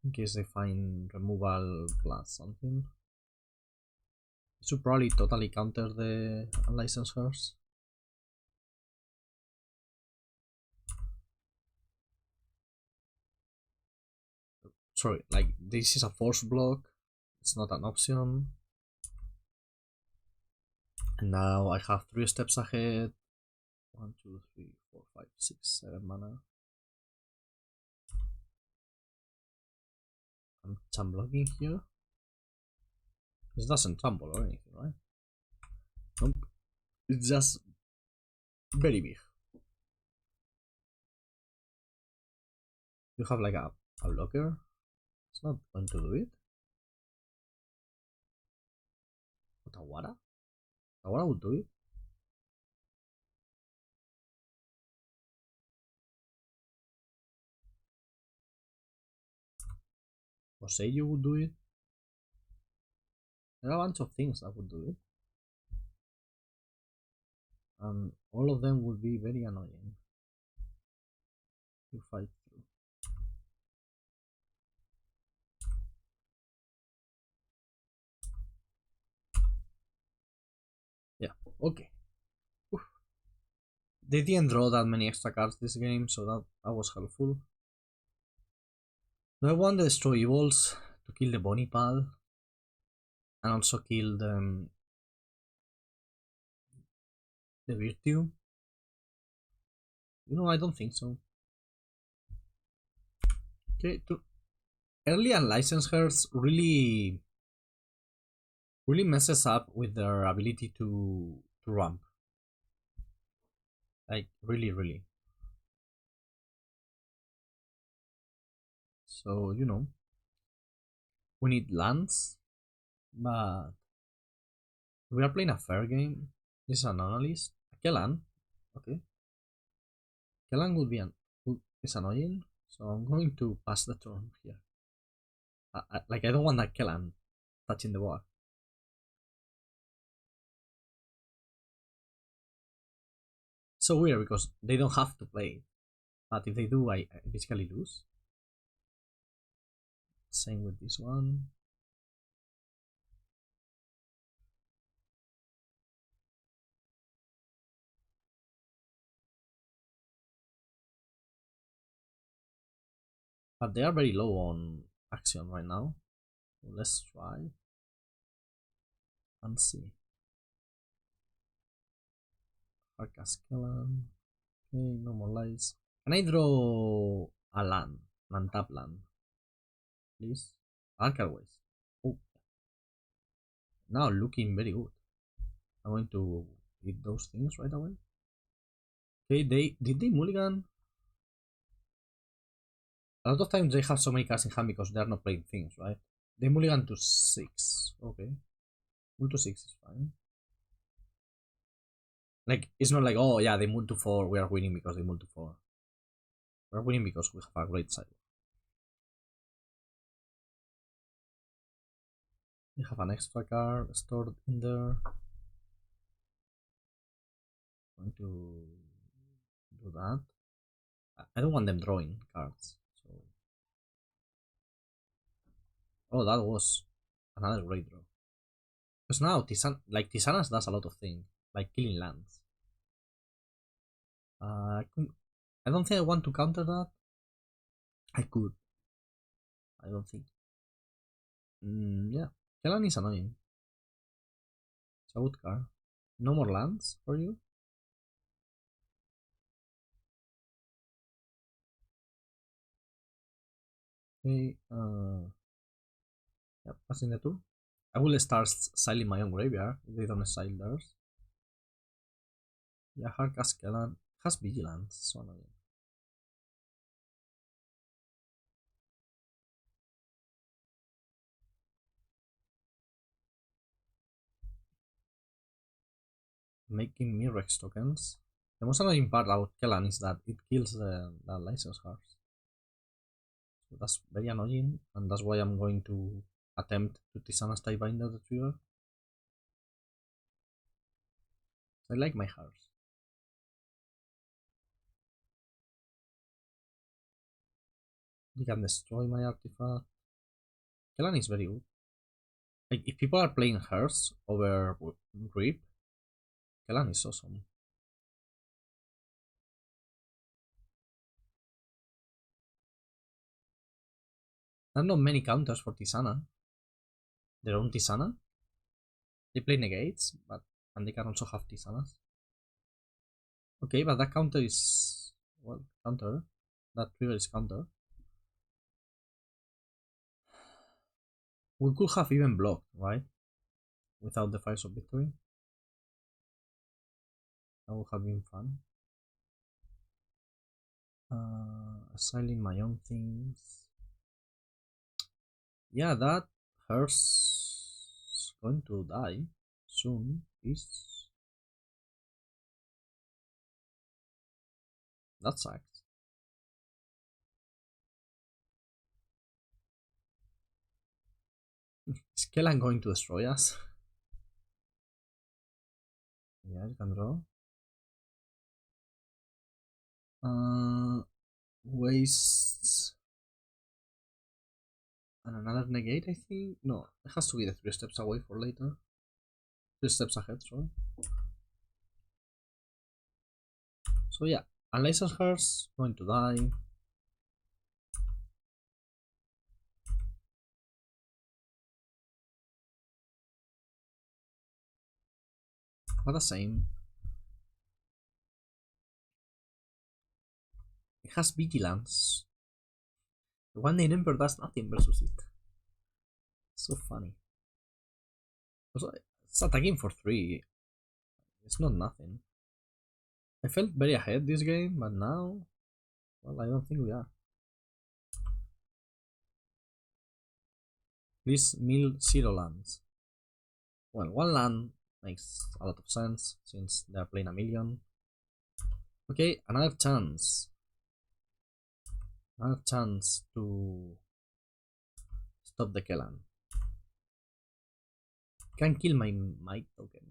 in case they find removal plus something. I should probably totally counter the unlicensed hers. Sorry, like this is a force block, it's not an option. And now I have 3 steps ahead. 1, 2, 3, 4, 5, 6, 7 mana. I'm chum blocking here. This doesn't tumble or anything, right? Nope. It's just very big. You have like a blocker. It's not going to do it. Otawara? Otawara would do it. Or say you would do it. There are a bunch of things that would do it. And all of them would be very annoying to fight through. Yeah, okay. Oof. They didn't draw that many extra cards this game, so that was helpful. Do I want the destroy evils to kill the Bonnie Pal and also kill the Virtue? No, I don't think so. Okay, early unlicensed herds really messes up with their ability to ramp. Like really. So we need lands, but we are playing a fair game. This is an analyst. Kellan, okay. Kellan would be is annoying, so I'm going to pass the turn here. I don't want that Kellan touching the board. So weird because they don't have to play, but if they do, I basically lose. Same with this one. But they are very low on action right now. So let's try and see. Arcas Kellan. Okay, no more lights. Can I draw a land? Tap land. Please. Adarkar Wastes. Oh. Now looking very good. I'm going to eat those things right away. Okay, did they mulligan? A lot of times they have so many cards in hand because they are not playing things, right? They mulligan to 6. Okay. Move to 6 is fine. Like, it's not like, oh yeah, they moved to 4, we are winning because they moved to 4. We're winning because we have a great side. We have an extra card stored in there. I'm going to do that. I don't want them drawing cards. So. Oh, that was another great draw. Because now Tishana's does a lot of things, like killing lands. I don't think I want to counter that. I could. I don't think. Yeah. Kellan is annoying. It's a good card. No more lands for you? Okay, yeah, passing the turn. I will start styling my own graveyard if they don't style theirs. Yeah, Hardcast Kellan has Vigilance, so annoying. Making Mirrex tokens. The most annoying part about Kellan is that it kills the license cards. So that's very annoying, and that's why I'm going to attempt to Tishana's Tidebinder the trigger. I like my hearts. You can destroy my artifact. Kellan is very good. Like, if people are playing Hearts over Grip, Kellan is awesome. There are not many counters for Tishana. Their own Tishana. They play Negates, but and they can also have Tishanas. Okay, but that counter is... well, counter. That trigger is counter. We could have even blocked, right? Without the Fires of Victory. That would have been fun. Assigning my own things. Yeah, that hurts going to die soon. Is that sucks. Is Kellan going to destroy us? Yeah, you can draw. Wastes. And another negate, I think? No, it has to be the 3 steps away for later. 3 steps ahead, sorry. So yeah, Unlicensed Hearts going to die. But the same. It has Vigilance. The one name Emperor does nothing versus it. So funny. Also, it's attacking for 3. It's not nothing. I felt very ahead this game, but now, well, I don't think we are. Please mill 0 lands. Well, 1 land makes a lot of sense since they're playing a million. Okay, another chance. Another chance to stop the Kellan. Can kill my token.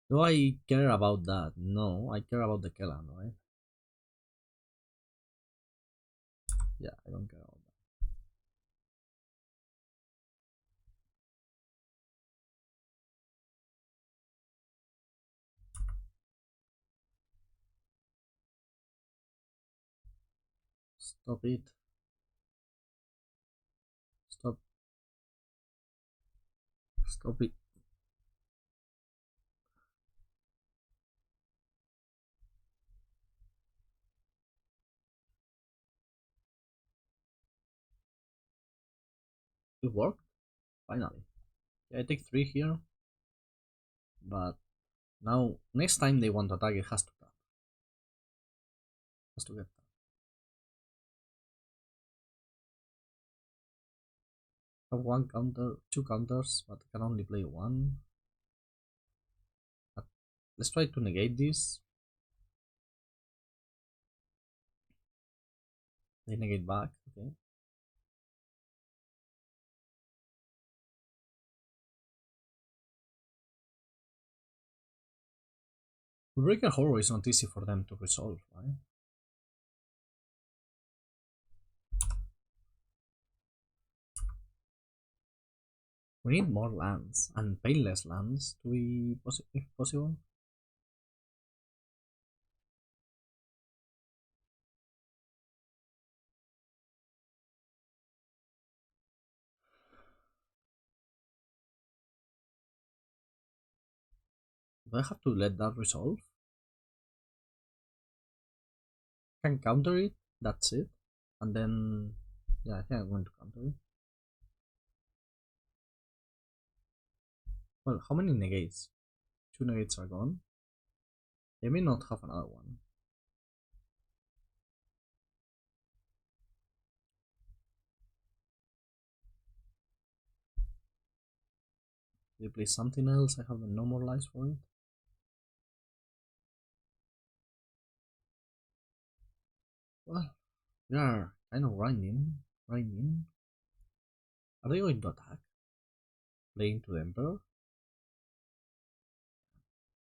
Do I care about that? No, I care about the Kellan, right? Yeah, I don't care about that. Stop it. Stop. Stop it. It worked? Finally. Yeah, I take 3 here. But now, next time they want to attack, it has to tap. Has to get that. Have 1 counter, 2 counters, but I can only play 1. But let's try to negate this. They negate back, okay. Hullbreaker Horror is not easy for them to resolve, right? We need more lands, and painless lands to be if possible. Do I have to let that resolve? Can counter it, that's it. And then, yeah, I think I'm going to counter it. Well, how many negates? 2 negates are gone. They may not have another one. They play something else, I have no more lives for it. Well, we are kind of grinding. Are they going to attack? Playing to the Emperor?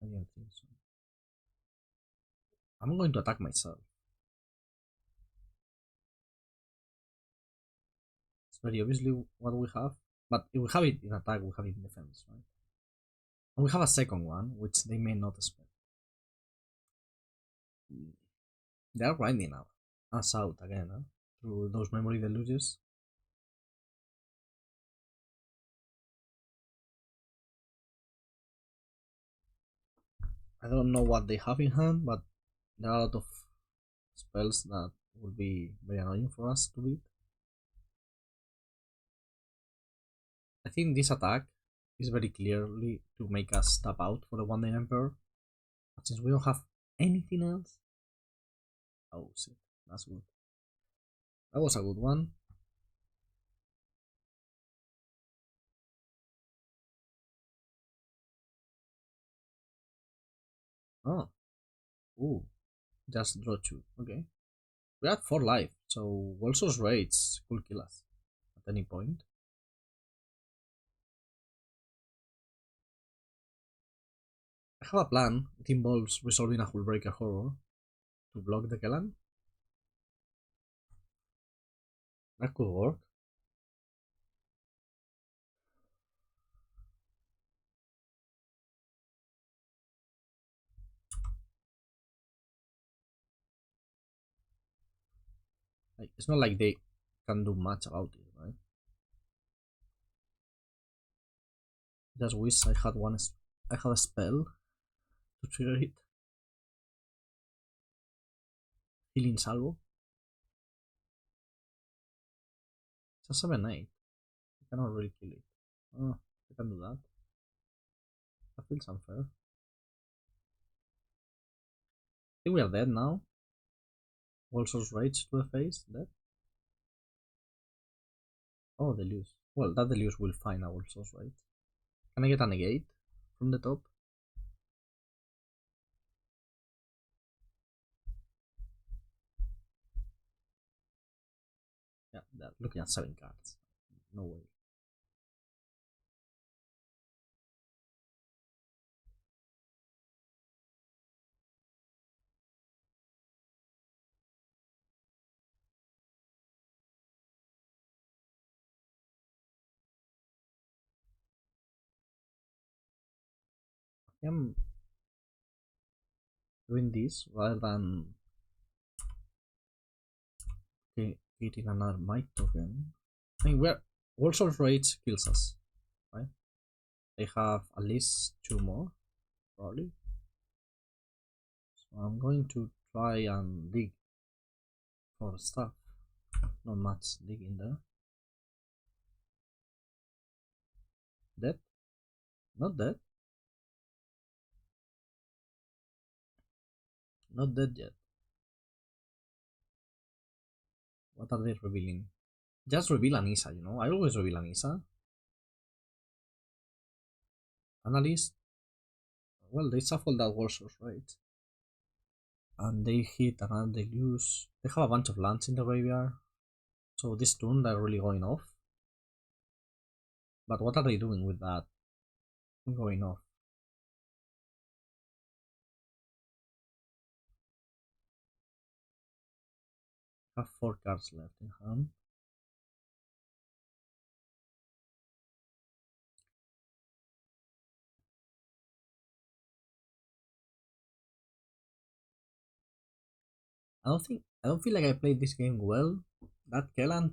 I don't think so. I'm going to attack myself. It's very obviously what we have. But if we have it in attack, we have it in defense, right? And we have a second one, which they may not expect. They are grinding us out again, huh? Through those Memory Deluges. I don't know what they have in hand, but there are a lot of spells that will be very annoying for us to beat. I think this attack is very clearly to make us tap out for the One Day Emperor. But since we don't have anything else... Oh shit, that's good. That was a good one. Oh. Ooh. Just draw 2. Okay. We had 4 life, so Wolso's Rage could kill us at any point. I have a plan. It involves resolving a Hullbreaker Horror to block the Kellan. That could work. Like, it's not like they can do much about it, right? Just wish I had I had a spell to trigger it. Healing Salvo. It's a 7-8. I cannot really kill it. Oh, I can do that. That feels unfair. I think we are dead now. Wolso's Rage to the face, dead. Oh, Deduce. Well, that Deduce will find a Wolso's Rage. Can I get a Negate from the top? Yeah, they're looking at 7 cards. No way. I'm doing this rather than getting another mic token. I mean, Wolso's Rage kills us, right? They have at least 2 more, probably. So I'm going to try and dig for stuff. Not much digging there. Dead? Not dead. Not dead yet. What are they revealing? Just reveal Anissa, you know? I always reveal Anissa. Analyst. Well, they shuffle that Warsaws, right? And they hit another Deluge. They have a bunch of lands in the graveyard. So this turn they're really going off. But what are they doing with that going off? Have 4 cards left in hand. I don't feel like I played this game well. That Kellan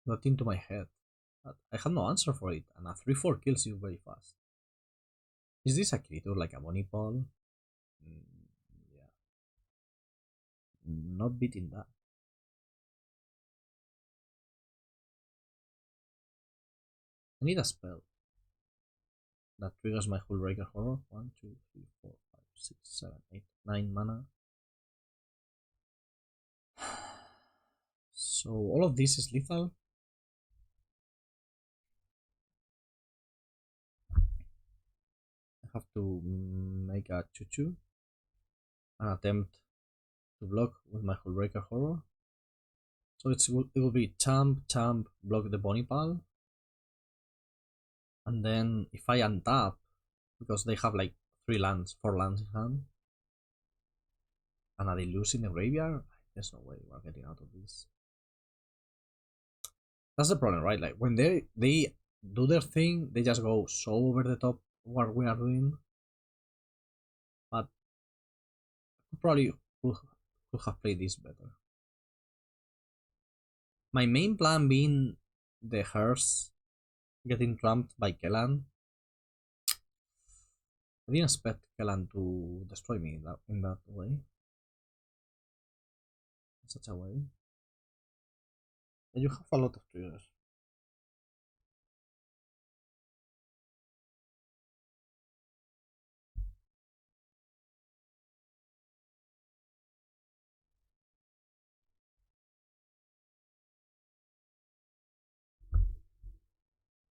got into my head. But I had no answer for it, and a 3-4 kills you very fast. Is this a creature like a money ball? Yeah. Not beating that. I need a spell that triggers my Hullbreaker Horror. 1, 2, 3, 4, 5, 6, 7, 8, 9 mana. So all of this is lethal. I have to make a 2-2 and attempt to block with my Hullbreaker Horror. So it will be champ, block the Bonipal. And then if I untap, because they have like 4 lands in hand, and a Deluge in the graveyard, there's no way we're getting out of this. That's the problem, right? Like when they do their thing, they just go so over the top what we are doing. But probably could have played this better. My main plan being the hearse getting tramped by Kellan. I didn't expect Kellan to destroy me in that way. In such a way. And you have a lot of triggers.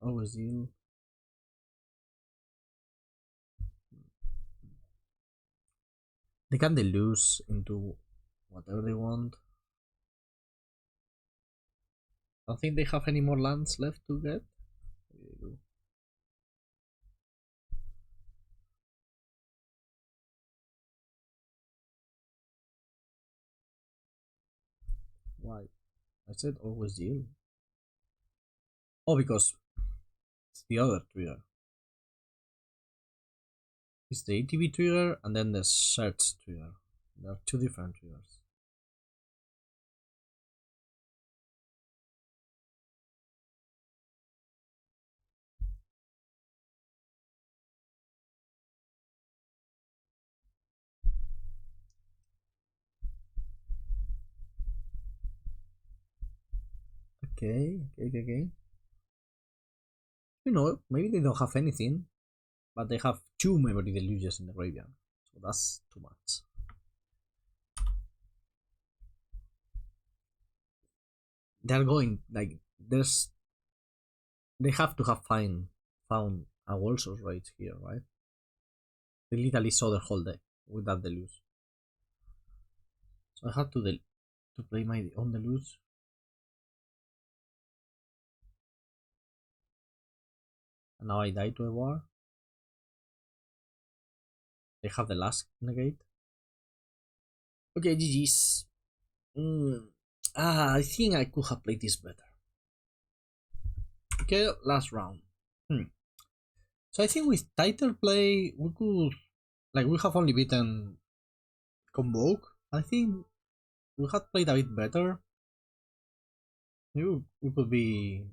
Always deal. They can Deluge into whatever they want. I don't think they have any more lands left to get. Maybe they do. Why? I said always deal. Oh, because it's the other trigger. It's the ATB trigger and then the search trigger. There are 2 different triggers. Okay. You know, maybe they don't have anything, but they have 2 Memory Deluges in the graveyard. So that's too much. They're going, like, they have to have found a Walrus Rage here, right? They literally saw the whole deck with that Deluge. So I had to play my own Deluge. And now I die to a war. They have the last Negate. Okay, GG's. I think I could have played this better. Okay, last round. So I think with tighter play, we could, like, we have only beaten Convoke. I think we had played a bit better. Maybe we could be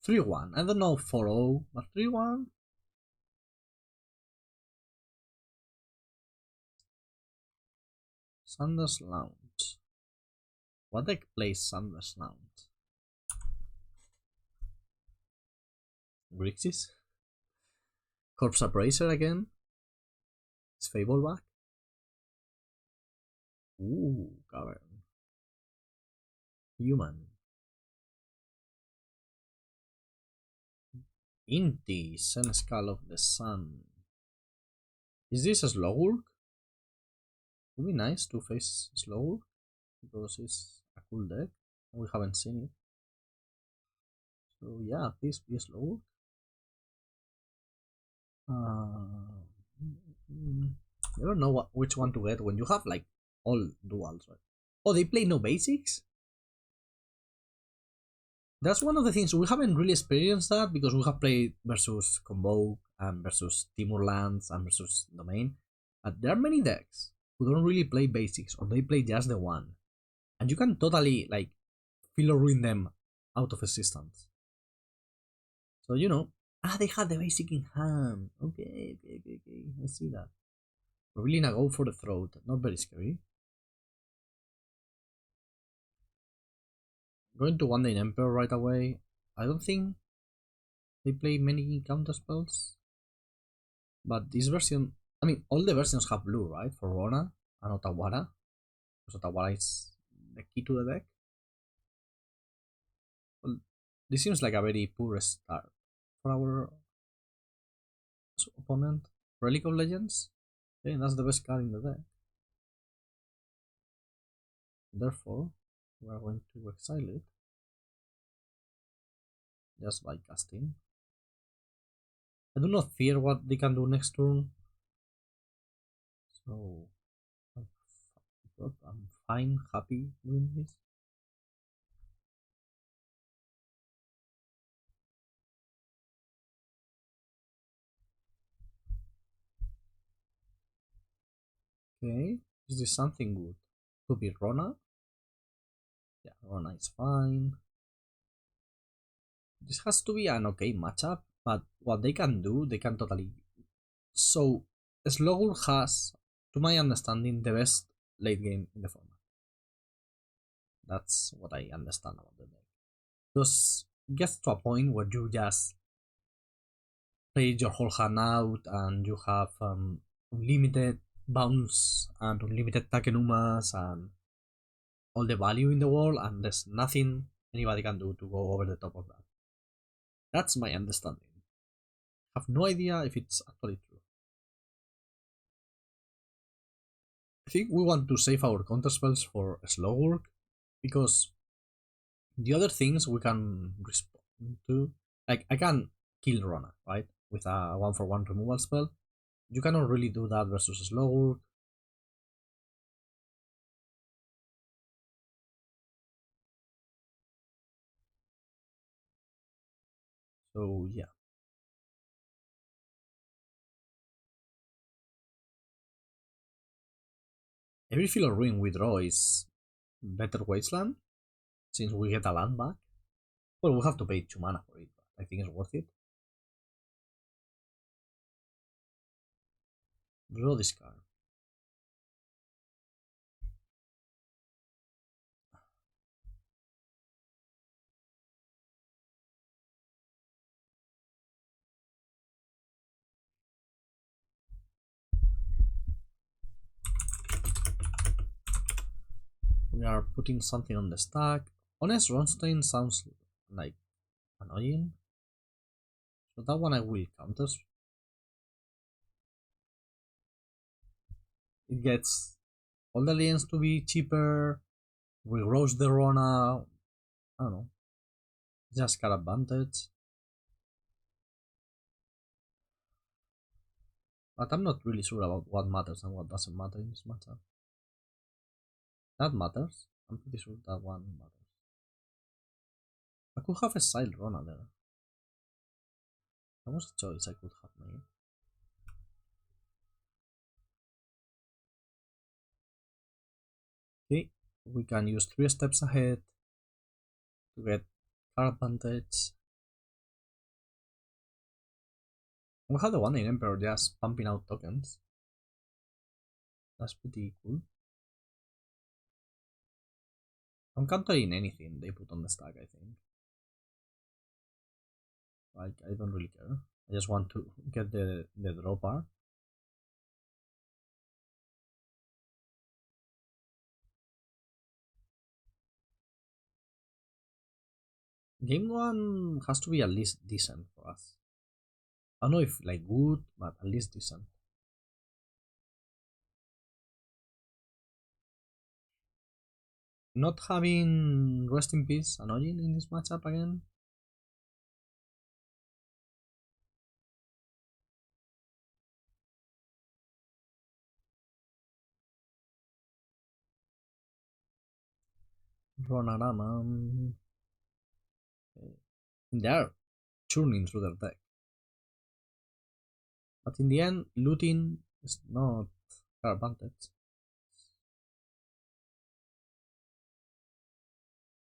3-1. I don't know 4-0, but 3-1. Sanders Lounge. What deck plays Sanders Lounge? Grixis? Corpse Appraiser again? Is Fable back? Ooh, Cavern. Human. Inti, Senescal of the Sun. Is this a Slowwork? Would be nice to face Slowwork because it's a cool deck. We haven't seen it. So yeah, please be Slowwork. Never know which one to get when you have like all duals, right? Oh, they play no basics? That's one of the things we haven't really experienced that because we have played versus Convoke and versus Timurlands and versus Domain. But there are many decks who don't really play basics or they play just the one. And you can totally like feel or ruin them out of existence. So you know, they had the basic in hand. Okay. I see that. We're really gonna go for the throat. Not very scary. Going to one day Emperor right away. I don't think they play many counter spells. But this version, I mean, all the versions have blue, right? For Rona and Otawara. Because Otawara is the key to the deck. Well, this seems like a very poor start for our opponent. Relic of Legends. Okay, that's the best card in the deck. Therefore, we are going to exile it just by casting. I do not fear what they can do next turn. So I'm fine, happy doing this. Okay, is this something good? Could be Rona. Yeah, Rona is fine. This has to be an okay matchup, but what they can do, they can totally. So, Slogul has, to my understanding, the best late game in the format. That's what I understand about the deck. Because it gets to a point where you just play your whole hand out and you have unlimited bounce and unlimited Takenumas and all the value in the world, and there's nothing anybody can do to go over the top of that. That's my understanding. I have no idea if it's actually true. I think we want to save our counter spells for slow work because the other things we can respond to, like I can kill Rona, right? With a 1-for-1 removal spell. You cannot really do that versus slow work. So yeah. Every fill or ruin we draw is better wasteland since we get a land back. Well, we have to pay 2 mana for it, but I think it's worth it. Draw this card. We are putting something on the stack. Honest Ronstein sounds like annoying. So that one I will counter. It gets all the lanes to be cheaper. We roast the Rona. I don't know. Just got advantage. But I'm not really sure about what matters and what doesn't matter in this matchup. That matters. I'm pretty sure that one matters. I could have a Sile Rona there. That was a choice I could have made. Okay, we can use 3 steps ahead to get card advantage. We have the one in Emperor just pumping out tokens. That's pretty cool. I'm countering anything they put on the stack, I think. Like, I don't really care. I just want to get the draw part. Game 1 has to be at least decent for us. I don't know if like good, but at least decent. Not having Rest in Peace annoying in this matchup again. Ronarama. They are churning through their deck. But in the end, looting is not their advantage.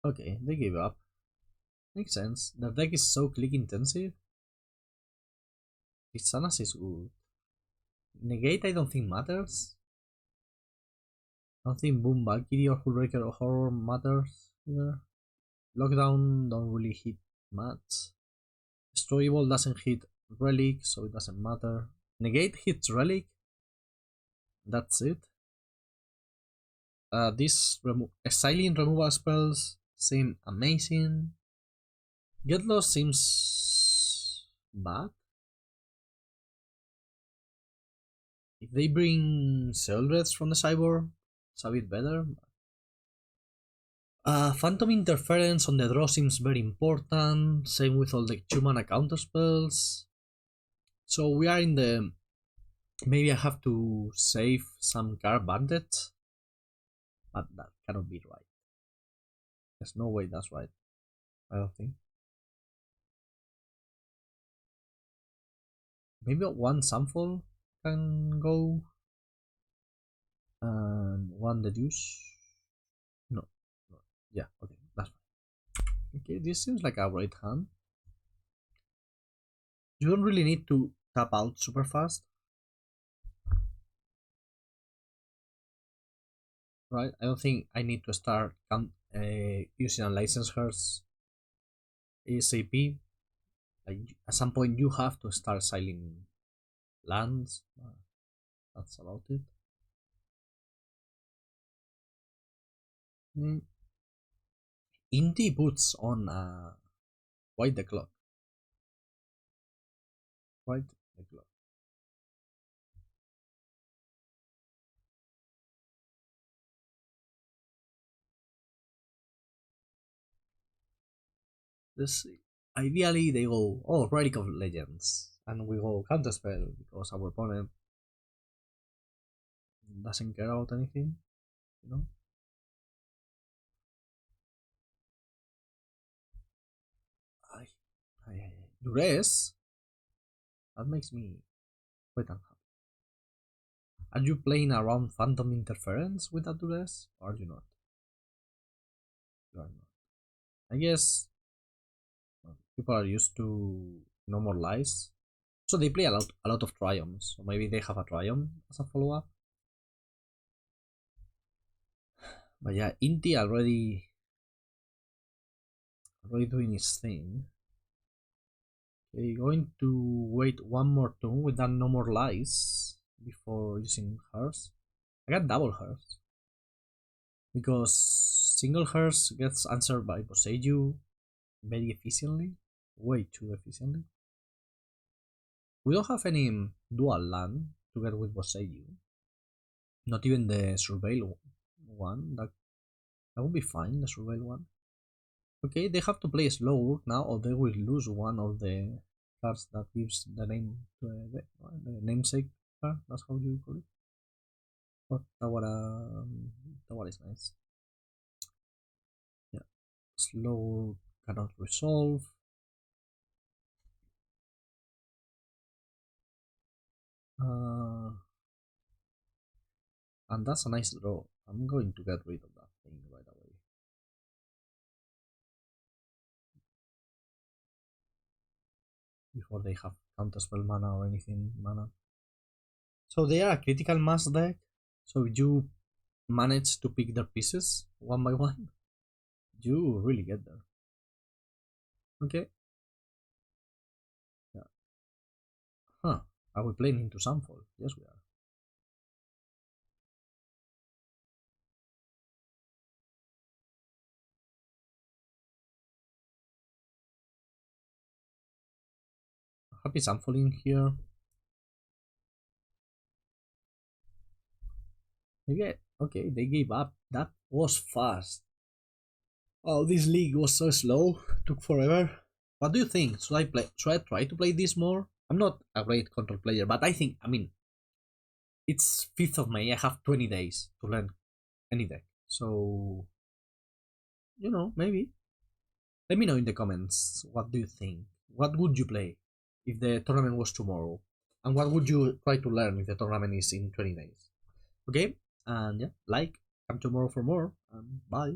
Okay, they gave up. Makes sense. Their deck is so click intensive. Tishana is good. Negate I don't think matters. I don't think Boon Valkyrie or Hullbreaker Horror matters either. Lockdown don't really hit much. Destroyable doesn't hit Relic, so it doesn't matter. Negate hits Relic. That's it. This Exiling removal spells seem amazing. Get Lost seems bad. If they bring Seldreds from the sideboard, it's a bit better. Phantom Interference on the draw seems very important. Same with all the 2-mana counter spells. So we are in the... Maybe I have to save some card bandits. But that cannot be right. There's no way that's right. I don't think. Maybe one Sunfall can go. And one Deduce. No. Yeah, okay, that's fine. Okay, this seems like a right hand. You don't really need to tap out super fast. Right? I don't think I need to start using Unlicensed Hearts ASAP. Like, at some point you have to start siling lands. That's about it. Inti puts on White the Clock. White the Clock. This ideally they go, oh, Relic of Legends, and we go Counterspell because our opponent doesn't care about anything, you know. Duress? That makes me quite unhappy. Are you playing around Phantom Interference with that Duress, or are you not? You are not. I guess people are used to no more lies. So they play a lot of triumphs. So maybe they have a triumph as a follow-up. But yeah, Inti already doing his thing. Okay, going to wait one more turn with that no more lies before using hers. I got double hers. Because single hers gets answered by Boseiju very efficiently. Way too efficiently. We don't have any dual land to get with Boseiju. Not even the Surveil one. That would be fine, the Surveil one. Okay, they have to play slow now or they will lose one of the cards that gives the name to the namesake card. That's how you call it. Otawara is nice. Yeah, slow cannot resolve. And that's a nice draw. I'm going to get rid of that thing right away. Before they have counterspell mana or anything mana. So they are a critical mass deck. So you manage to pick their pieces one by one. You really get there. Okay. Yeah. Huh. Are we playing into Sunfall? Yes, we are. Happy Sunfalling here. Maybe okay, they gave up. That was fast. Oh, this league was so slow. Took forever. What do you think? Should I play? Should I try to play this more? I'm not a great control player, but I mean, it's 5th of May. I have 20 days to learn any deck. So, you know, maybe. Let me know in the comments, what do you think? What would you play if the tournament was tomorrow? And what would you try to learn if the tournament is in 20 days? Okay, and yeah, like, come tomorrow for more, and bye.